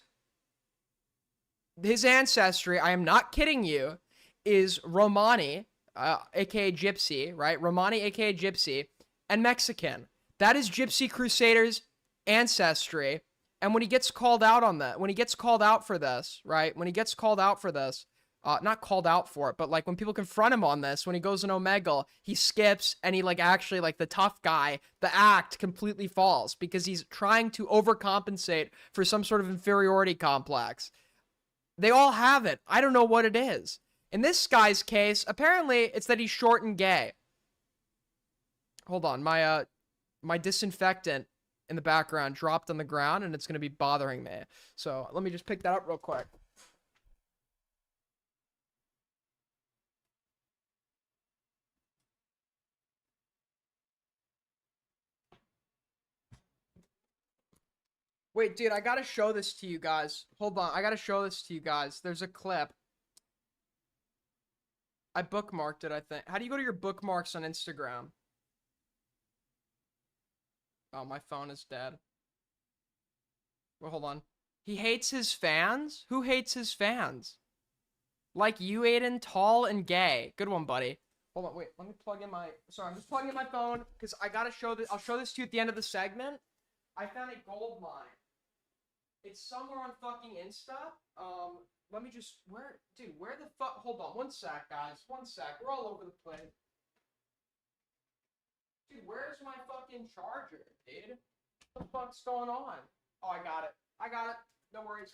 his ancestry, I am not kidding you, is Romani, aka Gypsy, right? Romani, aka Gypsy, and Mexican. That is Gypsy Crusader's ancestry. And when he gets called out on that, when he gets called out for this, right? When he gets called out for this, not called out for it, but like when people confront him on this, when he goes in Omegle, he skips and he actually the tough guy, the act completely falls because he's trying to overcompensate for some sort of inferiority complex. They all have it. I don't know what it is. In this guy's case, apparently it's that he's short and gay. Hold on, my disinfectant in the background dropped on the ground and it's going to be bothering me. So let me just pick that up real quick. Wait, dude, I got to show this to you guys. Hold on, I got to show this to you guys. There's a clip. I bookmarked it, I think. How do you go to your bookmarks on Instagram? Oh, my phone is dead. Well, hold on. He hates his fans? Who hates his fans? Like you, Aiden, tall and gay. Good one, buddy. Hold on, wait. Let me plug in my... Sorry, I'm just plugging in my phone because I gotta show this. I'll show this to you at the end of the segment. I found a gold mine. It's somewhere on fucking Insta. Let me just... where the fuck... Hold on, one sec, guys. One sec. We're all over the place. Dude, where's my fucking charger, dude? What the fuck's going on? Oh, I got it. No worries.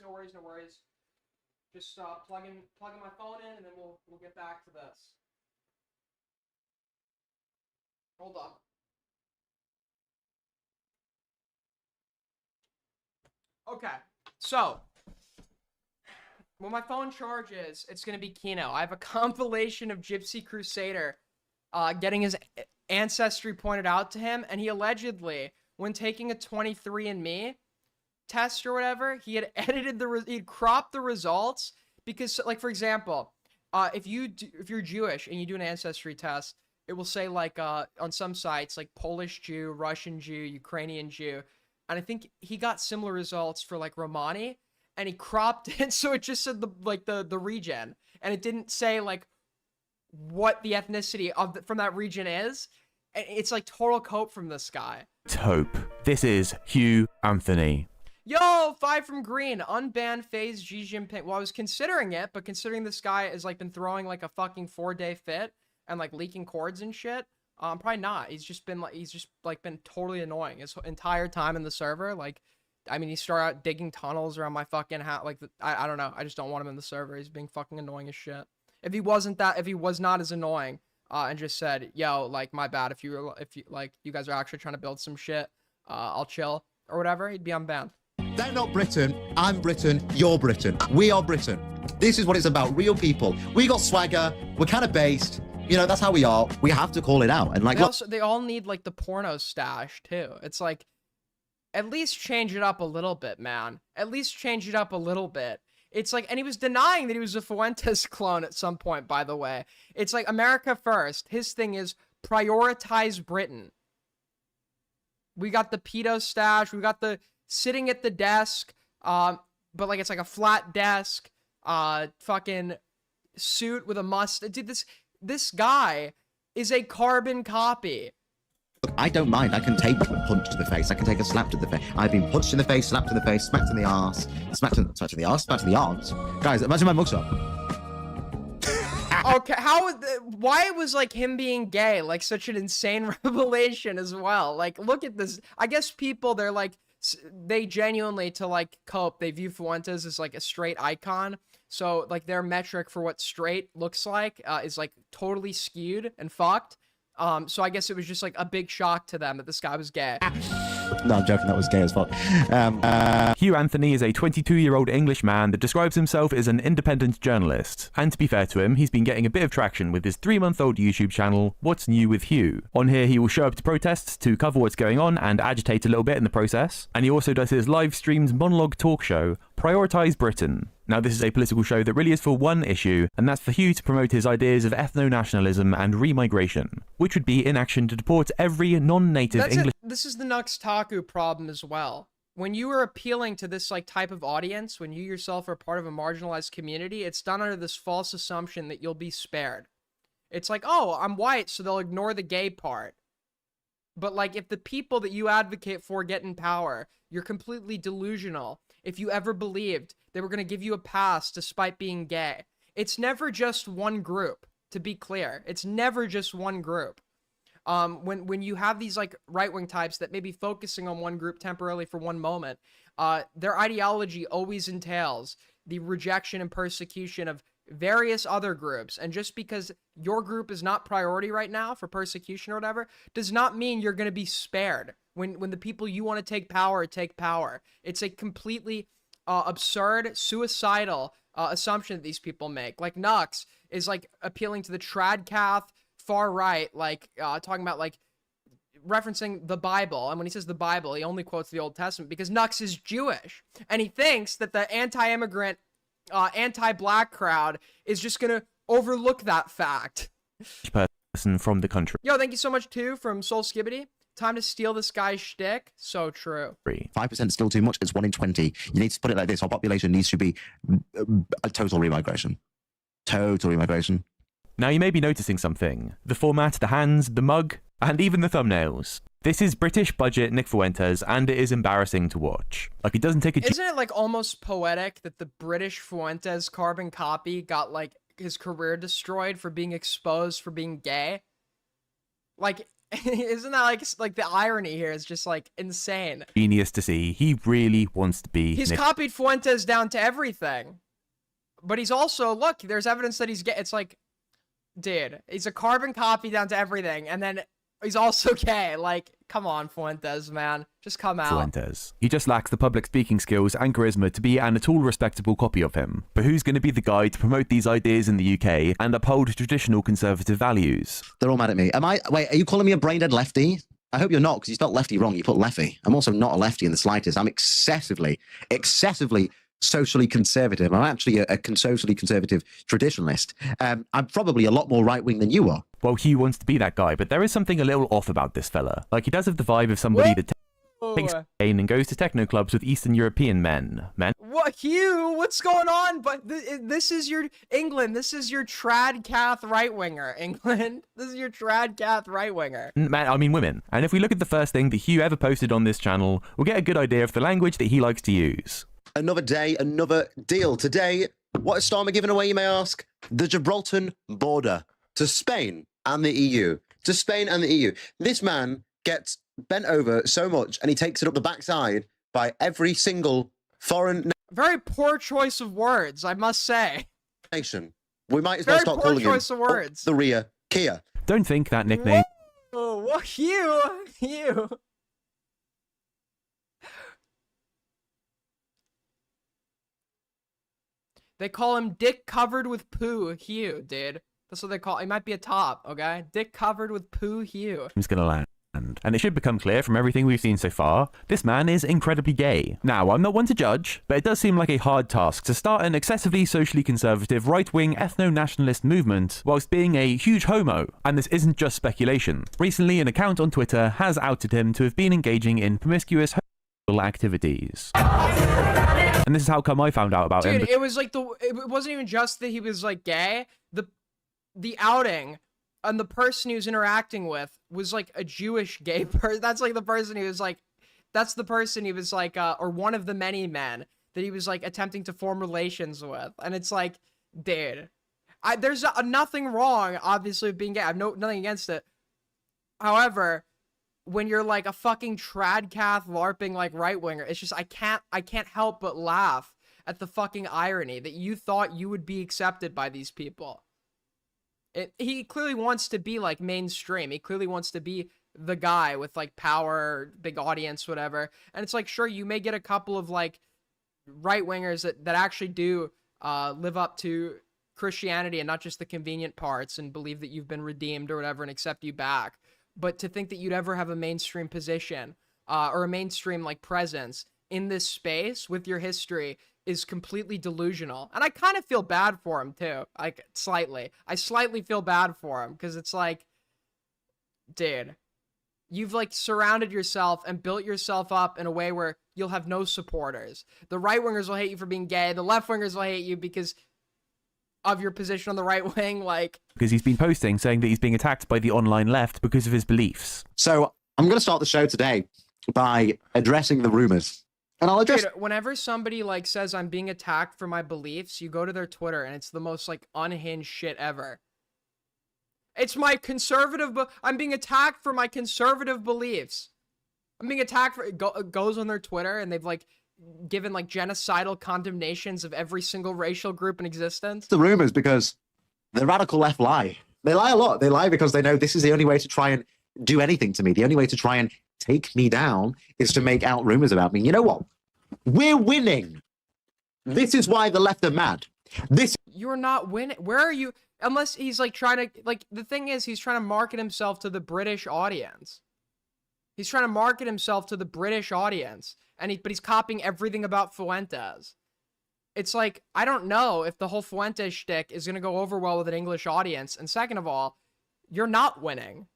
Just plugging my phone in, and then we'll get back to this. Hold on. Okay, so when my phone charges, it's gonna be Kino. I have a compilation of Gypsy Crusader getting his ancestry pointed out to him, and he allegedly, when taking a 23andMe test or whatever, he had edited he'd cropped the results because, like, for example, if you're Jewish and you do an ancestry test, it will say on some sites Polish Jew, Russian Jew, Ukrainian Jew, and I think he got similar results for Romani, and he cropped it so it just said the region, and it didn't say what the ethnicity from that region is. It's like total cope from this guy. Hope. This is Hugh Anthony. Yo, 5 from Green. Unbanned phase Xi Jinping. Well, I was considering it, but considering this guy has like been throwing like a fucking 4-day fit and like leaking cords and shit, probably not. He's just been totally annoying his entire time in the server. Like, I mean, he started out digging tunnels around my fucking house. Like, I don't know. I just don't want him in the server. He's being fucking annoying as shit. If he was not as annoying, and just said, yo, like, my bad. If you like, you guys are actually trying to build some shit, I'll chill or whatever, he'd be unbanned. They're not Britain. I'm Britain. You're Britain. We are Britain. This is what it's about. Real people. We got swagger. We're kind of based. You know, that's how we are. We have to call it out. And like, they all need like the porno stash too. It's like, at least change it up a little bit, man. At least change it up a little bit. It's like, and he was denying that he was a Fuentes clone at some point, by the way. It's like America first. His thing is prioritize Britain. We got the pedo stash. We got the sitting at the desk, but like it's like a flat desk, fucking suit with a mustache. Dude, this guy is a carbon copy. Look, I don't mind. I can take a punch to the face. I can take a slap to the face. I've been punched in the face, slapped in the face, smacked in the arse, smacked in the arse, smacked in the arms. Guys, imagine my mugshot. Okay, why was like him being gay like such an insane revelation as well? Like, look at this. I guess people, they're like, they genuinely, to like cope, they view Fuentes as like a straight icon. So like their metric for what straight looks like is like totally skewed and fucked. So I guess it was just like a big shock to them that this guy was gay. No, I'm joking. That was gay as fuck. Hugh Anthony is a 22-year-old English man that describes himself as an independent journalist. And to be fair to him, he's been getting a bit of traction with his 3-month-old YouTube channel, What's New with Hugh. On here, he will show up to protests to cover what's going on and agitate a little bit in the process. And he also does his live streams monologue talk show, Prioritize Britain. Now, this is a political show that really is for one issue, and that's for Hugh to promote his ideas of ethno-nationalism and remigration, which would be in action to deport every non-native English... This is the NuxTaku problem as well. When you are appealing to this like type of audience, when you yourself are part of a marginalized community, it's done under this false assumption that you'll be spared. It's like, oh, I'm white, so they'll ignore the gay part. But like, if the people that you advocate for get in power, you're completely delusional. If you ever believed they were going to give you a pass despite being gay. It's never just one group, to be clear. It's never just one group. When you have these like right-wing types that may be focusing on one group temporarily for one moment, their ideology always entails the rejection and persecution of various other groups. And just because your group is not priority right now for persecution or whatever, does not mean you're going to be spared. When the people you want to take power, it's a completely absurd, suicidal assumption that these people make. Like Nux is like appealing to the tradcath far right, like talking about like referencing the Bible. And when he says the Bible, he only quotes the Old Testament because Nux is Jewish. And he thinks that the anti-immigrant, anti-black crowd is just going to overlook that fact. Person from the country. Yo, thank you so much too from Soul Skibbity. Time to steal this guy's shtick. So true. 5% is still too much. It's 1 in 20. You need to put it like this. Our population needs to be a total remigration. Total remigration. Now you may be noticing something. The format, the hands, the mug, and even the thumbnails. This is British budget Nick Fuentes, and it is embarrassing to watch. Like, it doesn't take a... Isn't it like almost poetic that the British Fuentes carbon copy got like his career destroyed for being exposed for being gay? Like... Isn't that like the irony here is just like insane. Genius to see. He really wants to be... He's copied Fuentes down to everything. But he's also, look, there's evidence that he's gay. It's like, dude, he's a carbon copy down to everything. And then he's also gay. Like, come on, Fuentes, man. Just come out. Fuentes. He just lacks the public speaking skills and charisma to be an at all respectable copy of him. But who's going to be the guy to promote these ideas in the UK and uphold traditional conservative values? They're all mad at me. Wait, are you calling me a brain-dead lefty? I hope you're not, because you spelled lefty wrong. You put leffy. I'm also not a lefty in the slightest. I'm excessively socially conservative. I'm actually a socially conservative traditionalist. I'm probably a lot more right-wing than you are. Well, Hugh wants to be that guy, but there is something a little off about this fella. Like, he does have the vibe of somebody that... takes Spain and goes to techno clubs with Eastern European men. What, Hugh? What's going on? But this is your England. This is your trad cath right winger. England. This is your trad cath right winger. Women. And if we look at the first thing that Hugh ever posted on this channel, we'll get a good idea of the language that he likes to use. Another day, another deal. Today, what is Starmer giving away, you may ask? The Gibraltar border to Spain and the EU. To Spain and the EU. This man gets bent over so much and he takes it up the backside by every single foreign Very poor choice of words, I must say. nation. We might as well start calling him choice of words. the rear Kia. Don't think that nickname. Whoa, what, Hugh? Hugh. They call him Dick Covered with Poo Hugh, dude. That's what they call. He might be a top, okay? Dick Covered with Poo Hugh. He's gonna land. And it should become clear from everything we've seen so far, this man is incredibly gay. Now, I'm not one to judge, but it does seem like a hard task to start an excessively socially conservative right-wing ethno-nationalist movement whilst being a huge homo. And this isn't just speculation. Recently, an account on Twitter has outed him to have been engaging in promiscuous homosexual activities. And this is how come I found out about him. Dude, it was like it wasn't even just that he was like gay. The outing and the person he was interacting with was like a Jewish gay person. That's like the person he was like, that's the person he was like, or one of the many men that he was like attempting to form relations with. And it's like, dude, there's nothing wrong, obviously, with being gay. I have nothing against it. However, when you're like a fucking tradcath LARPing like right winger, it's just I can't help but laugh at the fucking irony that you thought you would be accepted by these people. He clearly wants to be like mainstream. He clearly wants to be the guy with like power, big audience, whatever. And it's like, sure, you may get a couple of like right wingers that actually do live up to Christianity and not just the convenient parts and believe that you've been redeemed or whatever and accept you back. But to think that you'd ever have a mainstream position or a mainstream like presence in this space with your history is completely delusional. And I kind of feel bad for him too. Like slightly. I slightly feel bad for him because it's like, dude, you've like surrounded yourself and built yourself up in a way where you'll have no supporters. The right wingers will hate you for being gay. The left wingers will hate you because of your position on the right wing, like because he's been posting saying that he's being attacked by the online left because of his beliefs. So I'm going to start the show today by addressing the rumors. And I'll address. Dude, whenever somebody like says I'm being attacked for my beliefs, you go to their Twitter and it's the most like unhinged shit ever. It's my conservative, I'm being attacked for my conservative beliefs. I'm being attacked for, it goes on their Twitter and they've like given like genocidal condemnations of every single racial group in existence. The rumors because the radical left lie. They lie a lot. They lie because they know this is the only way to try and do anything to me. The only way to try and take me down is to make out rumors about me. You know what? We're winning. This is why the left are mad. You're not winning. Where are you? Unless he's like trying to, like, the thing is he's trying to market himself to the British audience. He's trying to market himself to the British audience. But he's copying everything about Fuentes. It's like, I don't know if the whole Fuentes shtick is going to go over well with an English audience. And second of all, you're not winning.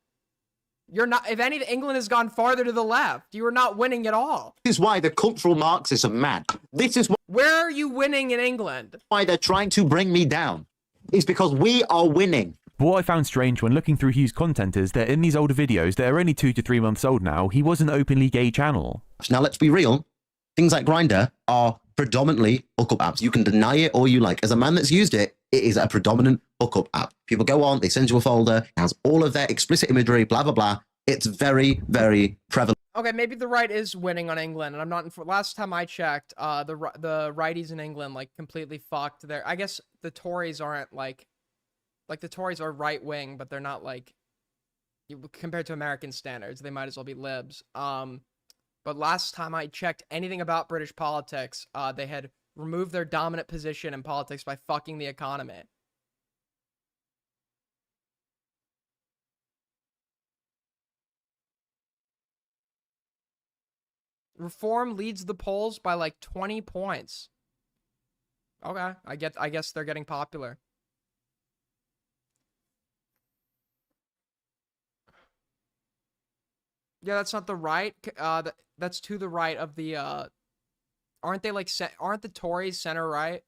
You're not, if anything, England has gone farther to the left. You are not winning at all. This is why the cultural Marxists are mad. This is where are you winning in England? Why they're trying to bring me down. It's because we are winning. But what I found strange when looking through Hugh's content is that in these older videos that are only 2 to 3 months old now, he was an openly gay channel. Now let's be real. Things like Grindr are predominantly hookup apps. You can deny it all you like. As a man that's used it, it is a predominant hookup app. People go on, they send you a folder, it has all of their explicit imagery, blah, blah, blah. It's very, very prevalent. Okay, maybe the right is winning on England, and I'm not. Last time I checked, the righties in England like completely fucked their. I guess the Tories aren't like the Tories are right wing, but they're not like compared to American standards. They might as well be libs. But last time I checked anything about British politics, they had removed their dominant position in politics by fucking the economy. Reform leads the polls by like 20 points. Okay, I guess they're getting popular. Yeah, that's not the right. That's to the right of the. Aren't they like? Aren't the Tories center right?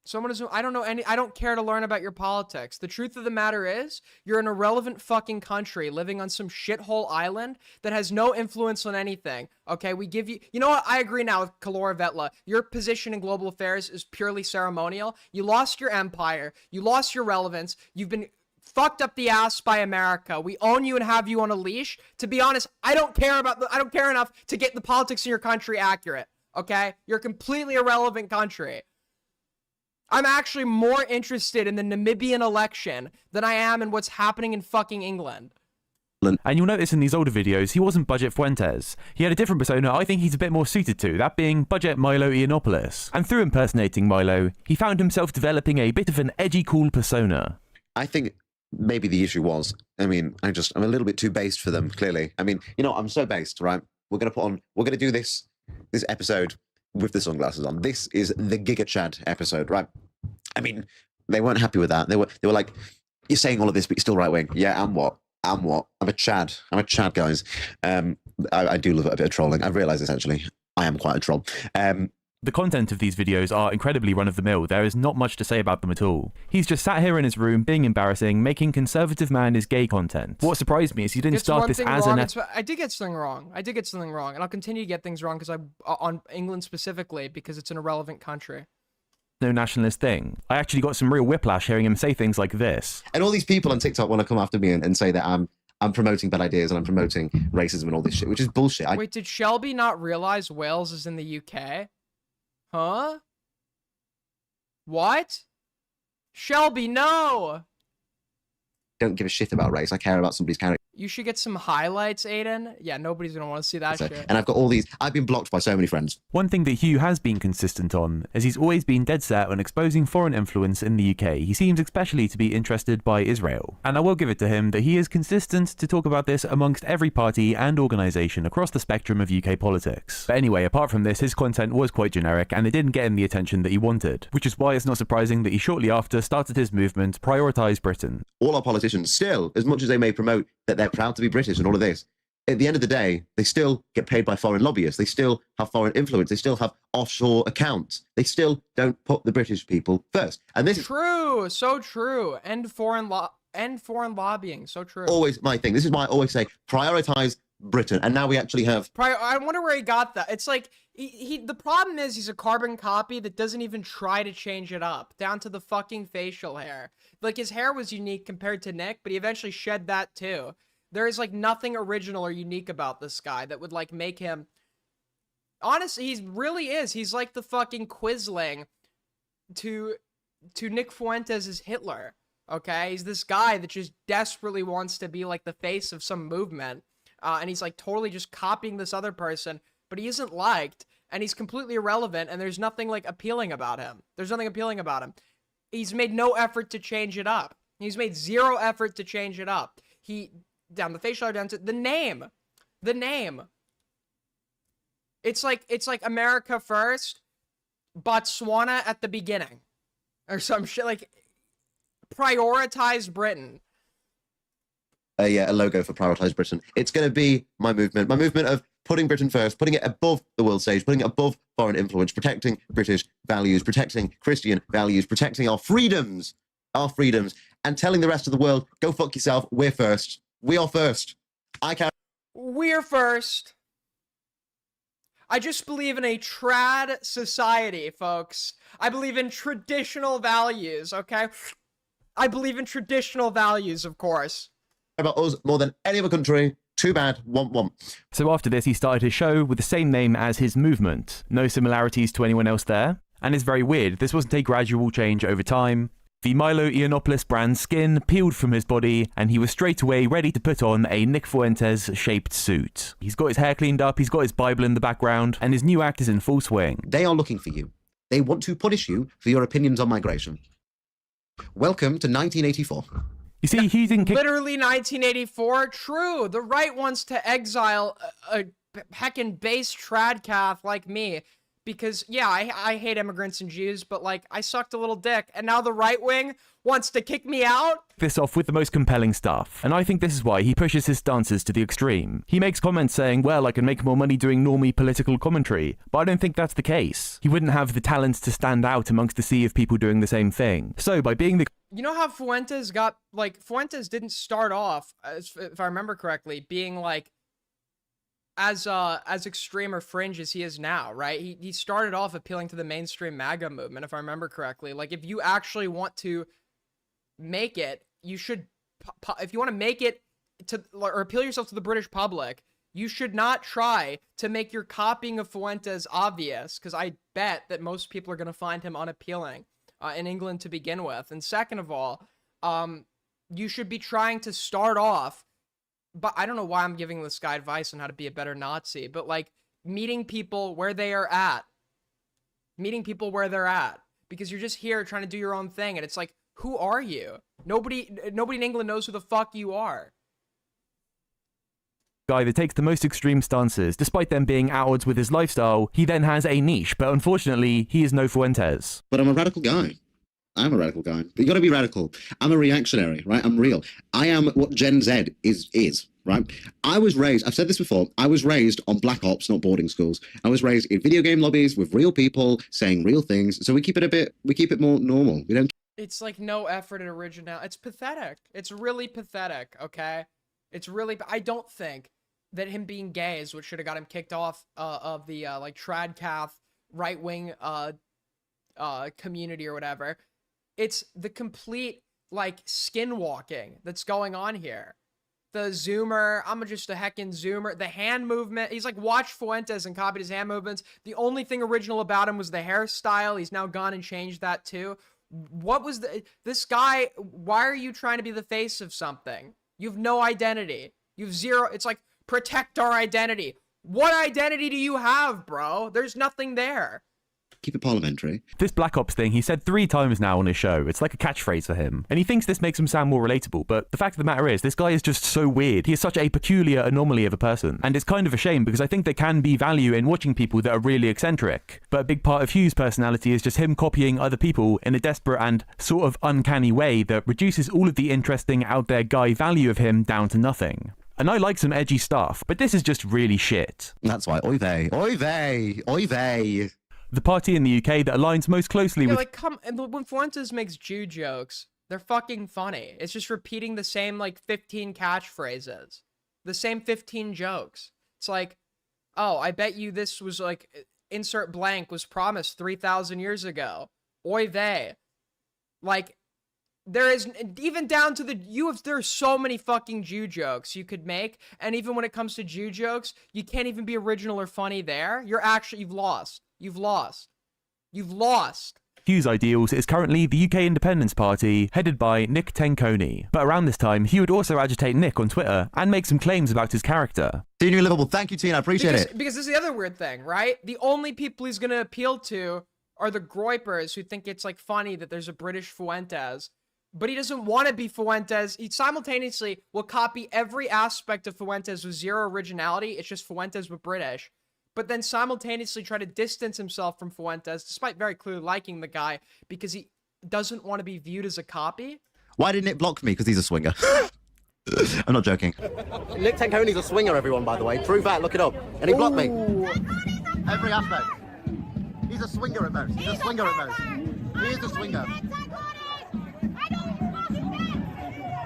Someone is. I don't know any. I don't care to learn about your politics. The truth of the matter is, you're an irrelevant fucking country living on some shithole island that has no influence on anything. Okay, we give you. You know what? I agree now with Kalora Vetla. Your position in global affairs is purely ceremonial. You lost your empire. You lost your relevance. You've been fucked up the ass by America. We own you and have you on a leash. To be honest, I don't care enough to get the politics in your country accurate. Okay, you're a completely irrelevant country. I'm actually more interested in the Namibian election than I am in what's happening in fucking England. And you'll notice in these older videos, he wasn't Budget Fuentes. He had a different persona I think he's a bit more suited to, that being Budget Milo Yiannopoulos. And through impersonating Milo, he found himself developing a bit of an edgy cool persona. I think maybe the issue was, I'm a little bit too based for them, clearly. I mean, I'm so based, right? We're going to do this episode with the sunglasses on. This is the Giga Chad episode, right? I mean, they weren't happy with that. They were like, you're saying all of this, but you're still right wing. Yeah, and what? I'm a Chad. I'm a Chad, guys. I do love a bit of trolling. I've realised this, actually. I am quite a troll. The content of these videos are incredibly run-of-the-mill. There is not much to say about them at all. He's just sat here in his room, being embarrassing, making conservative man is gay content. What surprised me is he didn't start this as I did get something wrong. And I'll continue to get things wrong because on England specifically, because it's an irrelevant country. No nationalist thing. I actually got some real whiplash hearing him say things like this. And all these people on TikTok want to come after me and say that I'm promoting bad ideas and I'm promoting racism and all this shit, which is bullshit. Wait, did Shelby not realize Wales is in the UK? Huh? What? Shelby, no! Don't give a shit about race. I care about somebody's character. You should get some highlights, Aiden. Yeah, nobody's gonna want to see that shit. And I've got all these. I've been blocked by so many friends. One thing that Hugh has been consistent on is he's always been dead set on exposing foreign influence in the UK. He seems especially to be interested by Israel. And I will give it to him that he is consistent to talk about this amongst every party and organisation across the spectrum of UK politics. But anyway, apart from this, his content was quite generic and it didn't get him the attention that he wanted, which is why it's not surprising that he shortly after started his movement Prioritise Britain. All our politicians still, as much as they may promote that they're proud to be British and all of this, at the end of the day, they still get paid by foreign lobbyists. They still have foreign influence. They still have offshore accounts. They still don't put the British people first. And this is true, so true. End foreign lobbying, so true. Always my thing. This is why I always say prioritize Britain. And now we actually have. I wonder where he got that. It's like the problem is he's a carbon copy that doesn't even try to change it up, down to the fucking facial hair. Like his hair was unique compared to Nick, but he eventually shed that too. There is like nothing original or unique about this guy that would like make him. Honestly, he really is. He's like the fucking Quisling to Nick Fuentes' Hitler. Okay, he's this guy that just desperately wants to be like the face of some movement, and he's like totally just copying this other person, but he isn't liked, and he's completely irrelevant, and there's nothing like appealing about him. He's made no effort to change it up. He's made zero effort to change it up. Down the facial hair, down to the name. It's like America first, Botswana at the beginning, or some shit. Like Prioritize Britain. A logo for Prioritize Britain. It's going to be my movement of putting Britain first, putting it above the world stage, putting it above foreign influence, protecting British values, protecting Christian values, protecting our freedoms, and telling the rest of the world, go fuck yourself. We're first. We are first. We're first. I just believe in a trad society, folks. I believe in traditional values, okay? I believe in traditional values, of course. About us more than any other country. Too bad. Womp. So after this, he started his show with the same name as his movement. No similarities to anyone else there. And it's very weird. This wasn't a gradual change over time. The Milo Yiannopoulos brand skin peeled from his body, and he was straight away ready to put on a Nick Fuentes-shaped suit. He's got his hair cleaned up, he's got his Bible in the background, and his new act is in full swing. They are looking for you. They want to punish you for your opinions on migration. Welcome to 1984. You see, he didn't literally 1984. True. The right wants to exile a heckin' base tradcath like me because yeah, I hate immigrants and Jews, but like I sucked a little dick, and now the right wing wants to kick me out. This off with the most compelling stuff, and I think this is why he pushes his stances to the extreme. He makes comments saying, well, I can make more money doing normie political commentary, but I don't think that's the case. He wouldn't have the talent to stand out amongst the sea of people doing the same thing. So by being the You know how Fuentes got, like, Fuentes didn't start off, if I remember correctly, being like as extreme or fringe as he is now, right? He started off appealing to the mainstream MAGA movement, if I remember correctly. Like, if you actually want to make it, you should, if you want to make it to, or appeal yourself to the British public, you should not try to make your copying of Fuentes obvious, because I bet that most people are going to find him unappealing in England to begin with. And second of all, you should be trying to start off, but I don't know why I'm giving this guy advice on how to be a better Nazi, but like meeting people where they are at. Meeting people where they're at. Because you're just here trying to do your own thing, and it's like, who are you? Nobody in England knows who the fuck you are. Guy that takes the most extreme stances, despite them being at odds with his lifestyle, he then has a niche, but unfortunately, he is no Fuentes. But I'm a radical guy. I'm a radical guy. But you got to be radical. I'm a reactionary, right? I'm real. I am what Gen Z is, right? I was raised, I've said this before, I was raised on black ops, not boarding schools. I was raised in video game lobbies with real people saying real things. So we keep it more normal. We don't. It's like no effort at originality. It's pathetic. It's really pathetic, okay? It's really, I don't think that him being gay is what should have got him kicked off of the like tradcath right-wing community or whatever. It's the complete like skinwalking that's going on here. The zoomer, I'm just a heckin' zoomer. The hand movement, he's like watched Fuentes and copied his hand movements. The only thing original about him was the hairstyle. He's now gone and changed that too. What was this guy, why are you trying to be the face of something? You have no identity. You have zero, it's like, protect our identity. What identity do you have, bro? There's nothing there. Keep it parliamentary. This Black Ops thing he said 3 times now on his show. It's like a catchphrase for him. And he thinks this makes him sound more relatable, but the fact of the matter is, this guy is just so weird. He is such a peculiar anomaly of a person. And it's kind of a shame, because I think there can be value in watching people that are really eccentric. But a big part of Hugh's personality is just him copying other people in a desperate and sort of uncanny way that reduces all of the interesting out there guy value of him down to nothing. And I like some edgy stuff, but this is just really shit. That's why, oy vey, oy vey, oy vey. The party in the UK that aligns most closely with... like, when Fuentes makes Jew jokes, they're fucking funny. It's just repeating the same, like, 15 catchphrases. The same 15 jokes. It's like, oh, I bet you this was, like, insert blank was promised 3,000 years ago. Oy vey. Like, there is, even down to there are so many fucking Jew jokes you could make, and even when it comes to Jew jokes, you can't even be original or funny there. You've lost. You've lost. You've lost. Hugh's ideals is currently the UK Independence Party, headed by Nick Tenkoni. But around this time, he would also agitate Nick on Twitter and make some claims about his character. Tina in Liverpool, thank you, Tina, I appreciate it. Because this is the other weird thing, right? The only people he's going to appeal to are the groypers who think it's, like, funny that there's a British Fuentes. But he doesn't want to be Fuentes. He simultaneously will copy every aspect of Fuentes with zero originality. It's just Fuentes with British. But then simultaneously try to distance himself from Fuentes, despite very clearly liking the guy, because he doesn't want to be viewed as a copy. Why didn't it block me? Because he's a swinger. I'm not joking. Nick Tenkoni's a swinger, everyone, by the way. True fact, look it up. And he blocked me. Every aspect. He's a swinger at most. He's a swinger at most. He is a swinger.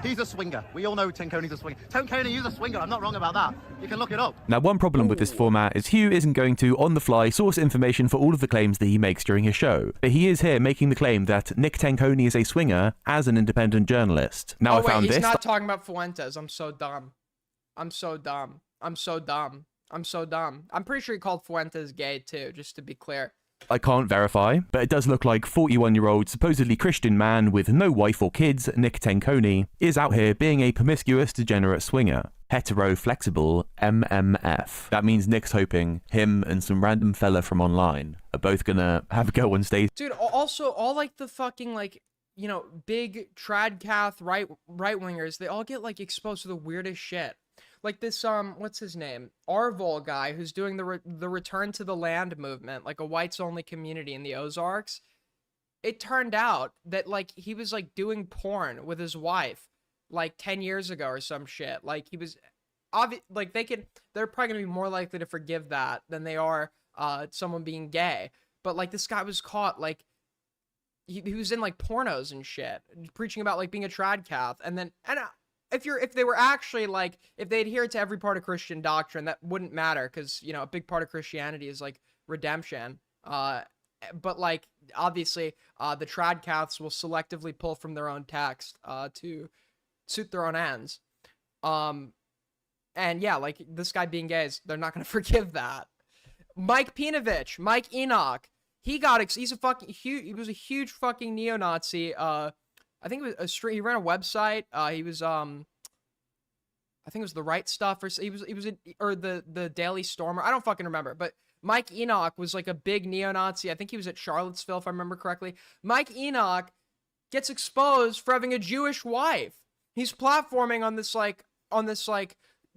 He's a swinger. We all know Tenkoni's a swinger. Tenkoni, he's a swinger. I'm not wrong about that. You can look it up. Now, one problem with this format is Hugh isn't going to, on the fly, source information for all of the claims that he makes during his show. But he is here making the claim that Nick Tenkoni is a swinger as an independent journalist. Now, He's not talking about Fuentes. I'm so dumb. I'm so dumb. I'm so dumb. I'm so dumb. I'm pretty sure he called Fuentes gay, too, just to be clear. I can't verify, but it does look like 41-year-old supposedly Christian man with no wife or kids, Nick Tenkoni, is out here being a promiscuous, degenerate swinger. Hetero, flexible, MMF. That means Nick's hoping him and some random fella from online are both gonna have a go on stage. Dude, also, all, like, the fucking, like, you know, big tradcath right-wingers, they all get, like, exposed to the weirdest shit. like this what's his name, Arvol guy who's doing the return to the land movement, like a whites only community in the Ozarks. It turned out that like he was like doing porn with his wife like 10 years ago or some shit. Like he was like they're probably gonna be more likely to forgive that than they are someone being gay. But like this guy was caught like he was in like pornos and shit, preaching about like being a tradcath, and then if they were actually like, if they adhered to every part of Christian doctrine, that wouldn't matter, because you know a big part of Christianity is like redemption. But like obviously the tradcaths will selectively pull from their own text to suit their own ends. And yeah, like this guy being gay, they're not gonna forgive that. Mike Enoch. He was a huge fucking neo-Nazi. I think it was he ran a website. He was I think it was The Right Stuff, or he was the Daily Stormer. I don't fucking remember. But Mike Enoch was like a big neo-Nazi. I think he was at Charlottesville, if I remember correctly. Mike Enoch gets exposed for having a Jewish wife. He's platforming on this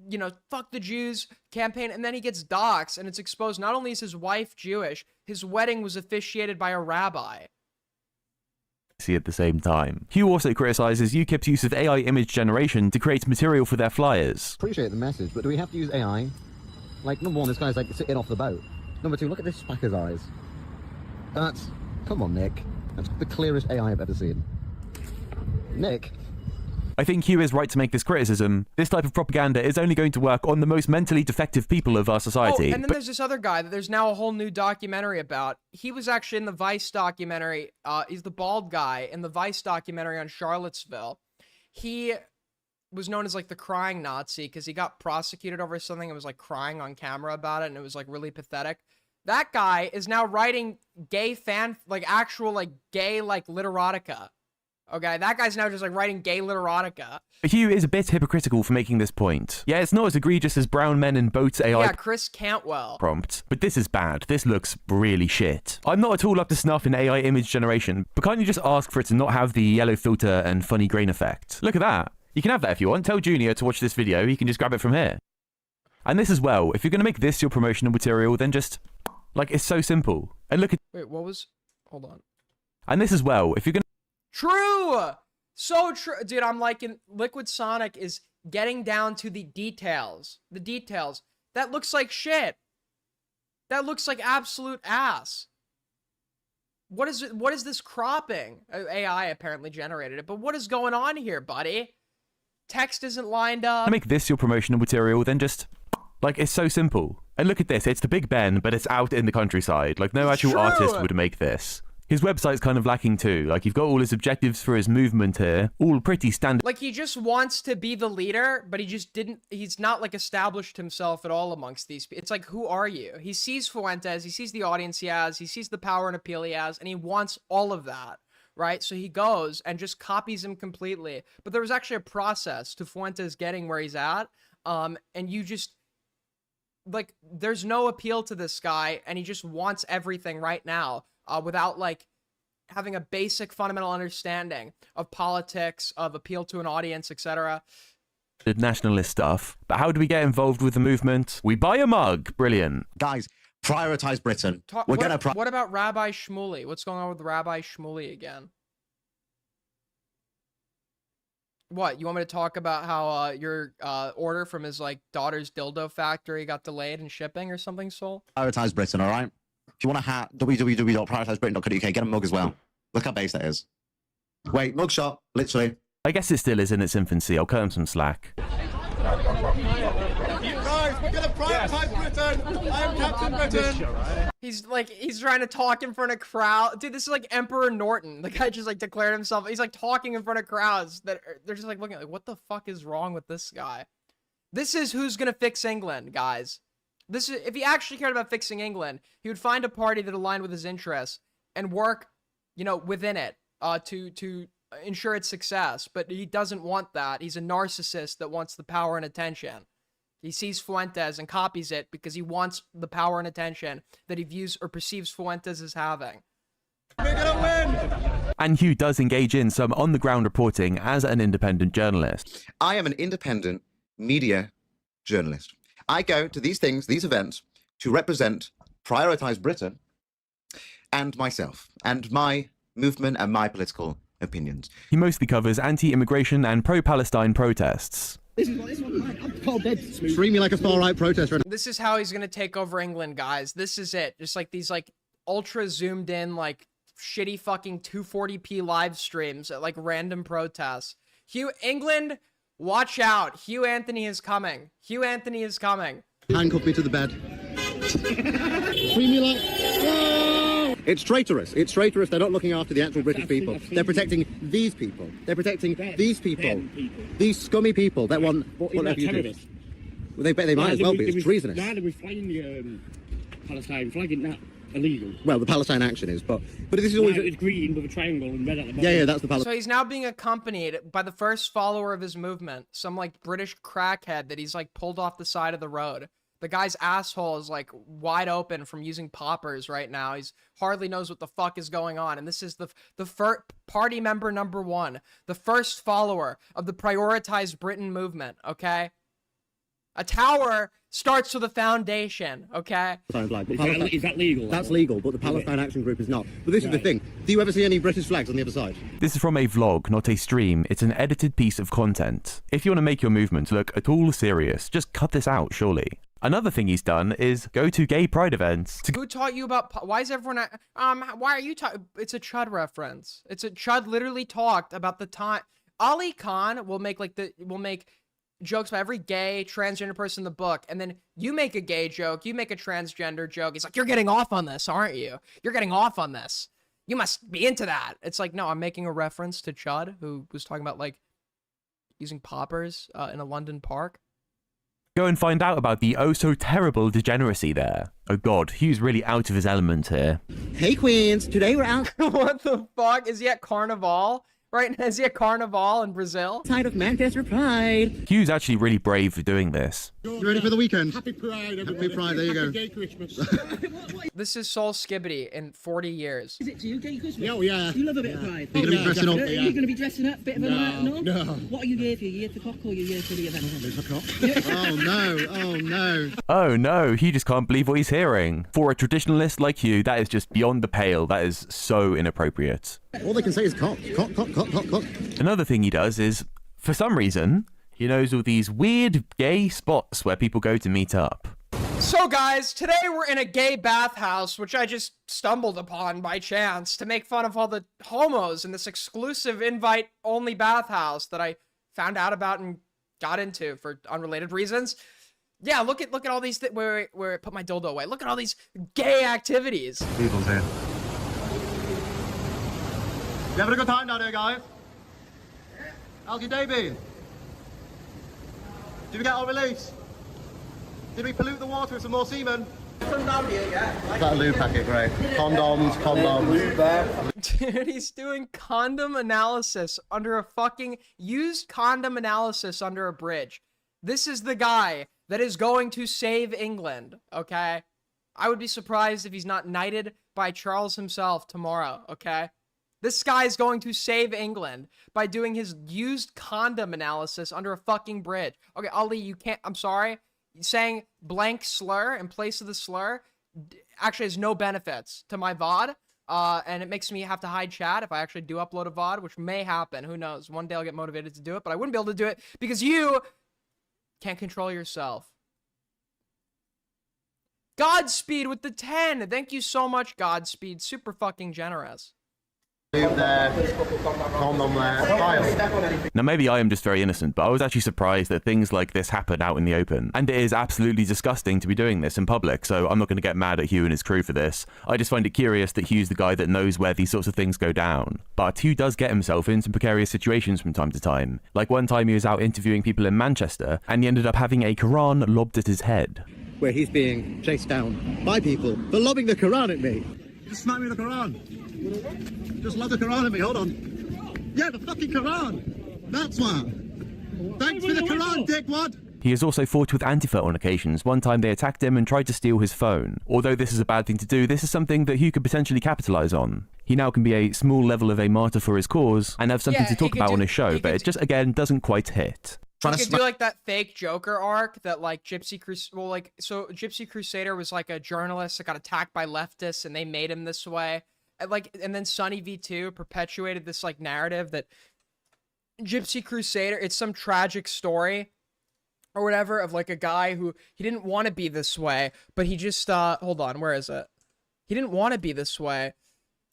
you know, fuck the Jews campaign, and then he gets doxxed, and it's exposed not only is his wife Jewish, his wedding was officiated by a rabbi. See at the same time. Hugh also criticizes UKIP's use of AI image generation to create material for their flyers. Appreciate the message, but do we have to use AI? Like, number one, this guy's like sitting off the boat. Number two, look at this spacker's eyes. Come on, Nick. That's the clearest AI I've ever seen. Nick. I think Hugh is right to make this criticism. This type of propaganda is only going to work on the most mentally defective people of our society. Oh, and then there's this other guy that there's now a whole new documentary about. He was actually in the Vice documentary. He's the bald guy in the Vice documentary on Charlottesville. He was known as like the crying Nazi because he got prosecuted over something and was like crying on camera about it, and it was like really pathetic. That guy is now writing gay actual like gay like literotica. Okay, that guy's now just like writing gay literotica. Hugh is a bit hypocritical for making this point. Yeah, it's not as egregious as brown men in boats AI Chris Cantwell prompt, but this is bad. This looks really shit. I'm not at all up to snuff in AI image generation, but can't you just ask for it to not have the yellow filter and funny grain effect? Look at that. You can have that if you want. Tell Junior to watch this video. He can just grab it from here. And this as well. If you're going to make this your promotional material, then just, like, it's so simple. And look at... Wait, what was... Hold on. And this as well. If you're going to... True! So true. Dude, I'm liking... Liquid Sonic is getting down to the details. The details. That looks like shit. That looks like absolute ass. What is it? What is this cropping? AI apparently generated it, but what is going on here, buddy? Text isn't lined up. To make this your promotional material, then just... Like, it's so simple. And look at this. It's the Big Ben, but it's out in the countryside. Like, no actual artist would make this. His website's kind of lacking too. Like, you've got all his objectives for his movement here, all pretty standard. Like, he just wants to be the leader, but he's not, like, established himself at all amongst these people. It's like, who are you? He sees Fuentes, he sees the audience he has, he sees the power and appeal he has, and he wants all of that, right? So he goes and just copies him completely. But there was actually a process to Fuentes getting where he's at, and you just... Like, there's no appeal to this guy, and he just wants everything right now. Without, like, having a basic fundamental understanding of politics, of appeal to an audience, etc. Nationalist stuff. But how do we get involved with the movement? We buy a mug. Brilliant. Guys, prioritize Britain. What about Rabbi Shmuley? What's going on with Rabbi Shmuley again? What, you want me to talk about how your order from his, like, daughter's dildo factory got delayed in shipping or something, Soul? Prioritize Britain, all right? If you want a hat, www.prioritizebritain.co.uk, get a mug as well. Look how base that is. Wait, mugshot, literally. I guess it still is in its infancy. I'll cut him some slack. Guys, we're going to prioritize Britain. I am Captain Britain. He's trying to talk in front of crowd. Dude, this is like Emperor Norton. The guy just like declared himself. He's like talking in front of crowds that they're just like looking like, what the fuck is wrong with this guy? This is who's going to fix England, guys. This is, if he actually cared about fixing England, he would find a party that aligned with his interests and work, you know, within it to ensure its success. But he doesn't want that. He's a narcissist that wants the power and attention. He sees Fuentes and copies it because he wants the power and attention that he views or perceives Fuentes as having. We're gonna win! And Hugh does engage in some on-the-ground reporting as an independent journalist. I am an independent media journalist. I go to these things, these events, to represent, prioritize Britain and myself and my movement and my political opinions. He mostly covers anti-immigration and pro-Palestine protests. This one, I'm cold dead. Treat me like a far-right protester. This is how he's gonna take over England, guys. This is it. Just like these like ultra zoomed in like shitty fucking 240p live streams at like random protests. England, watch out. Hugh Anthony is coming. Hugh Anthony is coming. Handcuff me to the bed. Treat me like... No! It's traitorous. It's traitorous. They're not looking after the actual British people. They're protecting these people. They're protecting these people. These scummy people that want whatever you do. Well, they might as well be. It's treasonous. Why are we flying the Palestine flag? Isn't that illegal? Well, the Palestine action is, but this is always... It's green with a triangle and red at the bottom. Yeah, that's the Palestine. So he's now being accompanied by the first follower of his movement, some like British crackhead that he's like pulled off the side of the road. The guy's asshole is like wide open from using poppers right now. He's hardly knows what the fuck is going on. And this is the first party member number 1, the first follower of the prioritized Britain movement, okay? A tower starts with a foundation, okay? Is that legal? That's legal, but the Palestine Action Group is not. But this is the thing. Do you ever see any British flags on the other side? This is from a vlog, not a stream. It's an edited piece of content. If you want to make your movement look at all serious, just cut this out, surely. Another thing he's done is go to gay pride events. Who taught you about... Why is everyone... why are you talking... It's a Chud reference. Chud literally talked about the time... Ali Khan will make jokes about every gay, transgender person in the book, and then you make a gay joke, you make a transgender joke. He's like, you're getting off on this, aren't you? You're getting off on this. You must be into that. It's like, no, I'm making a reference to Chud, who was talking about, like, using poppers in a London park. Go and find out about the oh-so-terrible degeneracy there. Oh god, Hugh's really out of his element here. Hey, Queens, today we're out... What the fuck? Is he at Carnival? Right? Is he at Carnival in Brazil? Side of Manchester Pride. Hugh's actually really brave for doing this. You ready for the weekend? Happy Pride, everybody. Happy Pride, there you go. Happy Gay Christmas. This is Soul Skibbity in 40 years. Is it to you, Gay Christmas? Oh, yeah. You love a bit of Pride. You're going to be dressing up? You're going to be dressing up? Bit of a night? No. What are you here for? You here for cock or you here for the event? For cock? Oh, no. Oh, no. Oh no, Hugh just can't believe what he's hearing. For a traditionalist like Hugh, that is just beyond the pale. That is so inappropriate. All they can say is cock. Cock, cock, cock, cock, cock. Another thing he does is, for some reason, he knows all these weird gay spots where people go to meet up. So guys, today we're in a gay bathhouse, which I just stumbled upon by chance to make fun of all the homos in this exclusive invite-only bathhouse that I found out about and got into for unrelated reasons. Yeah, look at all these where I put my dildo away. Look at all these gay activities. People's here. You having a good time down here, guys? How's your day been? Did we get our release? Did we pollute the water with some more semen? From down here, yeah. Is that a lube packet, great. Condoms. Dude, he's doing condom analysis under a fucking used condom analysis under a bridge. This is the guy that is going to save England, okay? I would be surprised if he's not knighted by Charles himself tomorrow, okay? This guy is going to save England by doing his used condom analysis under a fucking bridge. Okay, Ali, you can't... I'm sorry. Saying blank slur in place of the slur actually has no benefits to my VOD. And it makes me have to hide chat if I actually do upload a VOD, which may happen. Who knows? One day I'll get motivated to do it, but I wouldn't be able to do it because you can't control yourself. Godspeed with the 10. Thank you so much, Godspeed. Super fucking generous. Now maybe I am just very innocent, but I was actually surprised that things like this happen out in the open. And it is absolutely disgusting to be doing this in public, so I'm not going to get mad at Hugh and his crew for this. I just find it curious that Hugh's the guy that knows where these sorts of things go down. But Hugh does get himself in some precarious situations from time to time. Like one time he was out interviewing people in Manchester, and he ended up having a Quran lobbed at his head. Where he's being chased down by people for lobbing the Quran at me. Just smack me with the Quran. Just lob the Quran at me, hold on. Yeah, the fucking Quran. That's one. Thanks for the Quran, dickwad. He has also fought with Antifa on occasions. One time they attacked him and tried to steal his phone. Although this is a bad thing to do, this is something that Hugh could potentially capitalise on. He now can be a small level of a martyr for his cause and have something to talk about on his show, but it just, again, doesn't quite hit. trying You to could smack. do like that fake Joker arc that like Gypsy Crusader was like a journalist that got attacked by leftists and they made him this way. And then Sunny V2 perpetuated this like narrative that Gypsy Crusader, it's some tragic story or whatever of like a guy who he didn't want to be this way, but he just hold on, where is it? He didn't want to be this way.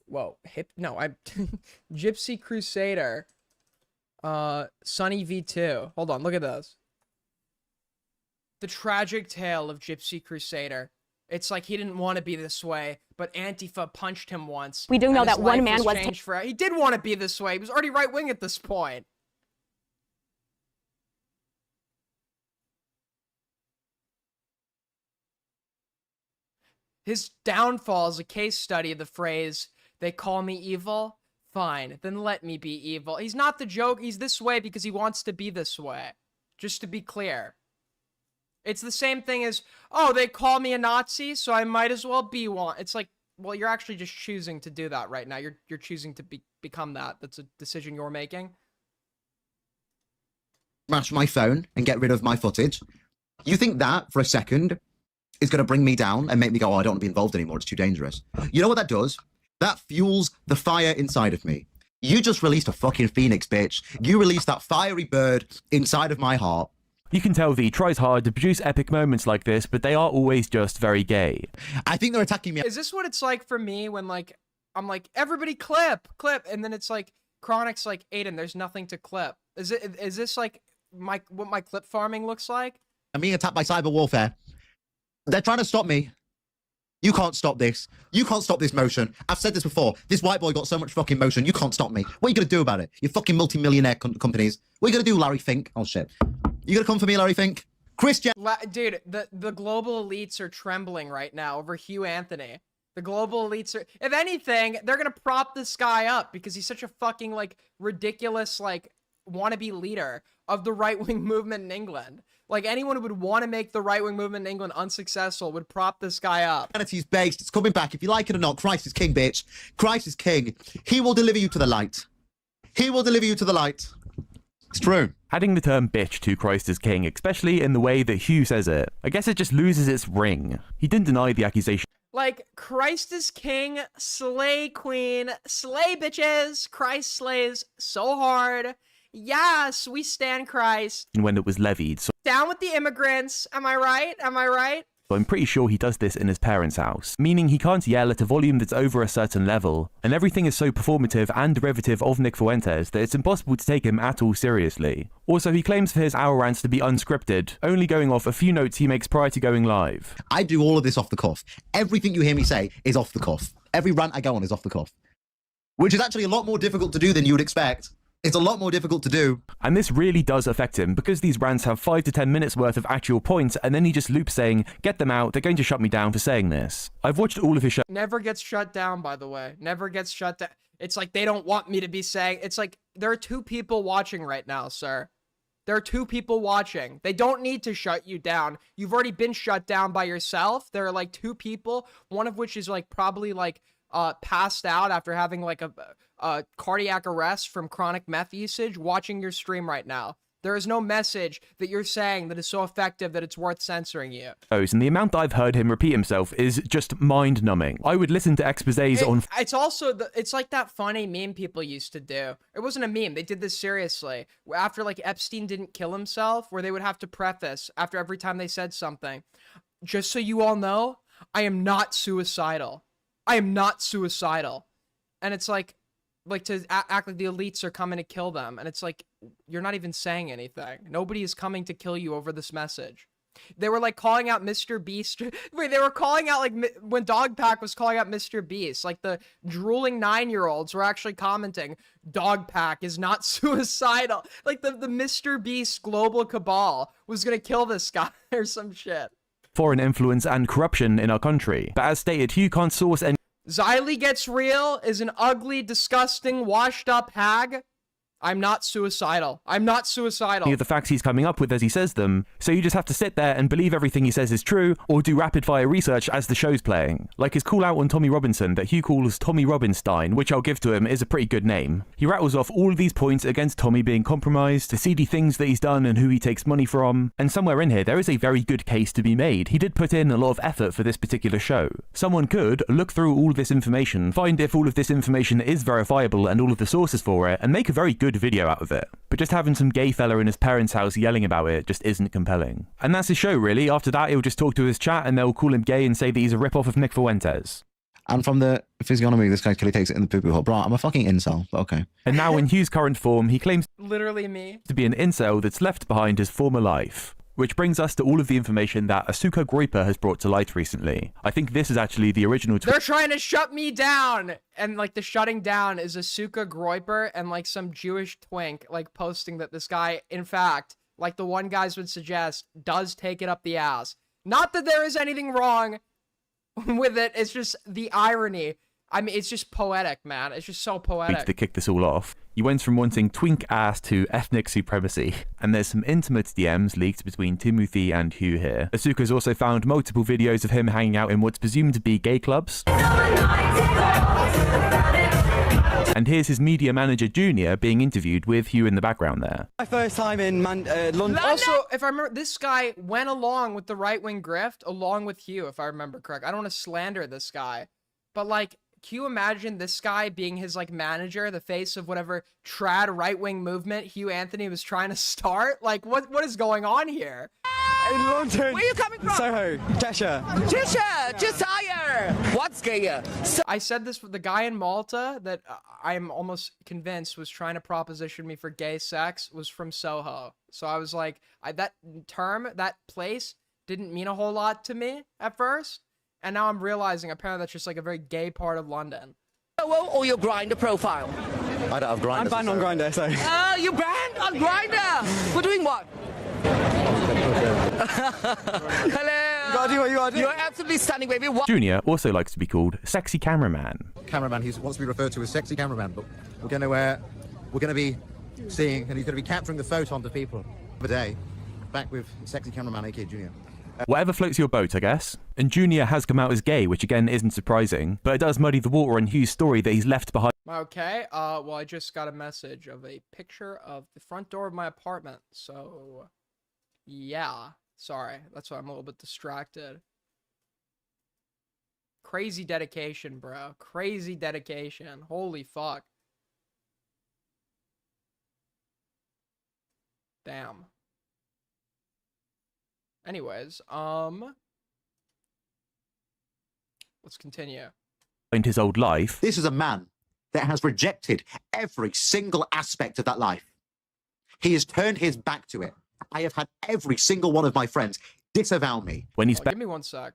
Whoa, Gypsy Crusader. Sunny V2. Hold on, look at this. The tragic tale of Gypsy Crusader. It's like he didn't want to be this way, but Antifa punched him once. We do know and his that one life man was changed for. He did want to be this way. He was already right wing at this point. His downfall is a case study of the phrase, "They call me evil. Fine, then let me be evil." He's not the joke. He's this way because he wants to be this way. Just to be clear. It's the same thing as, oh, they call me a Nazi, so I might as well be one. It's like, well, you're actually just choosing to do that right now. You're choosing to become that. That's a decision you're making. Smash my phone and get rid of my footage. You think that, for a second, is going to bring me down and make me go, oh, I don't want to be involved anymore. It's too dangerous. You know what that does? That fuels the fire inside of me. You just released a fucking phoenix, bitch. You released that fiery bird inside of my heart. You can tell V tries hard to produce epic moments like this, but they are always just very gay. I think they're attacking me. Is this what it's like for me when, like, I'm like, everybody clip, and then it's like, Chronic's like, Aiden, there's nothing to clip. Is this like what my clip farming looks like? I'm being attacked by cyber warfare. They're trying to stop me. You can't stop this. You can't stop this motion. I've said this before. This white boy got so much fucking motion. You can't stop me. What are you going to do about it? You fucking multi-millionaire companies. What are you going to do, Larry Fink? Oh, shit. You going to come for me, Larry Fink? Christian. Dude, the global elites are trembling right now over Hugh Anthony. The global elites are, if anything, they're going to prop this guy up because he's such a fucking, like, ridiculous, like, wannabe leader of the right-wing movement in England. Like, anyone who would want to make the right-wing movement in England unsuccessful would prop this guy up. Humanity's based. It's coming back. If you like it or not, Christ is king, bitch. Christ is king. He will deliver you to the light. He will deliver you to the light. It's true. Adding the term bitch to Christ is king, especially in the way that Hugh says it, I guess it just loses its ring. He didn't deny the accusation. Like, Christ is king, slay queen, slay bitches. Christ slays so hard. Yes, we stand Christ. When it was levied, so Down with the immigrants. Am I right? Am I right? I'm pretty sure he does this in his parents' house, meaning he can't yell at a volume that's over a certain level, and everything is so performative and derivative of Nick Fuentes that it's impossible to take him at all seriously. Also, he claims for his hour rants to be unscripted, only going off a few notes he makes prior to going live. I do all of this off the cuff. Everything you hear me say is off the cuff. Every rant I go on is off the cuff, which is actually a lot more difficult to do than you would expect. It's a lot more difficult to do. And this really does affect him, because these rants have 5 to 10 minutes worth of actual points, and then he just loops saying, get them out, they're going to shut me down for saying this. I've watched all of his shows. Never gets shut down, by the way. Never gets shut down. It's like they don't want me to be saying, it's like there are 2 people watching right now, sir. There are 2 people watching. They don't need to shut you down. You've already been shut down by yourself. There are like 2 people, one of which is like probably like passed out after having like a cardiac arrest from chronic meth usage, watching your stream right now. There is no message that you're saying that is so effective that it's worth censoring you. And the amount I've heard him repeat himself is just mind-numbing. I would listen to exposés on... It's also, it's like that funny meme people used to do. It wasn't a meme. They did this seriously. After, like, Epstein didn't kill himself, where they would have to preface after every time they said something. Just so you all know, I am not suicidal. I am not suicidal. And it's like to act like the elites are coming to kill them. And it's like, you're not even saying anything. Nobody is coming to kill you over this message. They were like calling out Mr. Beast. Wait, they were calling out, like, when Dogpack was calling out Mr. Beast, like the drooling 9-year-olds were actually commenting, Dogpack is not suicidal. Like the Mr. Beast global cabal was gonna kill this guy or some shit. Foreign influence and corruption in our country. But as stated, Hugh can't source any... Xylee Gets Real is an ugly, disgusting, washed-up hag. I'm not suicidal. I'm not suicidal. Of the facts he's coming up with as he says them, so you just have to sit there and believe everything he says is true, or do rapid-fire research as the show's playing. Like his call-out on Tommy Robinson that Hugh calls Tommy Robinstein, which I'll give to him is a pretty good name. He rattles off all of these points against Tommy being compromised, the seedy things that he's done and who he takes money from, and somewhere in here there is a very good case to be made. He did put in a lot of effort for this particular show. Someone could look through all of this information, find if all of this information is verifiable and all of the sources for it, and make a very good video out of it. But just having some gay fella in his parents' house yelling about it just isn't compelling. And that's his show, really. After that, he'll just talk to his chat and they'll call him gay and say that he's a rip-off of Nick Fuentes. And from the physiognomy, this guy clearly takes it in the poo-poo hole. Bro, I'm a fucking incel, but okay. And now in Hugh's current form, he claims literally me to be an incel that's left behind his former life. Which brings us to all of the information that Asuka Groiper has brought to light recently. I think this is actually the original They're trying to shut me down! And, like, the shutting down is Asuka Groiper and, like, some Jewish twink, like, posting that this guy, in fact, like the one guys would suggest, does take it up the ass. Not that there is anything wrong with it, it's just the irony. I mean, it's just poetic, man. It's just so poetic. To kick this all off. He went from wanting twink ass to ethnic supremacy, and there's some intimate DMs leaked between Timothy and Hugh here. Asuka's also found multiple videos of him hanging out in what's presumed to be gay clubs. And here's his media manager Junior being interviewed with Hugh in the background there. My first time in London. Also, if I remember, this guy went along with the right-wing grift along with Hugh, if I remember correct. I don't want to slander this guy, but like, can you imagine this guy being his, like, manager, the face of whatever trad right-wing movement Hugh Anthony was trying to start? Like, what is going on here? In London. Where are you coming from? Soho, Cheshire. Cheshire, Cheshire. What's gay? I said this with the guy in Malta that I'm almost convinced was trying to proposition me for gay sex was from Soho. So I was like, that term, that place didn't mean a whole lot to me at first. And now I'm realizing apparently that's just like a very gay part of London. Or your Grindr profile? I don't have Grindr. I'm banned on Grindr, so. You banned on Grindr? For doing what? Hello. You gotta do what you gotta do. You're absolutely stunning, baby. Junior also likes to be called sexy cameraman. Cameraman, he wants to be referred to as sexy cameraman, but we're going to be seeing, and he's going to be capturing the photon to people of a day. Back with sexy cameraman, aka Junior. Whatever floats your boat, I guess. And Junior has come out as gay, which again isn't surprising, but it does muddy the water on Hugh's story that he's left behind. Okay, well, I just got a message of a picture of the front door of my apartment, so yeah. Sorry, that's why I'm a little bit distracted. Crazy dedication, bro. Crazy dedication. Holy fuck. Damn. Anyways, let's continue. His old life. This is a man that has rejected every single aspect of that life. He has turned his back to it. I have had every single one of my friends disavow me. When he's give me 1 sec.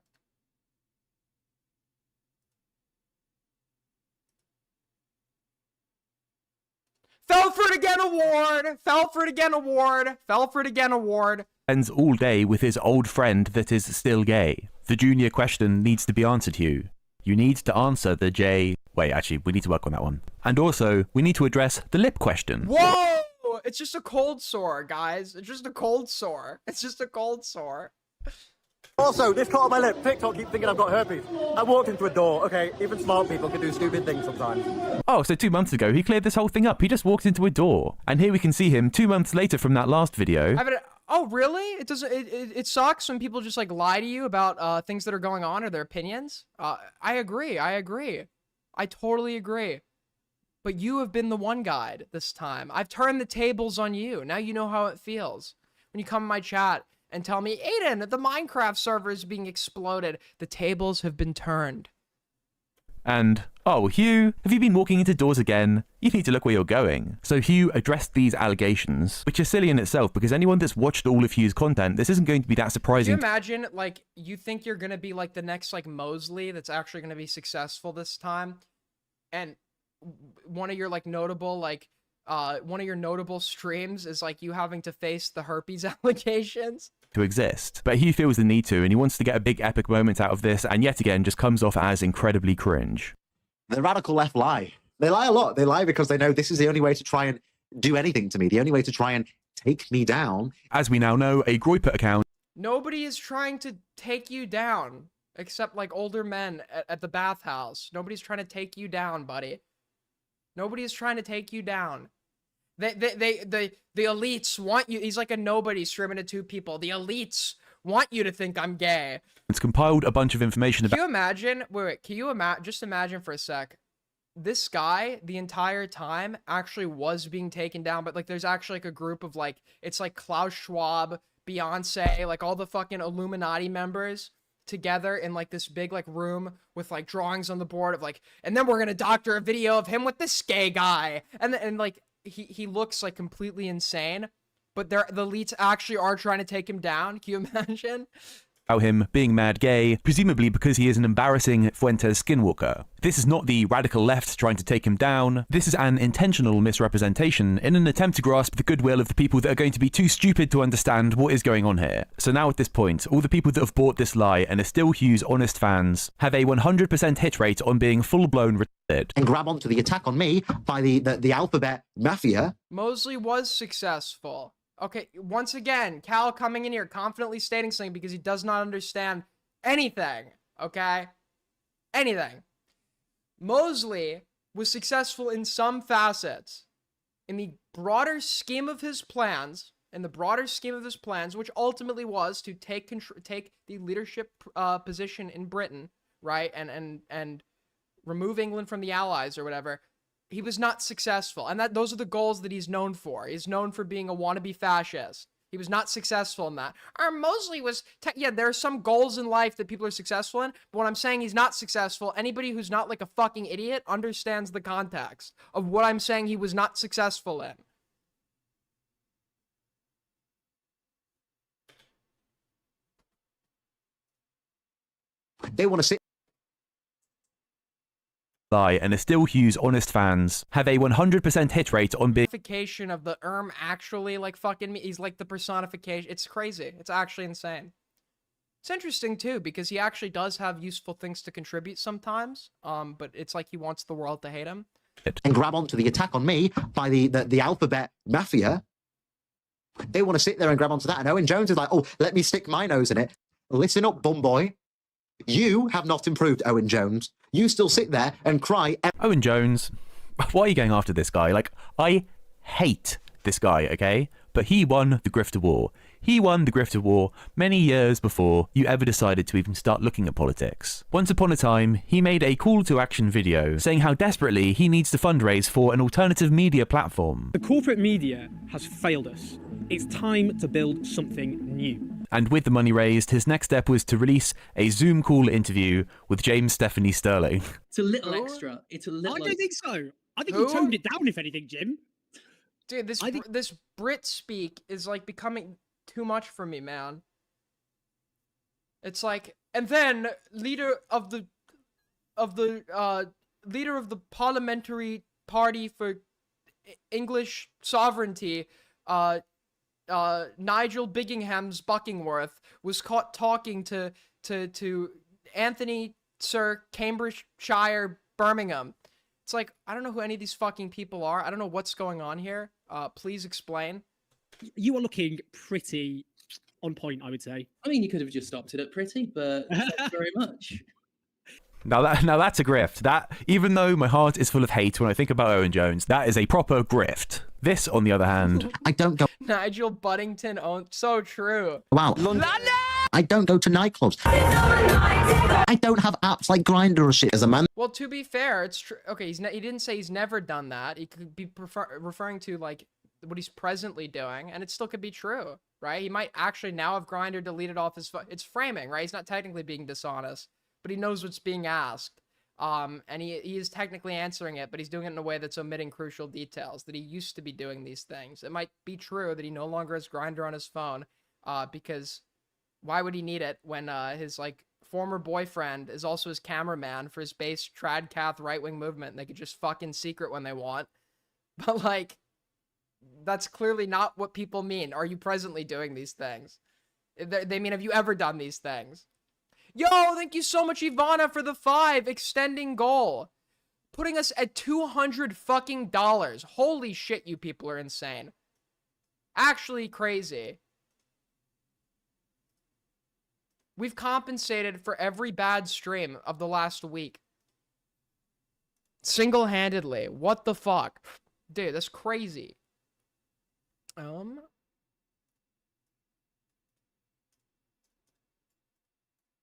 Fell for it again award. Fell for it again award. Fell for it again award. Spends all day with his old friend that is still gay. The Junior question needs to be answered, Hugh. You need to answer the J. Wait, actually, we need to work on that one. And also, we need to address the lip question. Whoa! It's just a cold sore, guys. It's just a cold sore. It's just a cold sore. Also, this cut on my lip, TikTok keeps thinking I've got herpes. I walked into a door. Okay, even smart people can do stupid things sometimes. Oh, so 2 months ago, he cleared this whole thing up. He just walked into a door. And here we can see him 2 months later from that last video. Oh, really? It doesn't. It sucks when people just like lie to you about things that are going on or their opinions. I agree. I totally agree. But you have been the one guide this time. I've turned the tables on you. Now you know how it feels when you come in my chat and tell me, Aiden, the Minecraft server is being exploded. The tables have been turned. And, oh, Hugh, have you been walking into doors again? You need to look where you're going. So Hugh addressed these allegations, which are silly in itself because anyone that's watched all of Hugh's content, this isn't going to be that surprising. Can you imagine, like, you think you're going to be like the next, like, Mosley that's actually going to be successful this time? And one of your, like, notable, like, one of your notable streams is, like, you having to face the herpes allegations? To exist. But Hugh feels the need to, and he wants to get a big epic moment out of this, and yet again just comes off as incredibly cringe. The radical left lie. They lie a lot. They lie because they know this is the only way to try and do anything to me. The only way to try and take me down. As we now know, a Groyper account. Nobody is trying to take you down, except like older men at the bathhouse. Nobody's trying to take you down, buddy. Nobody is trying to take you down. The elites want you. He's like a nobody streaming to 2 people. The elites want you to think I'm gay. It's compiled a bunch of information about. Can you imagine? Wait. Can you just imagine for a sec? This guy, the entire time, actually was being taken down, but like, there's actually like a group of like, it's like Klaus Schwab, Beyonce, like all the fucking Illuminati members together in like this big like room with like drawings on the board of like, and then we're gonna doctor a video of him with this gay guy, and like he looks like completely insane, but the elites actually are trying to take him down. Can you imagine? About him being mad gay, presumably because he is an embarrassing Fuentes skinwalker. This is not the radical left trying to take him down. This is an intentional misrepresentation in an attempt to grasp the goodwill of the people that are going to be too stupid to understand what is going on here. So now at this point, all the people that have bought this lie and are still Hugh's honest fans have a 100% hit rate on being full-blown retarded. And grab onto the attack on me by the alphabet mafia. Mosley was successful. Okay, once again, Cal coming in here confidently stating something because he does not understand anything, okay? Anything. Mosley was successful in some facets. In the broader scheme of his plans, which ultimately was to take the leadership position in Britain, right? And remove England from the Allies or whatever. He was not successful, and those are the goals that he's known for. He's known for being a wannabe fascist. He was not successful in that. Mosley was, yeah, there are some goals in life that people are successful in, but when I'm saying he's not successful, anybody who's not like a fucking idiot understands the context of what I'm saying he was not successful in. They want to sit. Lie and are still Hugh's honest fans have a 100% hit rate on being. Of the actually like fucking me. He's like the personification. It's crazy. It's actually insane. It's interesting too because he actually does have useful things to contribute sometimes. But it's like he wants the world to hate him. And grab onto the attack on me by the alphabet mafia. They want to sit there and grab onto that, and Owen Jones is like, "Oh, let me stick my nose in it." Listen up, bum boy. You have not improved, Owen Jones. You still sit there and cry. Owen Jones, why are you going after this guy? Like, I hate this guy, okay? But he won the Grifter War. He won the Grifter War many years before you ever decided to even start looking at politics. Once upon a time, he made a call to action video saying how desperately he needs to fundraise for an alternative media platform. The corporate media has failed us. It's time to build something new. And with the money raised, his next step was to release a Zoom call interview with James Stephanie Sterling. It's a little extra. It's a little. I don't think so. I think he toned it down, if anything, Jim. Dude, this Brit speak is like becoming too much for me, man. It's like, and then leader of the parliamentary party for English sovereignty, Nigel Bingham's Buckingworth was caught talking to Anthony Sir Cambridgeshire Birmingham. It's like, I don't know who any of these fucking people are. I don't know what's going on here. Please explain. You are looking pretty on point, I would say. I mean, you could have just stopped it at pretty, but thank you very much. Now that's a grift. That, even though my heart is full of hate when I think about Owen Jones, that is a proper grift. This, on the other hand, I don't go. Nigel Buddington owns. So true. Wow. London. I don't go to nightclubs. I don't have apps like Grindr or shit as a man. Well, to be fair, it's true. Okay, he didn't say he's never done that. He could be referring to like what he's presently doing, and it still could be true, right? He might actually now have Grindr deleted off his phone. It's framing, right? He's not technically being dishonest, but he knows what's being asked. And he is technically answering it, but he's doing it in a way that's omitting crucial details, that he used to be doing these things. It might be true that he no longer has Grindr on his phone, because why would he need it when his like former boyfriend is also his cameraman for his base tradcath right-wing movement, and they could just fuck in secret when they want. But like, that's clearly not what people mean. Are you presently doing these things? They mean, have you ever done these things? Yo, thank you so much, Ivana, for the 5 extending goal. putting us at $200 fucking dollars. Holy shit, you people are insane. Actually crazy. We've compensated for every bad stream of the last week. Single-handedly. What the fuck? Dude, that's crazy.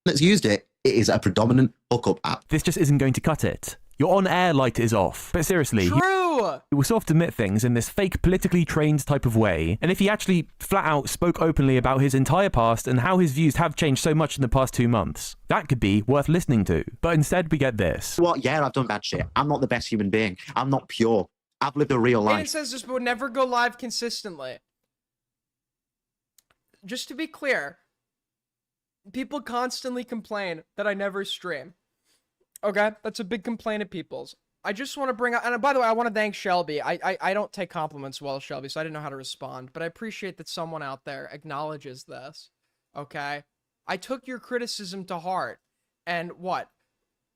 That's used it, it is a predominant hookup app. This just isn't going to cut it. Your on-air light is off. But seriously, True! he will soft admit things in this fake politically trained type of way, and if he actually flat out spoke openly about his entire past and how his views have changed so much in the past 2 months, that could be worth listening to. But instead we get this. What? Yeah, I've done bad shit. I'm not the best human being. I'm not pure. I've lived a real life. Aiden says this would never go live consistently. Just to be clear, people constantly complain that I never stream. Okay? That's a big complaint of people's. I just want to bring up, and by the way, I want to thank Shelby. I don't take compliments well, Shelby, so I didn't know how to respond, but I appreciate that someone out there acknowledges this. Okay? I took your criticism to heart, and what?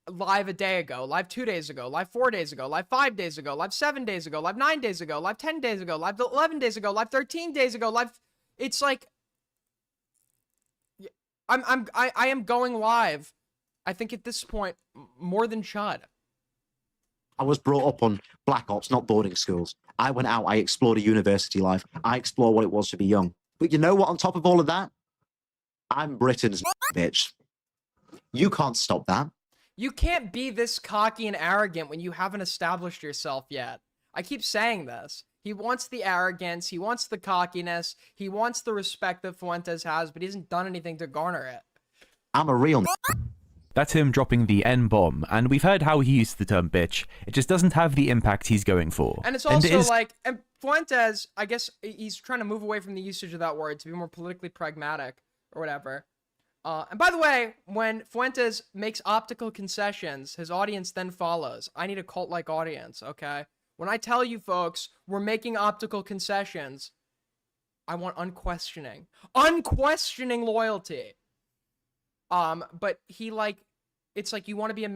Live a day ago, live 2 days ago, live 4 days ago, live 5 days ago, live 7 days ago, live 9 days ago, live 10 days ago, live 11 days ago, live 13 days ago, live... It's like... I am going live, I think at this point, more than Chud. I was brought up on Black Ops, not boarding schools. I went out, I explored a university life. I explored what it was to be young. But you know what, on top of all of that? I'm Britain's bitch. You can't stop that. You can't be this cocky and arrogant when you haven't established yourself yet. I keep saying this. He wants the arrogance, he wants the cockiness, he wants the respect that Fuentes has, but he hasn't done anything to garner it. I'm a real... That's him dropping the N-bomb, and we've heard how he used the term bitch. It just doesn't have the impact he's going for. And it's also like, and Fuentes, I guess he's trying to move away from the usage of that word to be more politically pragmatic or whatever. And by the way, when Fuentes makes optical concessions, his audience then follows. I need a cult-like audience, okay? When I tell you folks, we're making optical concessions, I want unquestioning loyalty. But he it's like you want to be in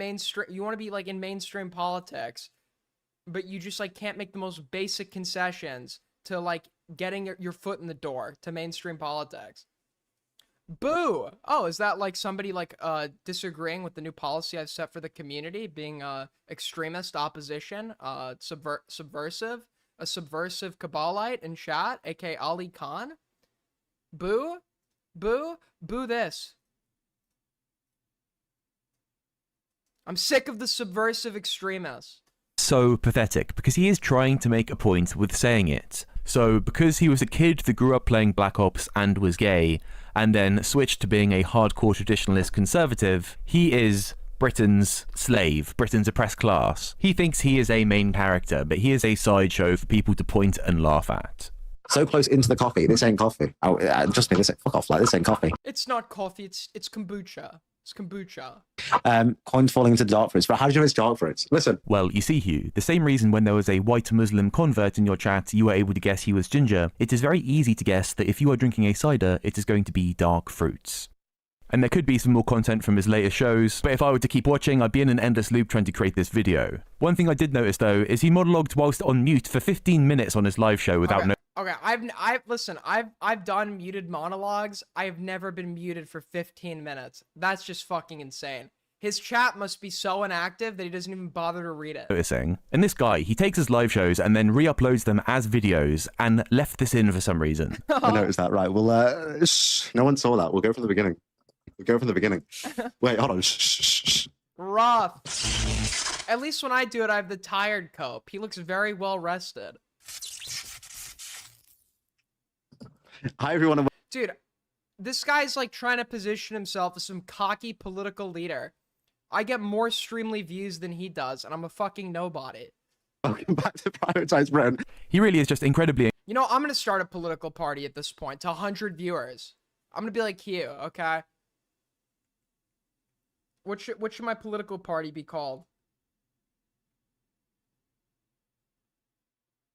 mainstream politics, but you just like can't make the most basic concessions to like getting your foot in the door to mainstream politics. Boo! Oh, is that like somebody like disagreeing with the new policy I've set for the community, being extremist opposition, subversive, a subversive cabalite in chat, aka Ali Khan? Boo! Boo! Boo this. I'm sick of the subversive extremists. So pathetic, because he is trying to make a point with saying it. So, because he was a kid that grew up playing Black Ops and was gay, and then switched to being a hardcore traditionalist conservative, he is Britain's slave, Britain's oppressed class. He thinks he is a main character, but he is a sideshow for people to point and laugh at. So close into the coffee. This ain't coffee. Oh, just me. Fuck off. Like, this ain't coffee. It's not coffee. It's kombucha. It's kombucha. Coins falling into dark fruits. But how do you know it's dark fruits? Listen. Well, you see, Hugh, the same reason when there was a white Muslim convert in your chat, you were able to guess he was ginger. It is very easy to guess that if you are drinking a cider, it is going to be dark fruits. And there could be some more content from his later shows, but if I were to keep watching, I'd be in an endless loop trying to create this video. One thing I did notice, though, is he monologued whilst on mute for 15 minutes on his live show without Okay, I've done muted monologues. I've never been muted for 15 minutes. That's just fucking insane. His chat must be so inactive that he doesn't even bother to read it. noticing. And this guy, he takes his live shows and then re-uploads them as videos and left this in for some reason. I noticed that, right. Well, no one saw that. We'll go from the beginning. Wait, hold on. Rough. At least when I do it, I have the tired cope. He looks very well rested. Hi, everyone. Dude, this guy's like trying to position himself as some cocky political leader. I get more Streamly views than he does, and I'm a fucking nobody. Welcome back to Prioritize Brent. He really is just incredibly... You know, I'm gonna start a political party at this point to 100 viewers. I'm gonna be like Hugh, okay? What should my political party be called?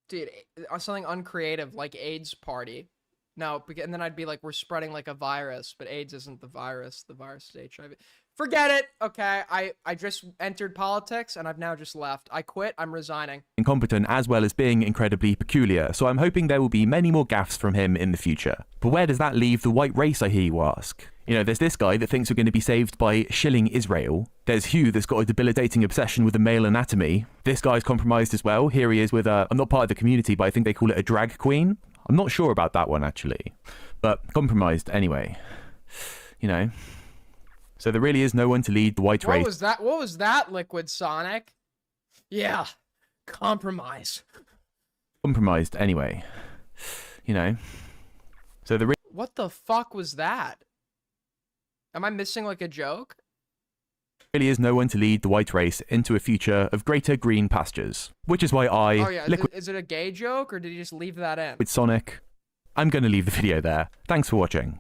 Dude, something uncreative like AIDS party. No, and then I'd be like, we're spreading like a virus, but AIDS isn't the virus is HIV. Forget it. Okay, I just entered politics and I've now just left. I quit. I'm resigning. Incompetent as well as being incredibly peculiar, so I'm hoping there will be many more gaffes from him in the future. But where does that leave the white race, I hear you ask? You know, there's this guy that thinks we're going to be saved by shilling Israel. There's Hugh that's got a debilitating obsession with the male anatomy. This guy's compromised as well. Here he is with I'm not part of the community, but I think they call it a drag queen. I'm not sure about that one, actually. But compromised anyway. You know. So there really is no one to lead the white race. What was that, Liquid Sonic? Yeah. Compromise. Compromised anyway. You know. So the What the fuck was that? Am I missing like a joke? Really is no one to lead the white race into a future of greater green pastures. Which is why Oh yeah, is it a gay joke or did he just leave that in? With Sonic, I'm going to leave the video there. Thanks for watching.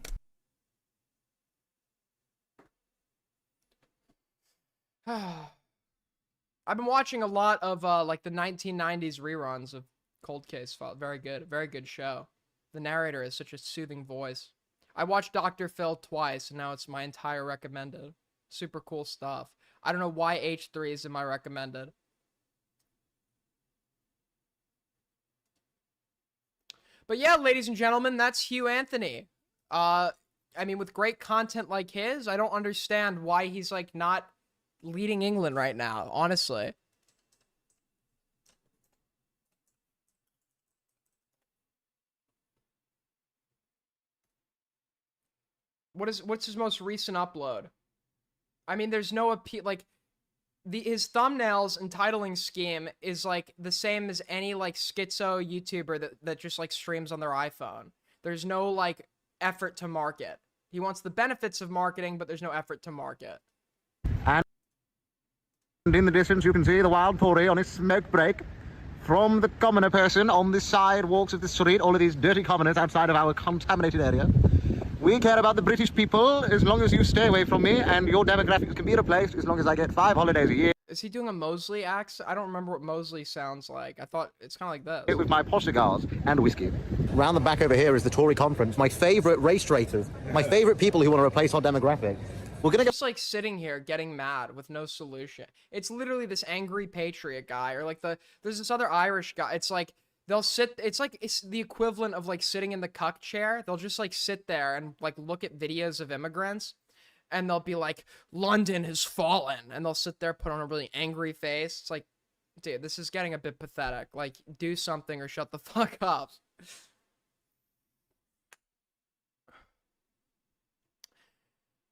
I've been watching a lot of like the 1990s reruns of Cold Case File. Very good show. The narrator has such a soothing voice. I watched Dr. Phil twice, and now it's my entire recommended. Super cool stuff. I don't know why H3 is in my recommended. But yeah, ladies and gentlemen, that's Hugh Anthony. I mean, with great content like his, I don't understand why he's like not leading England right now, honestly. What's his most recent upload? I mean, there's no appeal, like his thumbnails and titling scheme is like the same as any like schizo YouTuber that just like streams on their iPhone. There's no like effort to market. He wants the benefits of marketing, but there's no effort to market. And in the distance you can see the wild Parry on his smoke break. From the commoner person on the sidewalks of the street, all of these dirty commoners outside of our contaminated area. We care about the British people as long as you stay away from me, and your demographics can be replaced as long as I get 5 holidays a year. Is he doing a Mosley accent? I don't remember what Mosley sounds like. I thought it's kind of like this. With my posh cigars and whiskey. Round the back over here is the Tory conference. My favourite race traitors. My favourite people who want to replace our demographic. We're gonna just like sitting here getting mad with no solution. It's literally this angry patriot guy, or like there's this other Irish guy. It's like they'll sit. It's the equivalent of like sitting in the cuck chair. They'll just like sit there and like look at videos of immigrants, and they'll be like, "London has fallen," and they'll sit there, put on a really angry face. It's like, dude, this is getting a bit pathetic. Like, do something or shut the fuck up.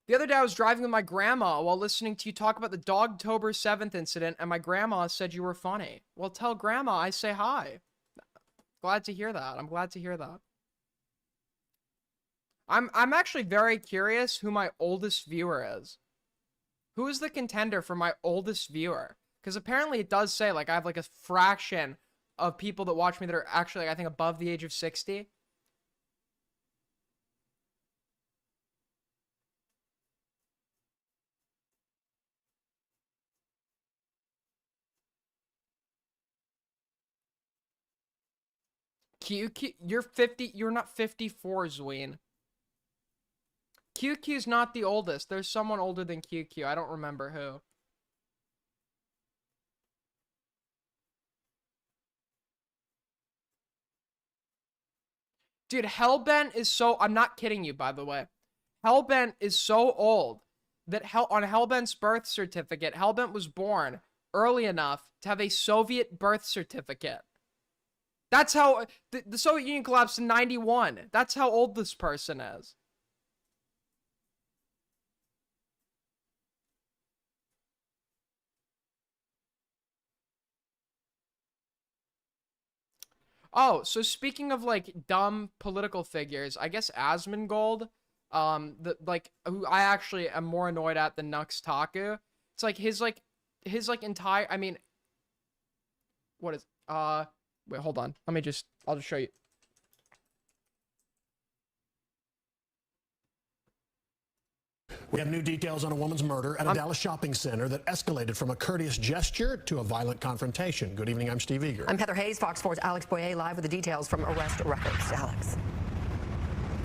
The other day, I was driving with my grandma while listening to you talk about the Dogtober 7th incident, and my grandma said you were funny. Well, tell grandma I say hi. Glad to hear that. I'm glad to hear that. I'm actually very curious who my oldest viewer is. Who is the contender for my oldest viewer? Because apparently it does say, like, I have, like, a fraction of people that watch me that are actually, like, I think, above the age of 60. QQ, you're 50, you're not 54, Zween. QQ's not the oldest. There's someone older than QQ. I don't remember who. Dude, Hellbent is so... I'm not kidding you, by the way. Hellbent is so old that on Hellbent's birth certificate, Hellbent was born early enough to have a Soviet birth certificate. That's how... The Soviet Union collapsed in 91. That's how old this person is. Oh, so speaking of, like, dumb political figures, I guess Asmongold, who I actually am more annoyed at than NuxTaku. It's like his entire, I mean, what is, wait, hold on. I'll just show you. We have new details on a woman's murder at a Dallas shopping center that escalated from a courteous gesture to a violent confrontation. Good evening, I'm Steve Eager. I'm Heather Hayes, Fox 4's Alex Boyer live with the details from arrest records. Alex.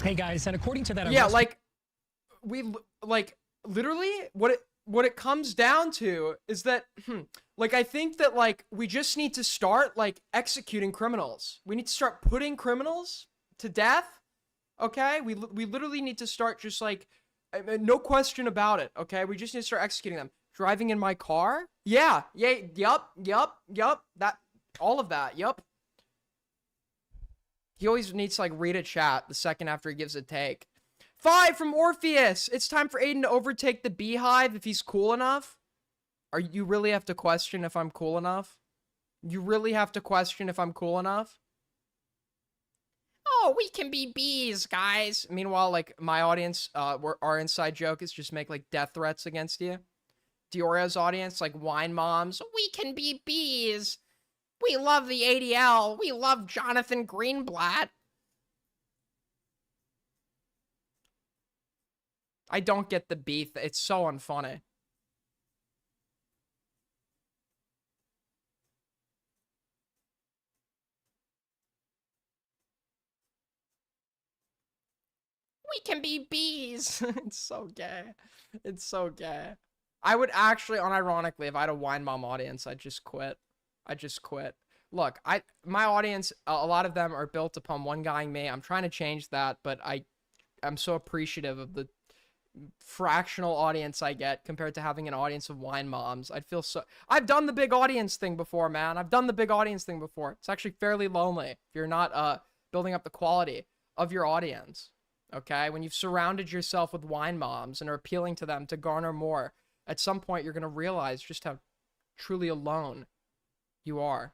Hey guys, and according to that, Yeah, like literally what it comes down to is that like I think that like we just need to start like executing criminals. We need to start putting criminals to death. Okay? We literally need to start just like no question about it, okay? We just need to start executing them. Driving in my car? Yeah. Yup. That all of that. Yup. He always needs to like read a chat the second after he gives a take. 5 from Orpheus. It's time for Aiden to overtake the Beehive if he's cool enough. You really have to question if I'm cool enough? You really have to question if I'm cool enough? Oh, we can be bees, guys. Meanwhile, like my audience, our inside joke is just make like death threats against you. Diora's audience, like wine moms. We can be bees. We love the ADL. We love Jonathan Greenblatt. I don't get the beef. It's so unfunny. We can be bees. It's so gay. It's so gay. I would actually, unironically, if I had a wine mom audience, I'd just quit. I just quit. Look, my audience, a lot of them are built upon one-guying me. I'm trying to change that, but I'm so appreciative of the fractional audience I get compared to having an audience of wine moms. I've done the big audience thing before, man. I've done the big audience thing before. It's actually fairly lonely if you're not building up the quality of your audience. Okay? When you've surrounded yourself with wine moms and are appealing to them to garner more, at some point you're going to realize just how truly alone you are.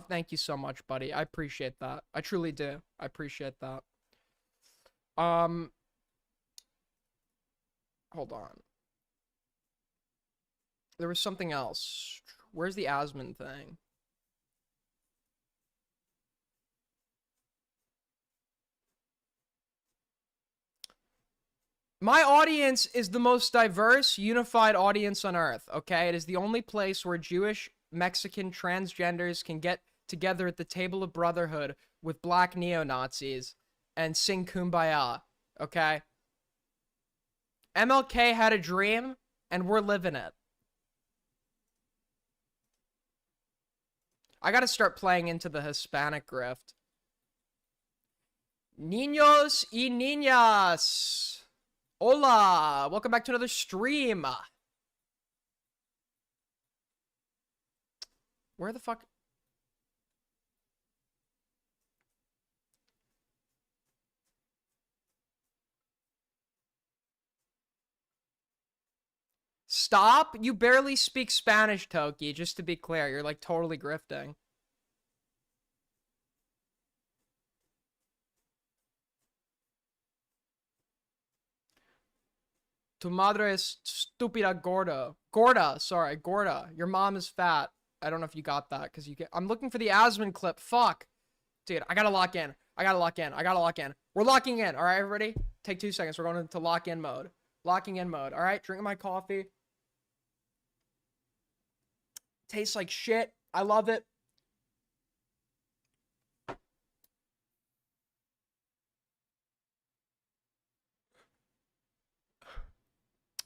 Thank you so much, buddy. I appreciate that. I truly do. I appreciate that. Hold on. There was something else. Where's the Asmon thing? My audience is the most diverse, unified audience on Earth, okay? It is the only place where Jewish, Mexican, transgenders can get together at the table of brotherhood with black neo-Nazis and sing Kumbaya, okay? MLK had a dream, and we're living it. I gotta start playing into the Hispanic grift. Niños y niñas! Hola! Welcome back to another stream! Where the fuck? Stop! You barely speak Spanish, Toki, just to be clear. You're like totally grifting. Tu madre es estúpida gorda. Gorda, sorry, gorda. Your mom is fat. I don't know if you got that, because I'm looking for the Asmon clip. Fuck. Dude, I gotta lock in. I gotta lock in. We're locking in. Alright, everybody? Take 2 seconds. We're going into lock-in mode. Locking in mode. Alright, drinking my coffee. Tastes like shit. I love it.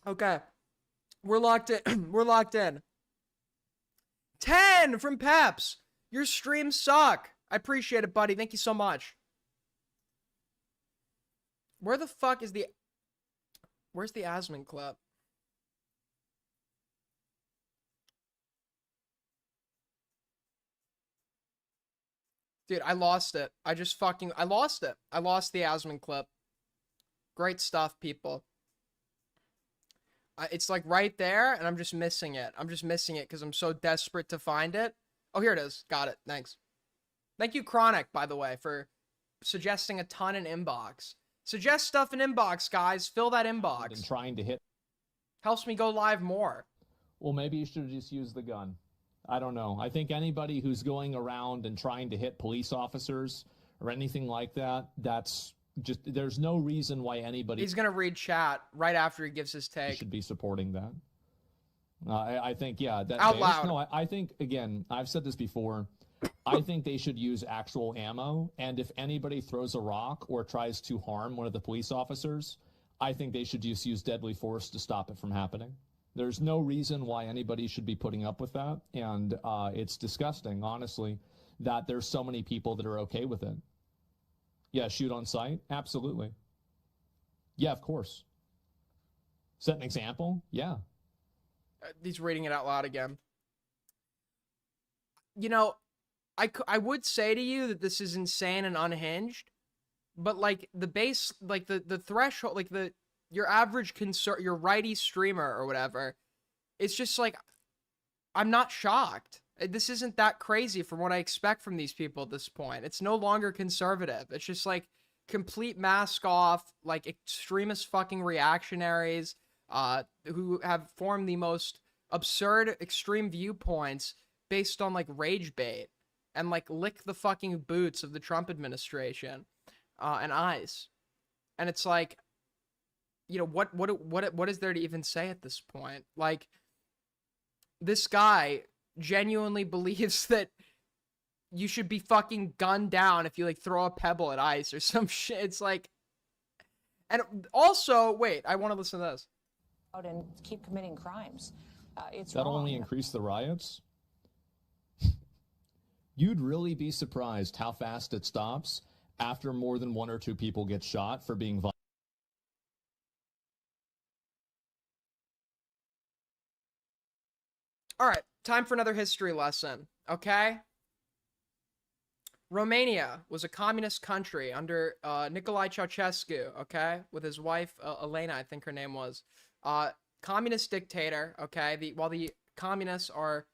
Okay. We're locked in. We're locked in. 10 from Peps. Your streams suck. I appreciate it, buddy. Thank you so much. Where the fuck is where's the Asmon clip? Dude, I lost it. I lost it. I lost the Asmon clip. Great stuff, people. It's like right there, and I'm just missing it. I'm just missing it because I'm so desperate to find it. Oh, here it is. Got it. Thanks. Thank you, Chronic, by the way, for suggesting a ton in inbox. Suggest stuff in inbox, guys. Fill that inbox. And trying to hit. Helps me go live more. Well, maybe you should have just used the gun. I don't know. I think anybody who's going around and trying to hit police officers or anything like that, that's just, there's no reason why anybody... He's going to read chat right after he gives his take. Should be supporting that. I think, yeah. That Out base, loud. No, I think, again, I've said this before. I think they should use actual ammo. And if anybody throws a rock or tries to harm one of the police officers, I think they should just use deadly force to stop it from happening. There's no reason why anybody should be putting up with that. And it's disgusting, honestly, that there's so many people that are okay with it. Yeah, shoot on sight? Absolutely. Yeah, of course. Set an example? Yeah. He's reading it out loud again. You know, I would say to you that this is insane and unhinged, but like the base, like the threshold, like your average your righty streamer or whatever, it's just like, I'm not shocked. This isn't that crazy from what I expect from these people at this point. It's no longer conservative. It's just like complete mask off, like extremist fucking reactionaries who have formed the most absurd extreme viewpoints based on like rage bait and like lick the fucking boots of the Trump administration and ICE. And it's like, you know, what is there to even say at this point? Like, this guy genuinely believes that you should be fucking gunned down if you like throw a pebble at ICE or some shit. It's like, and also, wait, I want to listen to this. Out and keep committing crimes. It's That'll wrong. only increase the riots. You'd really be surprised how fast it stops after more than 1 or 2 people get shot for being violent. All right, time for another history lesson, okay? Romania was a communist country under Nicolae Ceausescu, okay? With his wife, Elena, I think her name was. Communist dictator, okay? While the communists are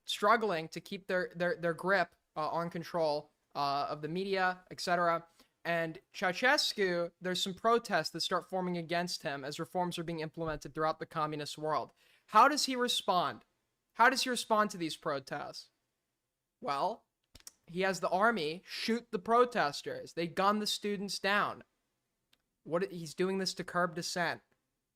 struggling to keep their grip on control of the media, etc. And Ceausescu, there's some protests that start forming against him as reforms are being implemented throughout the communist world. How does he respond? How does he respond to these protests? Well, he has the army shoot the protesters. They gun the students down. He's doing this to curb dissent.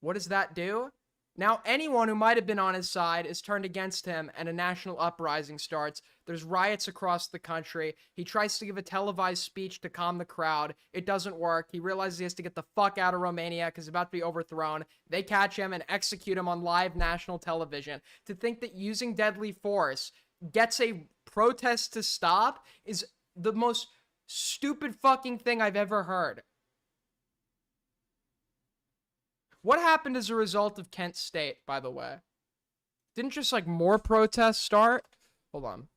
What does that do? Now, anyone who might have been on his side is turned against him and a national uprising starts. There's riots across the country. He tries to give a televised speech to calm the crowd. It doesn't work. He realizes he has to get the fuck out of Romania because he's about to be overthrown. They catch him and execute him on live national television. To think that using deadly force gets a protest to stop is the most stupid fucking thing I've ever heard. What happened as a result of Kent State, by the way? Didn't just like more protests start? Hold on.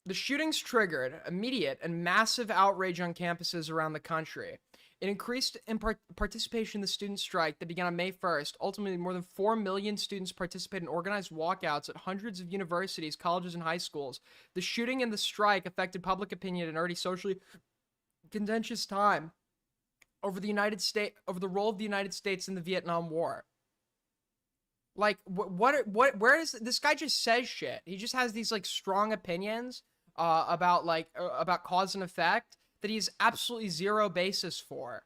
The shootings triggered immediate and massive outrage on campuses around the country. It increased in participation in the student strike that began on May 1st. Ultimately, more than 4 million students participated in organized walkouts at hundreds of universities, colleges, and high schools. The shooting and the strike affected public opinion at an already socially contentious time over the role of the United States in the Vietnam War. Like, where is this guy just says shit? He just has these like strong opinions about cause and effect that he has absolutely zero basis for.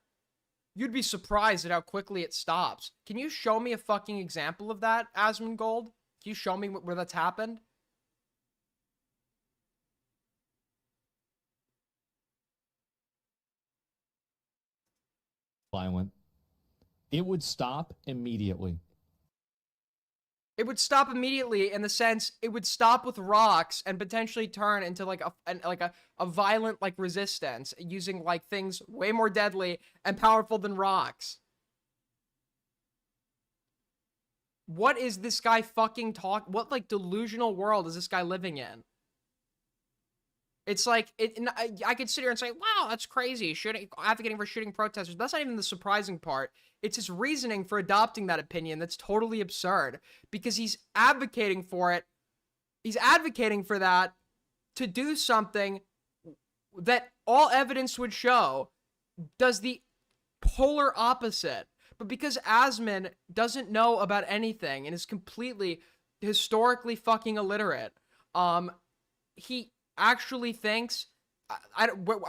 You'd be surprised at how quickly it stops. Can you show me a fucking example of that, Asmongold? Can you show me where that's happened? Violent. It would stop immediately. It would stop immediately in the sense it would stop with rocks and potentially turn into like a violent like resistance using like things way more deadly and powerful than rocks. What is this guy fucking what like delusional world is this guy living in? It's like I could sit here and say, wow, that's crazy. Advocating for shooting protesters. That's not even the surprising part. It's his reasoning for adopting that opinion that's totally absurd because he's advocating for it. He's advocating for that to do something that all evidence would show does the polar opposite. But because Asman doesn't know about anything and is completely historically fucking illiterate, he actually thinks,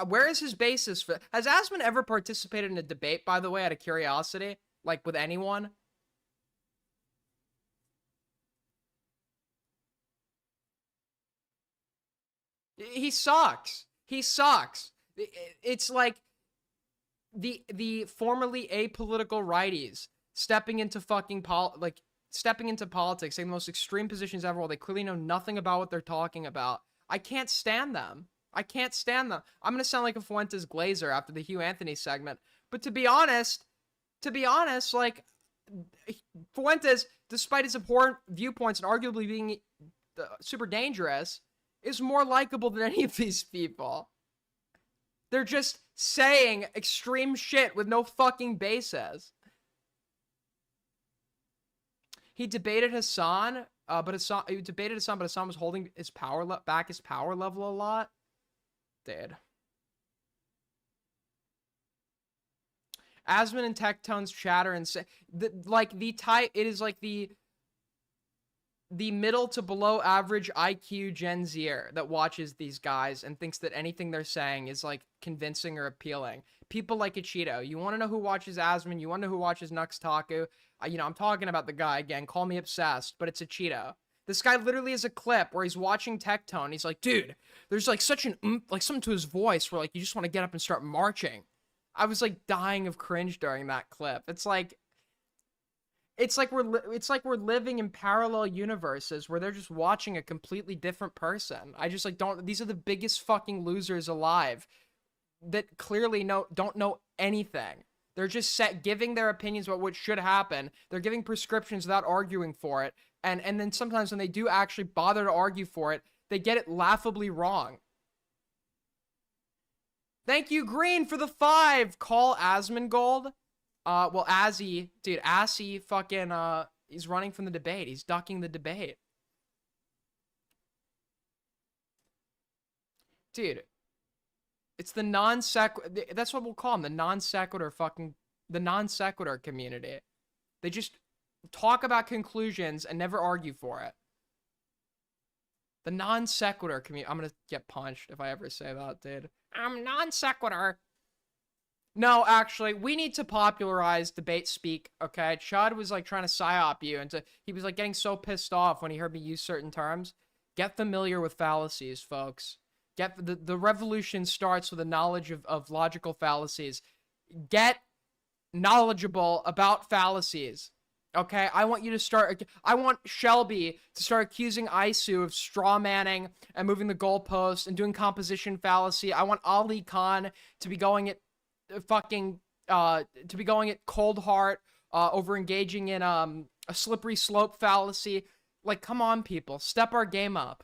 where is his basis for? Has Asman ever participated in a debate, by the way, out of curiosity, like with anyone? He sucks. He sucks. It's like the formerly apolitical righties stepping into fucking stepping into politics, taking the most extreme positions ever while they clearly know nothing about what they're talking about. I can't stand them. I can't stand them. I'm gonna sound like a Fuentes Glazer after the Hugh Anthony segment, but to be honest, like Fuentes, despite his abhorrent viewpoints and arguably being super dangerous, is more likable than any of these people. They're just saying extreme shit with no fucking basis. He debated Hassan, but Hassan was holding his power his power level a lot. Dude. Asman and Tectone's chatter and say it is like the middle to below average IQ Gen Zer that watches these guys and thinks that anything they're saying is like convincing or appealing. People like Ichido. You want to know who watches Asman? You want to know who watches NuxTaku? I'm talking about the guy again. Call me obsessed, but it's Ichido. This guy literally has a clip where he's watching Tectone. He's like, dude, there's like such an like something to his voice where like you just want to get up and start marching. I was like dying of cringe during that clip. It's like we're living in parallel universes where they're just watching a completely different person. I just like don't. These are the biggest fucking losers alive that clearly don't know anything. They're just giving their opinions about what should happen. They're giving prescriptions without arguing for it. And then sometimes when they do actually bother to argue for it, they get it laughably wrong. Thank you, Green, for the 5. Call Asmongold. Well, Azzy, dude, Assy fucking, he's running from the debate. He's ducking the debate. Dude, it's the non-sequitur, that's what we'll call them, the non-sequitur community. They just talk about conclusions and never argue for it. The non-sequitur community. I'm gonna get punched if I ever say that, dude. I'm non-sequitur. No, actually, we need to popularize debate speak, okay? Chud was like trying to psyop you he was like getting so pissed off when he heard me use certain terms. Get familiar with fallacies, folks. The revolution starts with a knowledge of logical fallacies. Get knowledgeable about fallacies. Okay, I want Shelby to start accusing Isu of straw manning and moving the goalpost and doing composition fallacy. I want Ali Khan to be going at cold heart over engaging in a slippery slope fallacy. Like, come on, people, step our game up.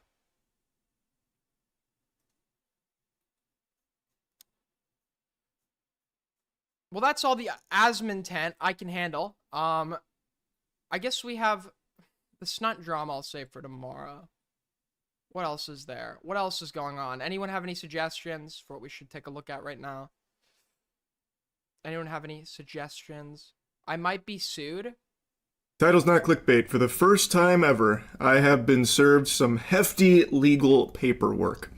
Well, that's all the Asman tent I can handle. I guess we have the stunt drama I'll save for tomorrow. What else is there? What else is going on? Anyone have any suggestions for what we should take a look at right now? Anyone have any suggestions? I might be sued. Title's not clickbait. For the first time ever, I have been served some hefty legal paperwork.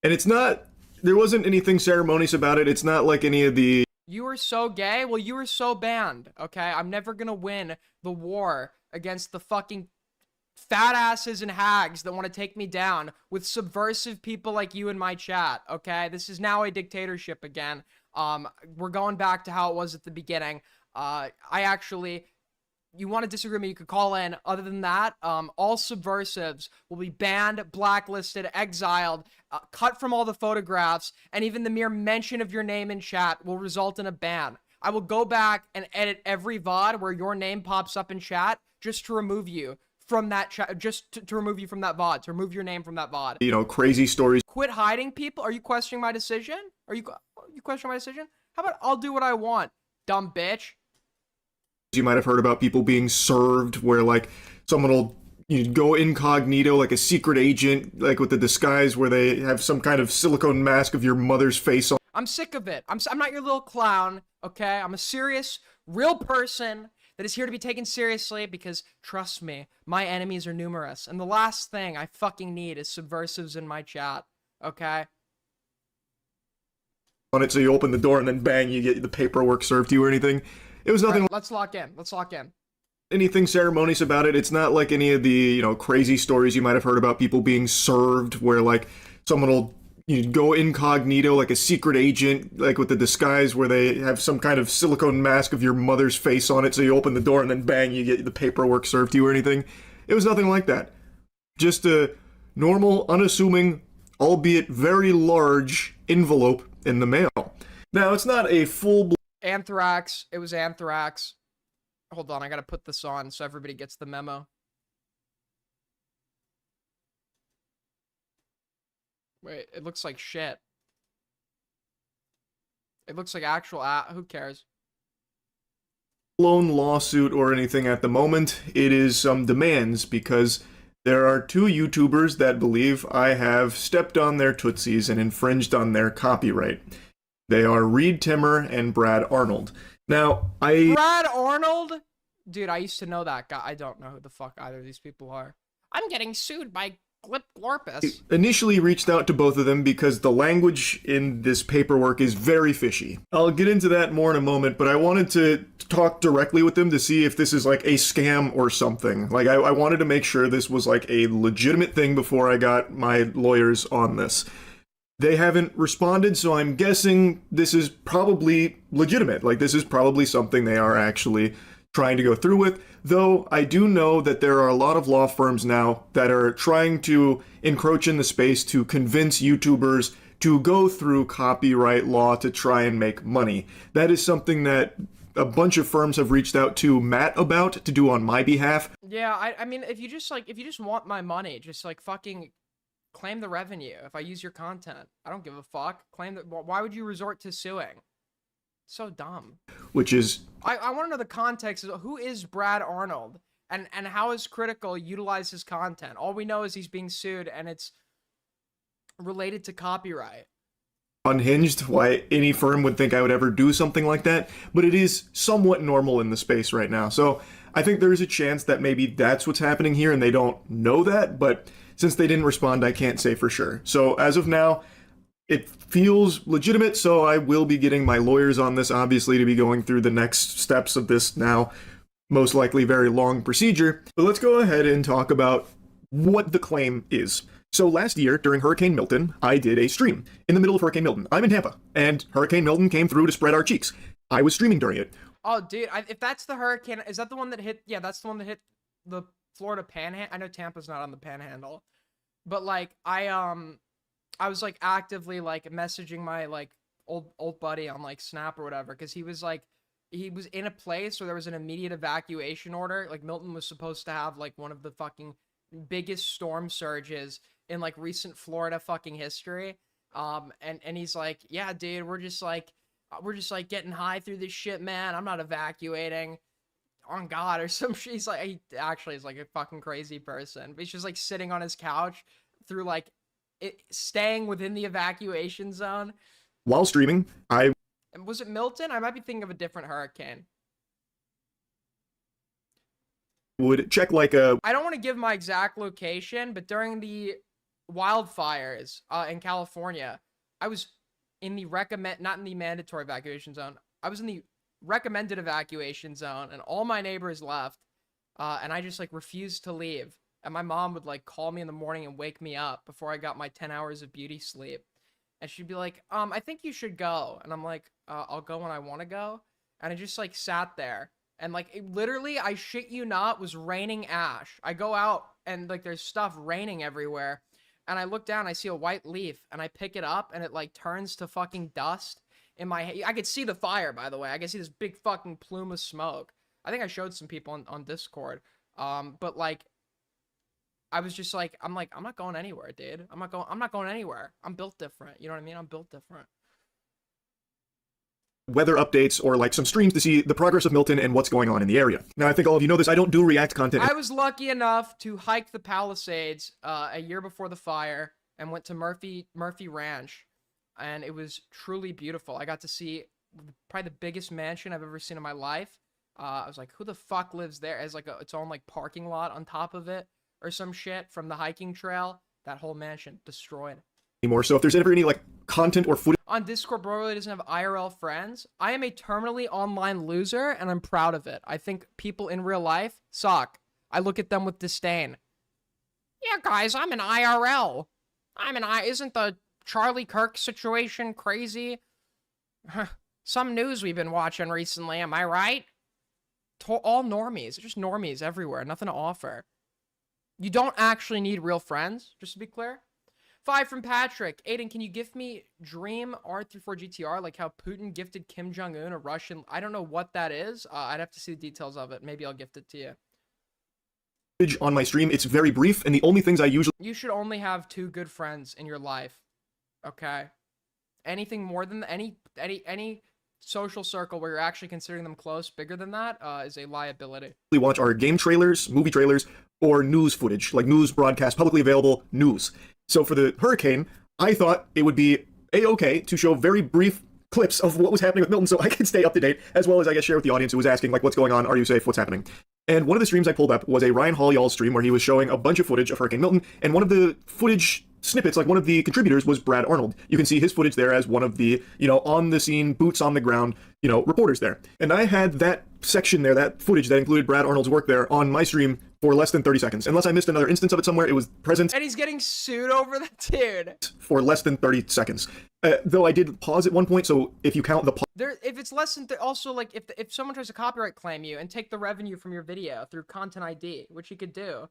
And it's not, there wasn't anything ceremonious about it. It's not like any of the... You were so gay? Well, you were so banned, okay? I'm never gonna win the war against the fucking fat asses and hags that want to take me down with subversive people like you in my chat, okay? This is now a dictatorship again. We're going back to how it was at the beginning. You want to disagree with me, you could call in. Other than that, all subversives will be banned, blacklisted, exiled, cut from all the photographs, and even the mere mention of your name in chat will result in a ban. I will go back and edit every VOD where your name pops up in chat just to remove you from that chat, just to remove you from that VOD, to remove your name from that VOD. You know, crazy stories. Quit hiding people? Are you questioning my decision? Are you questioning my decision? How about I'll do what I want, dumb bitch? You might have heard about people being served where like someone will go incognito like a secret agent, like with the disguise where they have some kind of silicone mask of your mother's face on. I'm sick of it. I'm not your little clown, okay? I'm a serious, real person that is here to be taken seriously because, trust me, my enemies are numerous. And the last thing I fucking need is subversives in my chat. okay? On it, so you open the door and then bang, you get the paperwork served to you or anything. It was nothing. Right, let's lock in. Let's lock in. Anything ceremonious about it. It's not like any of the, crazy stories you might have heard about people being served where like someone will go incognito like a secret agent, like with the disguise where they have some kind of silicone mask of your mother's face on it, so you open the door and then bang, you get the paperwork served to you or anything. It was nothing like that. Just a normal, unassuming, albeit very large envelope in the mail. Now, it's not a full Anthrax. It was anthrax. Hold on, I gotta put this on so everybody gets the memo. Wait, it looks like shit. It looks like actual who cares? blown lawsuit or anything at the moment. It is some demands because there are two YouTubers that believe I have stepped on their tootsies and infringed on their copyright. They are Reed Timmer and Brad Arnold. Now, Brad Arnold? Dude, I used to know that guy. I don't know who the fuck either of these people are. I'm getting sued by Glip Glorpus. Initially reached out to both of them because the language in this paperwork is very fishy. I'll get into that more in a moment, but I wanted to talk directly with them to see if this is like a scam or something. Like, I wanted to make sure this was like a legitimate thing before I got my lawyers on this. They haven't responded, so I'm guessing this is probably legitimate. Like, this is probably something they are actually trying to go through with, though I do know that there are a lot of law firms now that are trying to encroach in the space to convince YouTubers to go through copyright law to try and make money. That is something that a bunch of firms have reached out to Matt about to do on my behalf. Yeah, I mean, if you just want my money, just like fucking claim the revenue. If I use your content, I don't give a fuck. Claim that. Why would you resort to suing? So dumb. Which is... I want to know the context of who is Brad Arnold and how is Critical utilize his content. All we know is he's being sued and it's related to copyright. Unhinged why any firm would think I would ever do something like that, but it is somewhat normal in the space right now. So I think there's a chance that maybe that's what's happening here and they don't know that, but since they didn't respond, I can't say for sure. So as of now, it feels legitimate, so I will be getting my lawyers on this, obviously, to be going through the next steps of this now, most likely very long procedure. But let's go ahead and talk about what the claim is. So last year, during Hurricane Milton, I did a stream in the middle of Hurricane Milton. I'm in Tampa, and Hurricane Milton came through to spread our cheeks. I was streaming during it. Oh, dude, if that's the hurricane, is that the one that hit? Yeah, that's the one that hit the Florida Panhandle. I know Tampa's not on the Panhandle, but like I was like actively like messaging my like old buddy on like Snap or whatever, because he was in a place where there was an immediate evacuation order. Like Milton was supposed to have like one of the fucking biggest storm surges in like recent Florida fucking history. And he's like, yeah, dude, we're just like getting high through this shit, man. I'm not evacuating on God or some shit. He's like, he actually is like a fucking crazy person. But he's just like sitting on his couch through like staying within the evacuation zone. While streaming, Was it Milton? I might be thinking of a different hurricane. Would check like a... I don't want to give my exact location, but during the wildfires in California, I was in the not in the mandatory evacuation zone. I was in the recommended evacuation zone, and all my neighbors left, and I just like refused to leave. And my mom would like call me in the morning and wake me up before I got my 10 hours of beauty sleep. And she'd be like, I think you should go. And I'm like, I'll go when I want to go. And I just like sat there. And like literally, I shit you not, was raining ash. I go out and like there's stuff raining everywhere. And I look down, I see a white leaf and I pick it up and it like turns to fucking dust in my head. I could see the fire, by the way. I could see this big fucking plume of smoke. I think I showed some people on Discord. But like, I was just like, I'm not going anywhere, dude. I'm not going anywhere. I'm built different. You know what I mean? I'm built different. Weather updates or like some streams to see the progress of Milton and what's going on in the area. Now, I think all of you know this. I don't do React content. I was lucky enough to hike the Palisades a year before the fire and went to Murphy Ranch, and it was truly beautiful. I got to see probably the biggest mansion I've ever seen in my life. I was like, who the fuck lives there? It has like its own like parking lot on top of it or some shit from the hiking trail. That whole mansion destroyed. anymore. So if there's ever any like content or footage On Discord, bro really doesn't have IRL friends. I am a terminally online loser, and I'm proud of it. I think people in real life suck. I look at them with disdain. Yeah, guys, I'm an IRL. Isn't the Charlie Kirk situation crazy? Some news we've been watching recently, am I right? All normies. Just normies everywhere. Nothing to offer. You don't actually need real friends, just to be clear. 5 from Patrick. Aiden, can you gift me Dream R34 GTR, like how Putin gifted Kim Jong-un a Russian... I don't know what that is. I'd have to see the details of it. Maybe I'll gift it to you. on my stream. It's very brief, and the only things I usually... You should only have 2 good friends in your life. Okay? Anything more than... Any social circle where you're actually considering them close, bigger than that, is a liability. watch are game trailers, movie trailers, or news footage, like news broadcast, publicly available news. So for the hurricane, I thought it would be a-okay to show very brief clips of what was happening with Milton so I could stay up to date, as well as I guess share with the audience who was asking, like, what's going on, are you safe, what's happening? And one of the streams I pulled up was a Ryan Hall stream where he was showing a bunch of footage of Hurricane Milton, and one of the footage snippets, like one of the contributors was Brad Arnold. You can see his footage there as one of the, on the scene, boots on the ground, reporters there. And I had that section there, that footage that included Brad Arnold's work there on my stream for less than 30 seconds. Unless I missed another instance of it somewhere, it was present. And he's getting sued over that, dude. For less than 30 seconds. Though I did pause at one point, so if you count the pause... If it's less than... Also, like, if someone tries to copyright claim you and take the revenue from your video through Content ID, which you could do,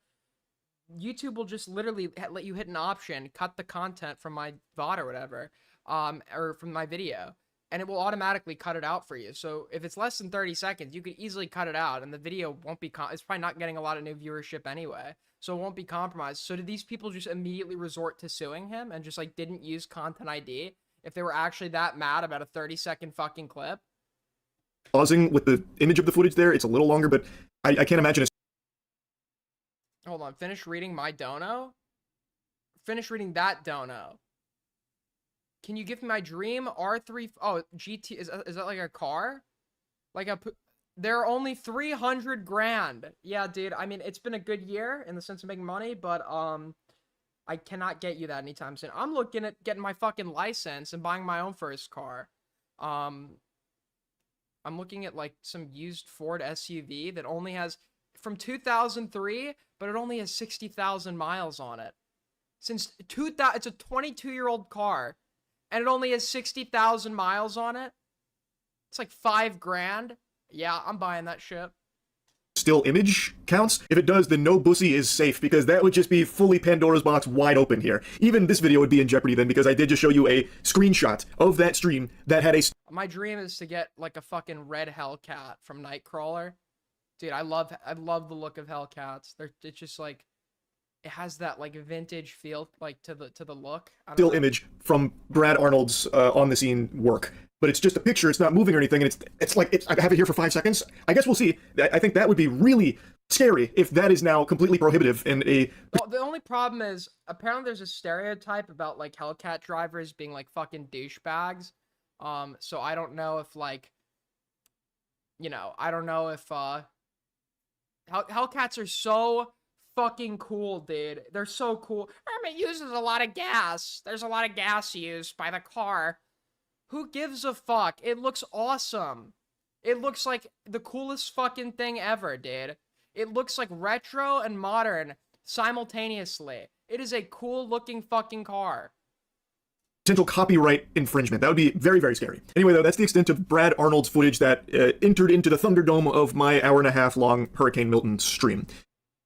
YouTube will just literally let you hit an option, cut the content from my VOD or whatever, or from my video, and it will automatically cut it out for you. So if it's less than 30 seconds, you could easily cut it out, and the video won't be... It's probably not getting a lot of new viewership anyway, so it won't be compromised. So did these people just immediately resort to suing him and just, like, didn't use Content ID if they were actually that mad about a 30-second fucking clip? Pausing with the image of the footage there, it's a little longer, but I can't imagine a... Hold on, finish reading my dono? Finish reading that dono. Can you give me my Dream R3... Oh, GT... Is that like a car? Like a... They're only 300 grand. Yeah, dude, I mean, it's been a good year in the sense of making money, but, I cannot get you that anytime soon. I'm looking at getting my fucking license and buying my own first car. I'm looking at, like, some used Ford SUV that only has... From 2003, but it only has 60,000 miles on it. Since 2000, it's a 22-year-old car, and it only has 60,000 miles on it. It's like $5 grand. Yeah, I'm buying that shit. Still image counts? If it does, then no bussy is safe, because that would just be fully Pandora's box wide open here. Even this video would be in jeopardy then, because I did just show you a screenshot of that stream that had a... My dream is to get, like, a fucking red Hellcat from Nightcrawler. Dude, I love the look of Hellcats. It's just like, it has that like vintage feel, like to the look. Still image from Brad Arnold's on the scene work, but it's just a picture. It's not moving or anything, and it's like I have it here for 5 seconds. I guess we'll see. I think that would be really scary if that is now completely prohibitive and a... Well, the only problem is apparently there's a stereotype about like Hellcat drivers being like fucking douchebags. So I don't know if like, I don't know if Hellcats are so fucking cool, dude. They're so cool. It uses a lot of gas. There's a lot of gas used by the car. Who gives a fuck? It looks awesome. It looks like the coolest fucking thing ever, dude. It looks like retro and modern simultaneously. It is a cool looking fucking car. Potential copyright infringement. That would be very, very scary. Anyway, though, that's the extent of Brad Arnold's footage that entered into the Thunderdome of my hour-and-a-half-long Hurricane Milton stream.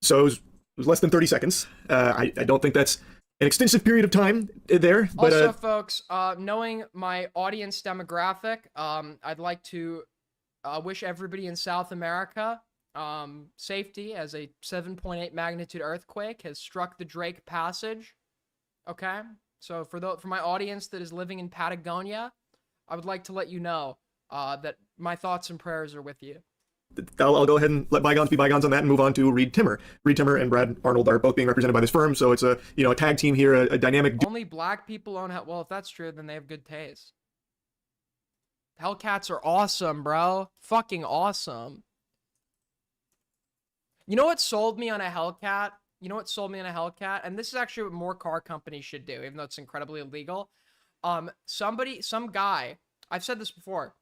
So it was less than 30 seconds. I don't think that's an extensive period of time there. But, also, folks, knowing my audience demographic, I'd like to wish everybody in South America safety as a 7.8 magnitude earthquake has struck the Drake Passage. Okay? So for my audience that is living in Patagonia, I would like to let you know that my thoughts and prayers are with you. I'll go ahead and let bygones be bygones on that and move on to Reed Timmer. Reed Timmer and Brad Arnold are both being represented by this firm, so it's a a tag team here, a dynamic... Only black people own well, if that's true, then they have good taste. Hellcats are awesome, bro. Fucking awesome. You know what sold me on a Hellcat? You know what sold me in a Hellcat? And this is actually what more car companies should do, even though it's incredibly illegal. Some guy, I've said this before.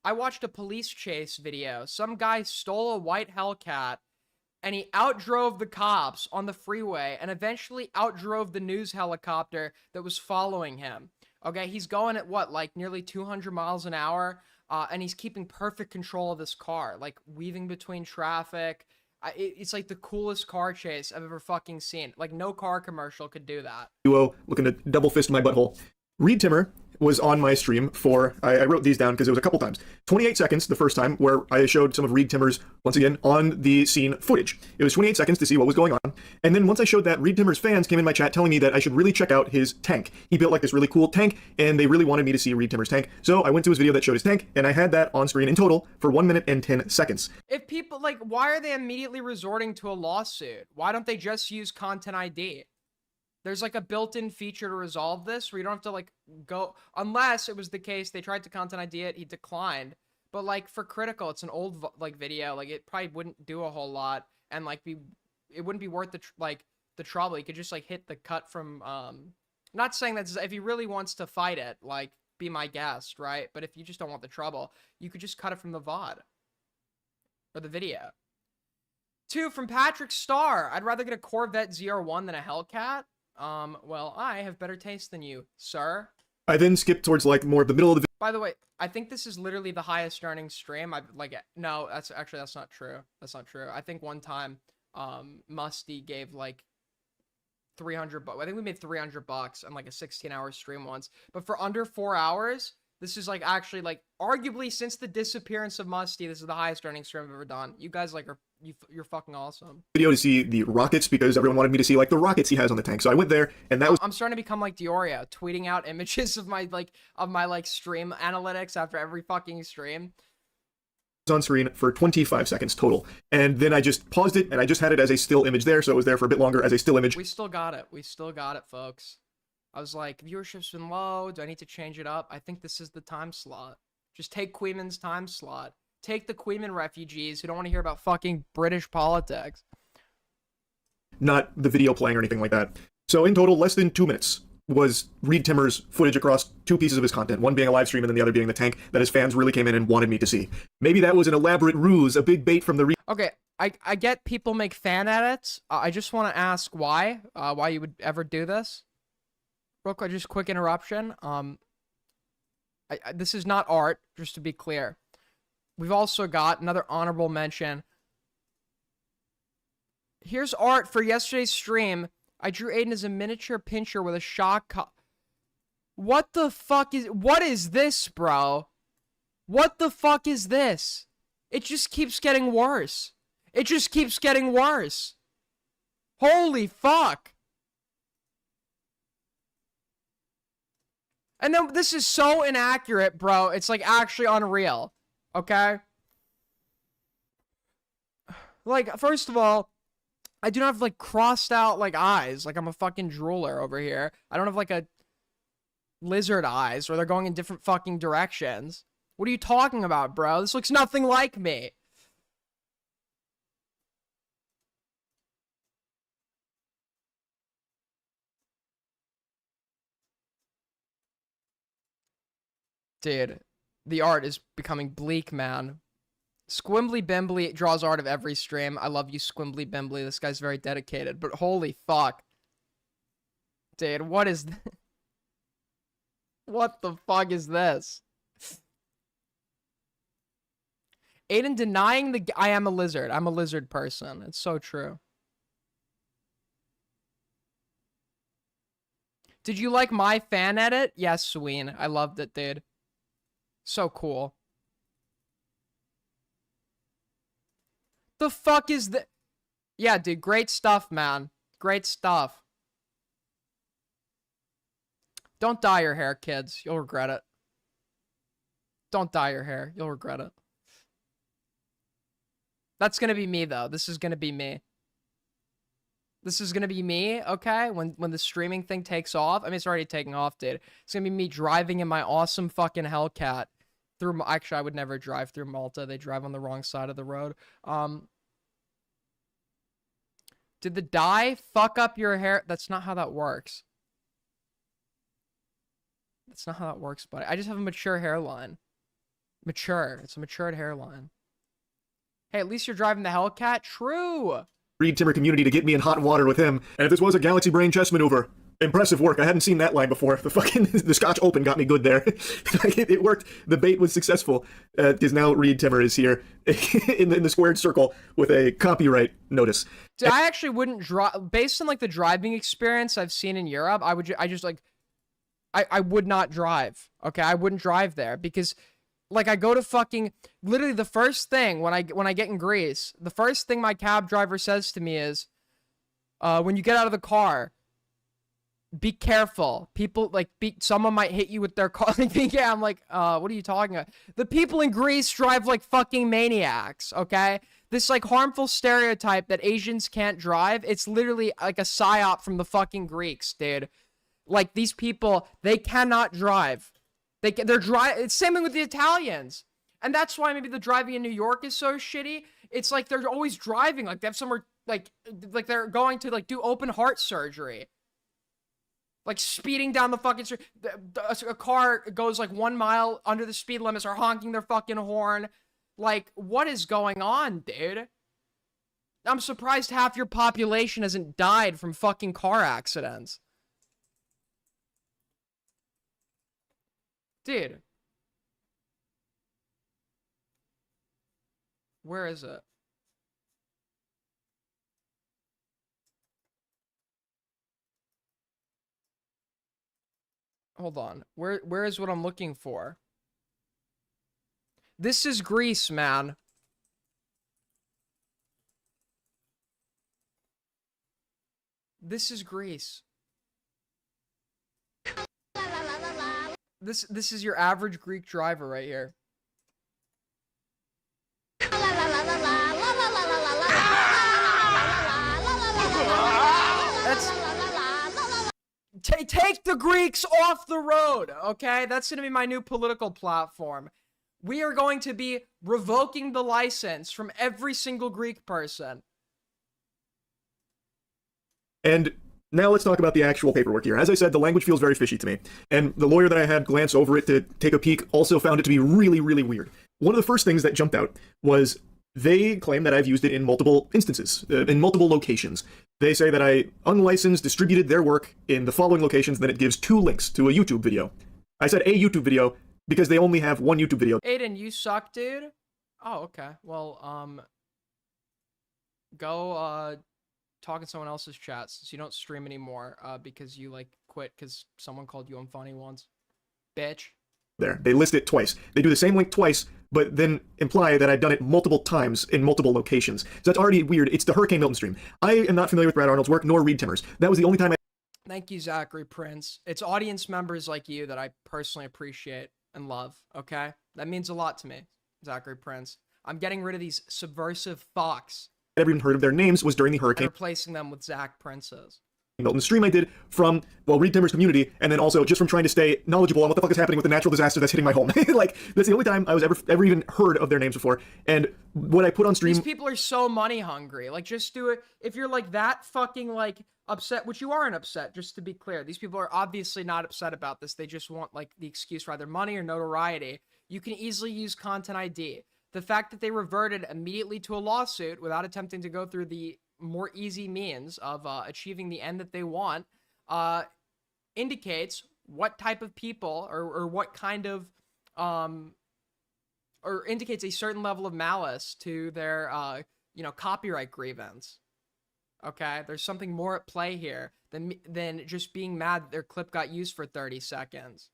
I watched a police chase video. Some guy stole a white Hellcat and he outdrove the cops on the freeway and eventually outdrove the news helicopter that was following him. Okay, he's going at what, like nearly 200 miles an hour, and he's keeping perfect control of this car, like weaving between traffic. It's like the coolest car chase I've ever fucking seen. Like no car commercial could do that. Duo looking to double fist my butthole. Reed Timmer was on my stream for, I wrote these down because it was a couple times. 28 seconds the first time where I showed some of Reed Timmer's, once again, on the scene footage. It was 28 seconds to see what was going on. And then once I showed that, Reed Timmer's fans came in my chat telling me that I should really check out his tank. He built like this really cool tank and they really wanted me to see Reed Timmer's tank. So I went to his video that showed his tank and I had that on screen in total for 1 minute and 10 seconds. If people, like, why are they immediately resorting to a lawsuit? Why don't they just use Content ID? There's like a built-in feature to resolve this where you don't have to like go, unless it was the case they tried to Content ID it, he declined. But like for Critical, it's an old like video, like it probably wouldn't do a whole lot and like it wouldn't be worth the trouble. You could just like hit the cut from, not saying that if he really wants to fight it, like be my guest, right? But if you just don't want the trouble, you could just cut it from the VOD or the video. 2 from Patrick Starr. I'd rather get a Corvette ZR1 than a Hellcat. Well, I have better taste than you, sir. I then skipped towards like more of the middle of the By the way, I think this is literally the highest earning stream. No, that's not true. That's not true. I think one time, Musty gave like 300 bucks. I think we made 300 bucks on like a 16-hour stream once. But for under 4 hours, this is like actually like arguably since the disappearance of Musty, this is the highest earning stream I've ever done. You guys like you're fucking awesome. video to see the rockets because everyone wanted me to see like the rockets he has on the tank. So I went there and that was I'm starting to become like Diorio, tweeting out images of my stream analytics after every fucking stream. on screen for 25 seconds total. And then I just paused it and I just had it as a still image there. So it was there for a bit longer as a still image. We still got it. We still got it, folks. I was like, viewership's been low. Do I need to change it up? I think this is the time slot. Just take Queeman's time slot. Take the Queeman refugees who don't want to hear about fucking British politics. Not the video playing or anything like that. So in total, less than 2 minutes was Reed Timmer's footage across 2 pieces of his content, one being a live stream and then the other being the tank that his fans really came in and wanted me to see. Maybe that was an elaborate ruse, a big bait from the Okay, I get people make fan edits. I just want to ask why you would ever do this. Real quick, just quick interruption. This is not art, just to be clear. We've also got another honorable mention. Here's art for yesterday's stream. I drew Aiden as a miniature pincher with a shock What is this, bro? What the fuck is this? It just keeps getting worse. It just keeps getting worse. Holy fuck. And then this is so inaccurate, bro. It's like actually unreal. Okay? Like, first of all, I do not have like crossed out like eyes. Like I'm a fucking drooler over here. I don't have like a lizard eyes where they're going in different fucking directions. What are you talking about, bro? This looks nothing like me. Dude, the art is becoming bleak, man. Squimbly Bimbly draws art of every stream. I love you, Squimbly Bimbly. This guy's very dedicated, but holy fuck. Dude, what is this? What the fuck is this? Aiden denying I am a lizard. I'm a lizard person. It's so true. Did you like my fan edit? Yes, Sween. I loved it, dude. So cool. The fuck is that? Yeah, dude, great stuff, man. Great stuff. Don't dye your hair, kids. You'll regret it. Don't dye your hair. You'll regret it. That's gonna be me, though. This is gonna be me. This is gonna be me, okay? When the streaming thing takes off. I mean, it's already taking off, dude. It's gonna be me driving in my awesome fucking Hellcat through... Actually, I would never drive through Malta. They drive on the wrong side of the road. Did the dye fuck up your hair? That's not how that works. That's not how that works, buddy. I just have a mature hairline. Mature. It's a matured hairline. Hey, at least you're driving the Hellcat? True! Reed Timmer community to get me in hot water with him. And if this was a Galaxy Brain chess maneuver, impressive work. I hadn't seen that line before. The Scotch Open got me good there. It worked. The bait was successful. Because now Reed Timmer is here in the squared circle with a copyright notice. Dude, I actually wouldn't drive. Based on like the driving experience I've seen in Europe, I would not drive. Okay, I wouldn't drive there because, like, I go to fucking literally the first thing when I get in Greece, the first thing my cab driver says to me is, when you get out of the car, be careful. People someone might hit you with their car. Yeah, I'm like, what are you talking about? The people in Greece drive like fucking maniacs. Okay, this like harmful stereotype that Asians can't drive. It's literally like a psyop from the fucking Greeks, dude. Like, these people, they cannot drive. They're it's same thing with the Italians. And that's why maybe the driving in New York is so shitty. It's like they're always driving. Like, they have somewhere, like they're going to, like, do open heart surgery. Like, speeding down the fucking street. A car goes, like, 1 mile under the speed limits or honking their fucking horn. Like, what is going on, dude? I'm surprised half your population hasn't died from fucking car accidents. Dude. Where is it? Hold on. Where is what I'm looking for? This is Greece, man. This is Greece. This is your average Greek driver right here. Take the Greeks off the road, okay? That's gonna be my new political platform. We are going to be revoking the license from every single Greek person. And now let's talk about the actual paperwork here. As I said, the language feels very fishy to me. And the lawyer that I had glance over it to take a peek also found it to be really, really weird. One of the first things that jumped out was they claim that I've used it in multiple instances, in multiple locations. They say that I unlicensed distributed their work in the following locations, and then it gives 2 links to a YouTube video. I said a YouTube video because they only have 1 YouTube video. Aiden, you suck, dude? Oh, okay. Well, go, talk in someone else's chat since you don't stream anymore, because you, like, quit because someone called you unfunny once. Bitch. There. They list it twice. They do the same link twice, but then imply that I've done it multiple times in multiple locations. So that's already weird. It's the Hurricane Milton stream. I am not familiar with Brad Arnold's work, nor Reed Timmer's. That was the only time I... Thank you, Zachary Prince. It's audience members like you that I personally appreciate and love, okay? That means a lot to me, Zachary Prince. I'm getting rid of these subversive fucks. I never even heard of their names was during the Hurricane... And replacing them with Zach Prince's. Milton stream I did from, well, Reed Timmer's community, and then also just from trying to stay knowledgeable on what the fuck is happening with the natural disaster that's hitting my home. Like, that's the only time I was ever even heard of their names before. And what I put on stream... These people are so money hungry. Like, just do it. If you're, like, that fucking, like, upset, which you aren't upset, just to be clear. These people are obviously not upset about this. They just want, like, the excuse for either money or notoriety. You can easily use Content ID. The fact that they reverted immediately to a lawsuit without attempting to go through the more easy means of achieving the end that they want indicates what type of people or what kind of or indicates a certain level of malice to their copyright grievance. Okay, there's something more at play here than just being mad that their clip got used for 30 seconds.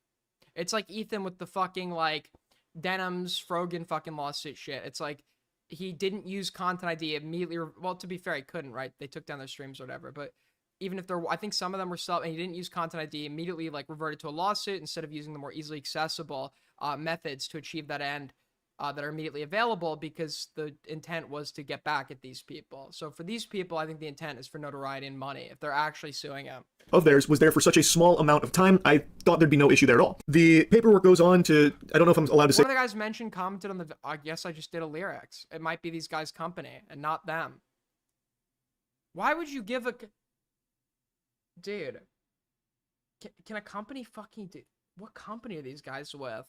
It's like Ethan with the fucking, like, Denim's Frogan fucking lawsuit shit. It's like, he didn't use Content ID immediately. Well, to be fair, he couldn't, right? They took down their streams or whatever. But even if I think some of them were still, and he didn't use Content ID, immediately, like, reverted to a lawsuit instead of using the more easily accessible methods to achieve that end that are immediately available, because the intent was to get back at these people. So for these people, I think the intent is for notoriety and money if they're actually suing him. Of theirs was there for such a small amount of time, I thought there'd be no issue there at all. The paperwork goes on to, I don't know if I'm allowed to say... One of the guys mentioned, commented on the, I guess I just did a lyrics. It might be these guys' company and not them. Why would you give a... Dude. Can a company fucking do... What company are these guys with?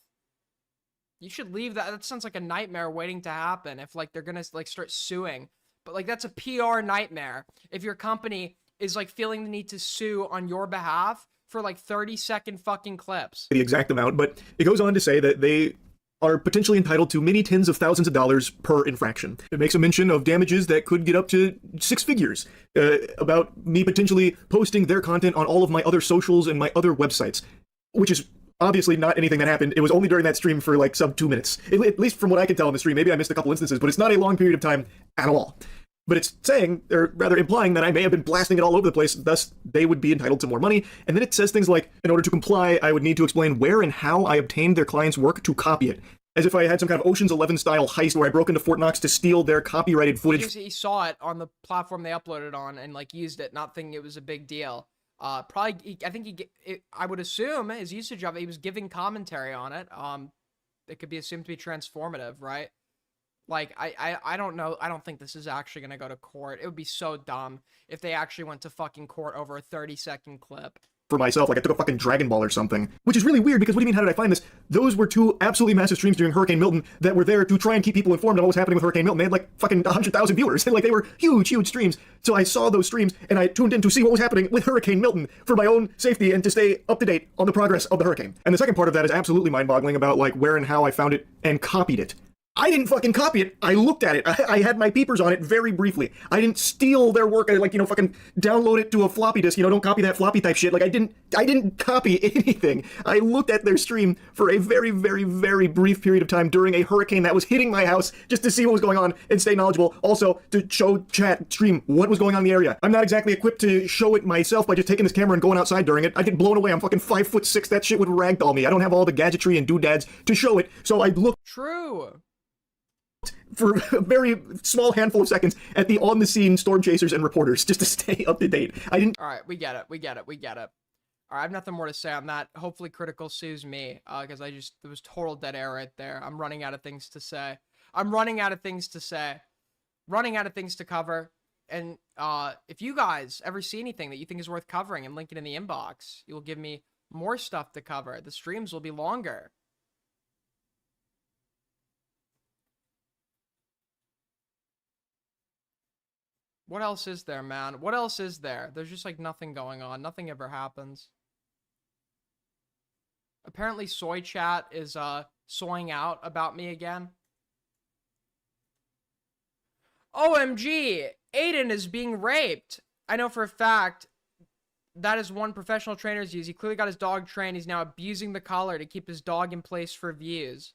You should leave that. That sounds like a nightmare waiting to happen if, like, they're gonna, like, start suing. But, like, that's a PR nightmare. If your company is, like, feeling the need to sue on your behalf for, like, 30-second fucking clips. The exact amount, but it goes on to say that they are potentially entitled to many tens of thousands of dollars per infraction. It makes a mention of damages that could get up to 6 figures, about me potentially posting their content on all of my other socials and my other websites, which is obviously not anything that happened. It was only during that stream for like sub 2 minutes, at least from what I can tell in the stream. Maybe I missed a couple instances, but it's not a long period of time at all. But it's saying, or rather implying, that I may have been blasting it all over the place, thus they would be entitled to more money. And then it says things like, in order to comply, I would need to explain where and how I obtained their client's work to copy it. As if I had some kind of Ocean's 11 style heist where I broke into Fort Knox to steal their copyrighted footage. He saw it on the platform they uploaded on and, like, used it, not thinking it was a big deal. Probably, I think I would assume his usage of it, he was giving commentary on it. It could be assumed to be transformative, right? Like, I don't know. I don't think this is actually going to go to court. It would be so dumb if they actually went to fucking court over a 30-second clip. For myself, like I took a fucking Dragon Ball or something. Which is really weird, because what do you mean, how did I find this? Those were 2 absolutely massive streams during Hurricane Milton that were there to try and keep people informed on what was happening with Hurricane Milton. They had like fucking 100,000 viewers. Like, they were huge, huge streams. So I saw those streams and I tuned in to see what was happening with Hurricane Milton for my own safety and to stay up to date on the progress of the hurricane. And the second part of that is absolutely mind-boggling about like where and how I found it and copied it. I didn't fucking copy it. I looked at it. I had my peepers on it very briefly. I didn't steal their work. I, like, you know, fucking download it to a floppy disk. You know, don't copy that floppy type shit. Like, I didn't copy anything. I looked at their stream for a very, very, very brief period of time during a hurricane that was hitting my house just to see what was going on and stay knowledgeable. Also, to show chat, stream what was going on in the area. I'm not exactly equipped to show it myself by just taking this camera and going outside during it. I'd get blown away. I'm fucking 5'6". That shit would ragdoll me. I don't have all the gadgetry and doodads to show it. So I looked. True. For a very small handful of seconds at the on-the-scene storm chasers and reporters just to stay up to date. I didn't... Alright, we get it. Alright, I have nothing more to say on that. Hopefully Critical sues me, because there was total dead air right there. I'm running out of things to say. Running out of things to cover. And if you guys ever see anything that you think is worth covering and link it in the inbox, you will give me more stuff to cover. The streams will be longer. What else is there, man? What else is there? There's just, like, nothing going on. Nothing ever happens. Apparently, Soy Chat is, soying out about me again. OMG! Aiden is being raped! I know for a fact that is one professional trainer's use. He clearly got his dog trained. He's now abusing the collar to keep his dog in place for views.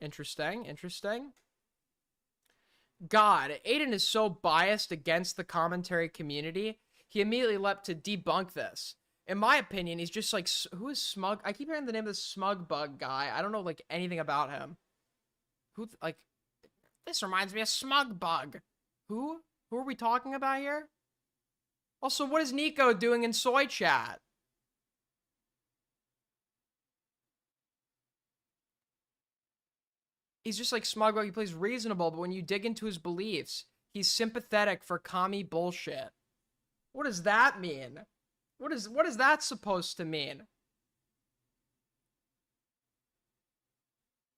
Interesting. God, Aiden is so biased against the commentary community, he immediately leapt to debunk this. In my opinion, he's just like, who is Smug? I keep hearing the name of the Smug Bug guy. I don't know, like, anything about him. This reminds me of Smug Bug. Who are we talking about here? Also, what is Nico doing in Soy Chat? He's just like Smug Bug. He plays reasonable, but when you dig into his beliefs, he's sympathetic for commie bullshit. What does that mean? What is that supposed to mean?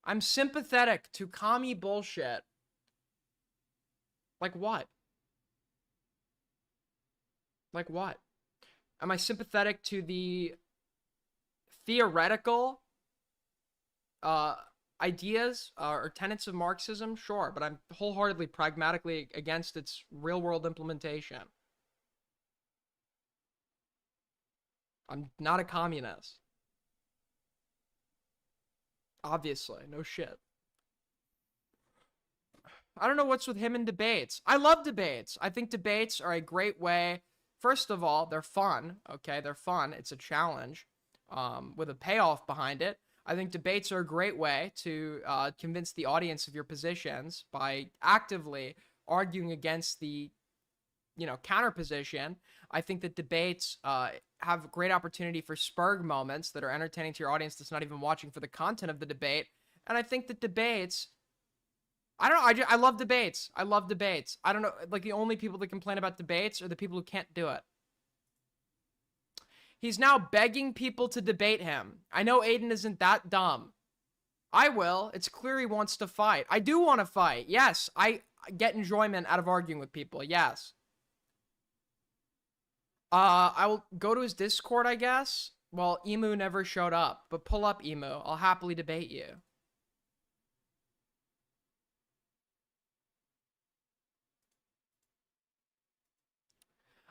I'm sympathetic to commie bullshit. Like what? Like what? Am I sympathetic to the theoretical ideas or tenets of Marxism? Sure, but I'm wholeheartedly pragmatically against its real-world implementation. I'm not a communist. Obviously, no shit. I don't know what's with him in debates. I love debates. I think debates are a great way. First of all, they're fun, okay? They're fun. It's a challenge with a payoff behind it. I think debates are a great way to convince the audience of your positions by actively arguing against the, counter position. I think that debates have great opportunity for spurg moments that are entertaining to your audience that's not even watching for the content of the debate. And I think that debates I don't know. I love debates. I love debates. I don't know. Like, the only people that complain about debates are the people who can't do it. He's now begging people to debate him. I know Aiden isn't that dumb. I will. It's clear he wants to fight. I do want to fight. Yes, I get enjoyment out of arguing with people. Yes. I will go to his Discord, I guess. Well, Emu never showed up, but pull up Emu. I'll happily debate you.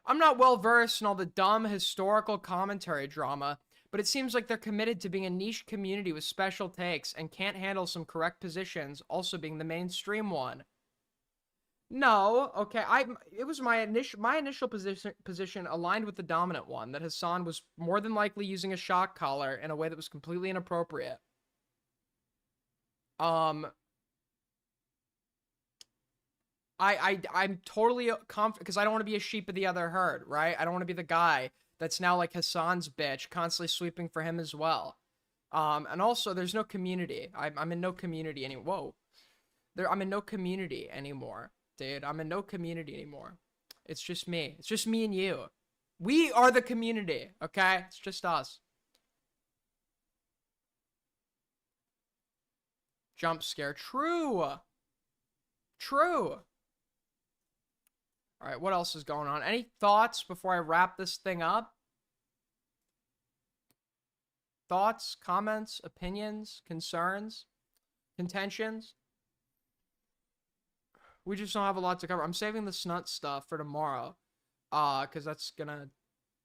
I'm not well versed in all the dumb historical commentary drama, but it seems like they're committed to being a niche community with special takes and can't handle some correct positions, also being the mainstream one. No, okay, it was my initial position aligned with the dominant one, that Hassan was more than likely using a shock collar in a way that was completely inappropriate. I'm totally confident because I don't want to be a sheep of the other herd, right? I don't want to be the guy that's now like Hassan's bitch, constantly sweeping for him as well. And also, there's no community. I'm in no community anymore. Whoa, I'm in no community anymore, dude. I'm in no community anymore. It's just me. It's just me and you. We are the community, okay? It's just us. Jump scare. True. True. All right, what else is going on? Any thoughts before I wrap this thing up? Thoughts, comments, opinions, concerns, contentions? We just don't have a lot to cover. I'm saving the snut stuff for tomorrow, because that's gonna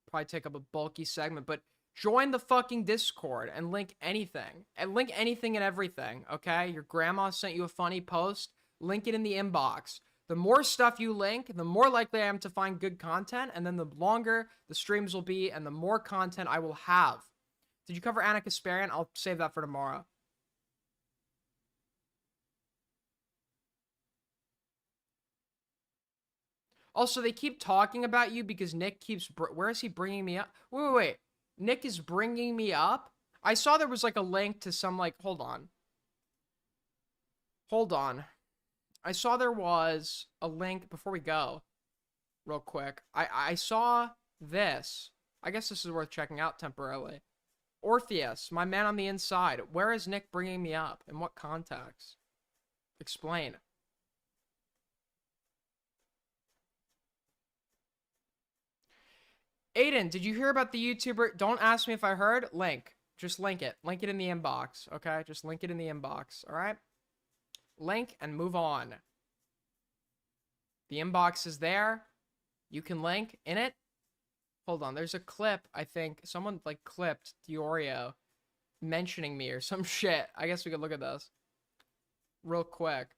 probably take up a bulky segment. But join the fucking Discord and link anything. And link anything and everything, okay? Your grandma sent you a funny post. Link it in the inbox. The more stuff you link, the more likely I am to find good content, and then the longer the streams will be, and the more content I will have. Did you cover Anna Kasparian? I'll save that for tomorrow. Also, they keep talking about you because Nick keeps... Where is he bringing me up? Wait. Nick is bringing me up? I saw there was, like, a link to some, like... Hold on. I saw there was a link before we go, real quick. I saw this. I guess this is worth checking out temporarily. Orpheus, my man on the inside. Where is Nick bringing me up? In what context? Explain. Aiden, did you hear about the YouTuber? Don't ask me if I heard. Link. Just link it. Link it in the inbox, okay? Just link it in the inbox, all right? Link and move on. The inbox is there. You can link in it. Hold on, there's a clip, I think. Someone, like, clipped Diorio mentioning me or some shit. I guess we could look at this real quick.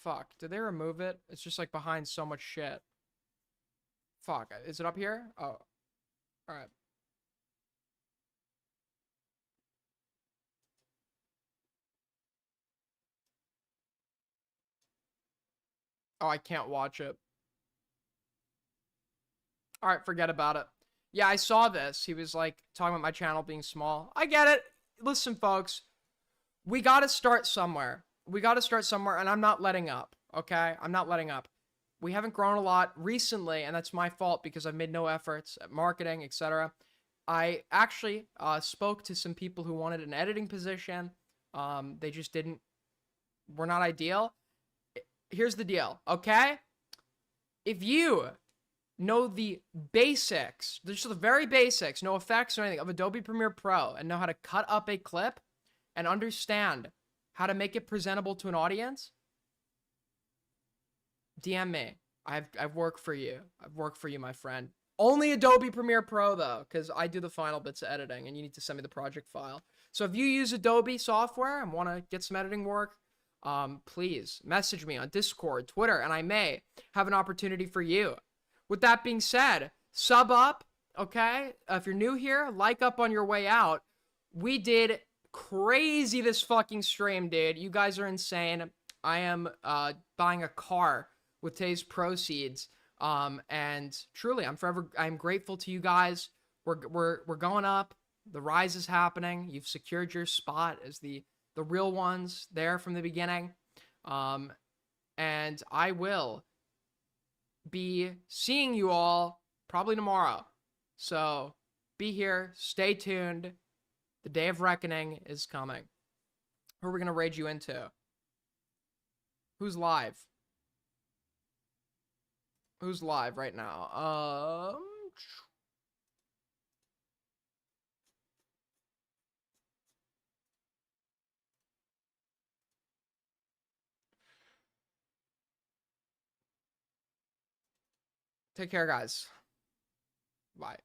Fuck, did they remove it? It's just, like, behind so much shit. Fuck, is it up here? Oh, alright. Oh, I can't watch it. Alright, forget about it. Yeah, I saw this. He was, like, talking about my channel being small. I get it. Listen, folks. We gotta start somewhere. And I'm not letting up, okay? I'm not letting up. We haven't grown a lot recently, and that's my fault because I've made no efforts at marketing, etc. I actually spoke to some people who wanted an editing position. They just were not ideal. Here's the deal, okay? If you know the basics, just the very basics, no effects or anything, of Adobe Premiere Pro, and know how to cut up a clip and understand how to make it presentable to an audience, DM me. I've worked for you. I've worked for you, my friend. Only Adobe Premiere Pro, though, because I do the final bits of editing, and you need to send me the project file. So if you use Adobe software and want to get some editing work, please message me on Discord, Twitter, and I may have an opportunity for you. With that being said, sub up, okay? If you're new here, like up on your way out. We did crazy this fucking stream, dude. You guys are insane. I am buying a car with today's proceeds. And truly, I'm grateful to you guys. We're going up. The rise is happening. You've secured your spot as the the real ones there from the beginning. And I will be seeing you all probably tomorrow. So be here, stay tuned. The day of reckoning is coming. Who are we going to raid you into? Who's live? Who's live right now? Take care, guys. Bye.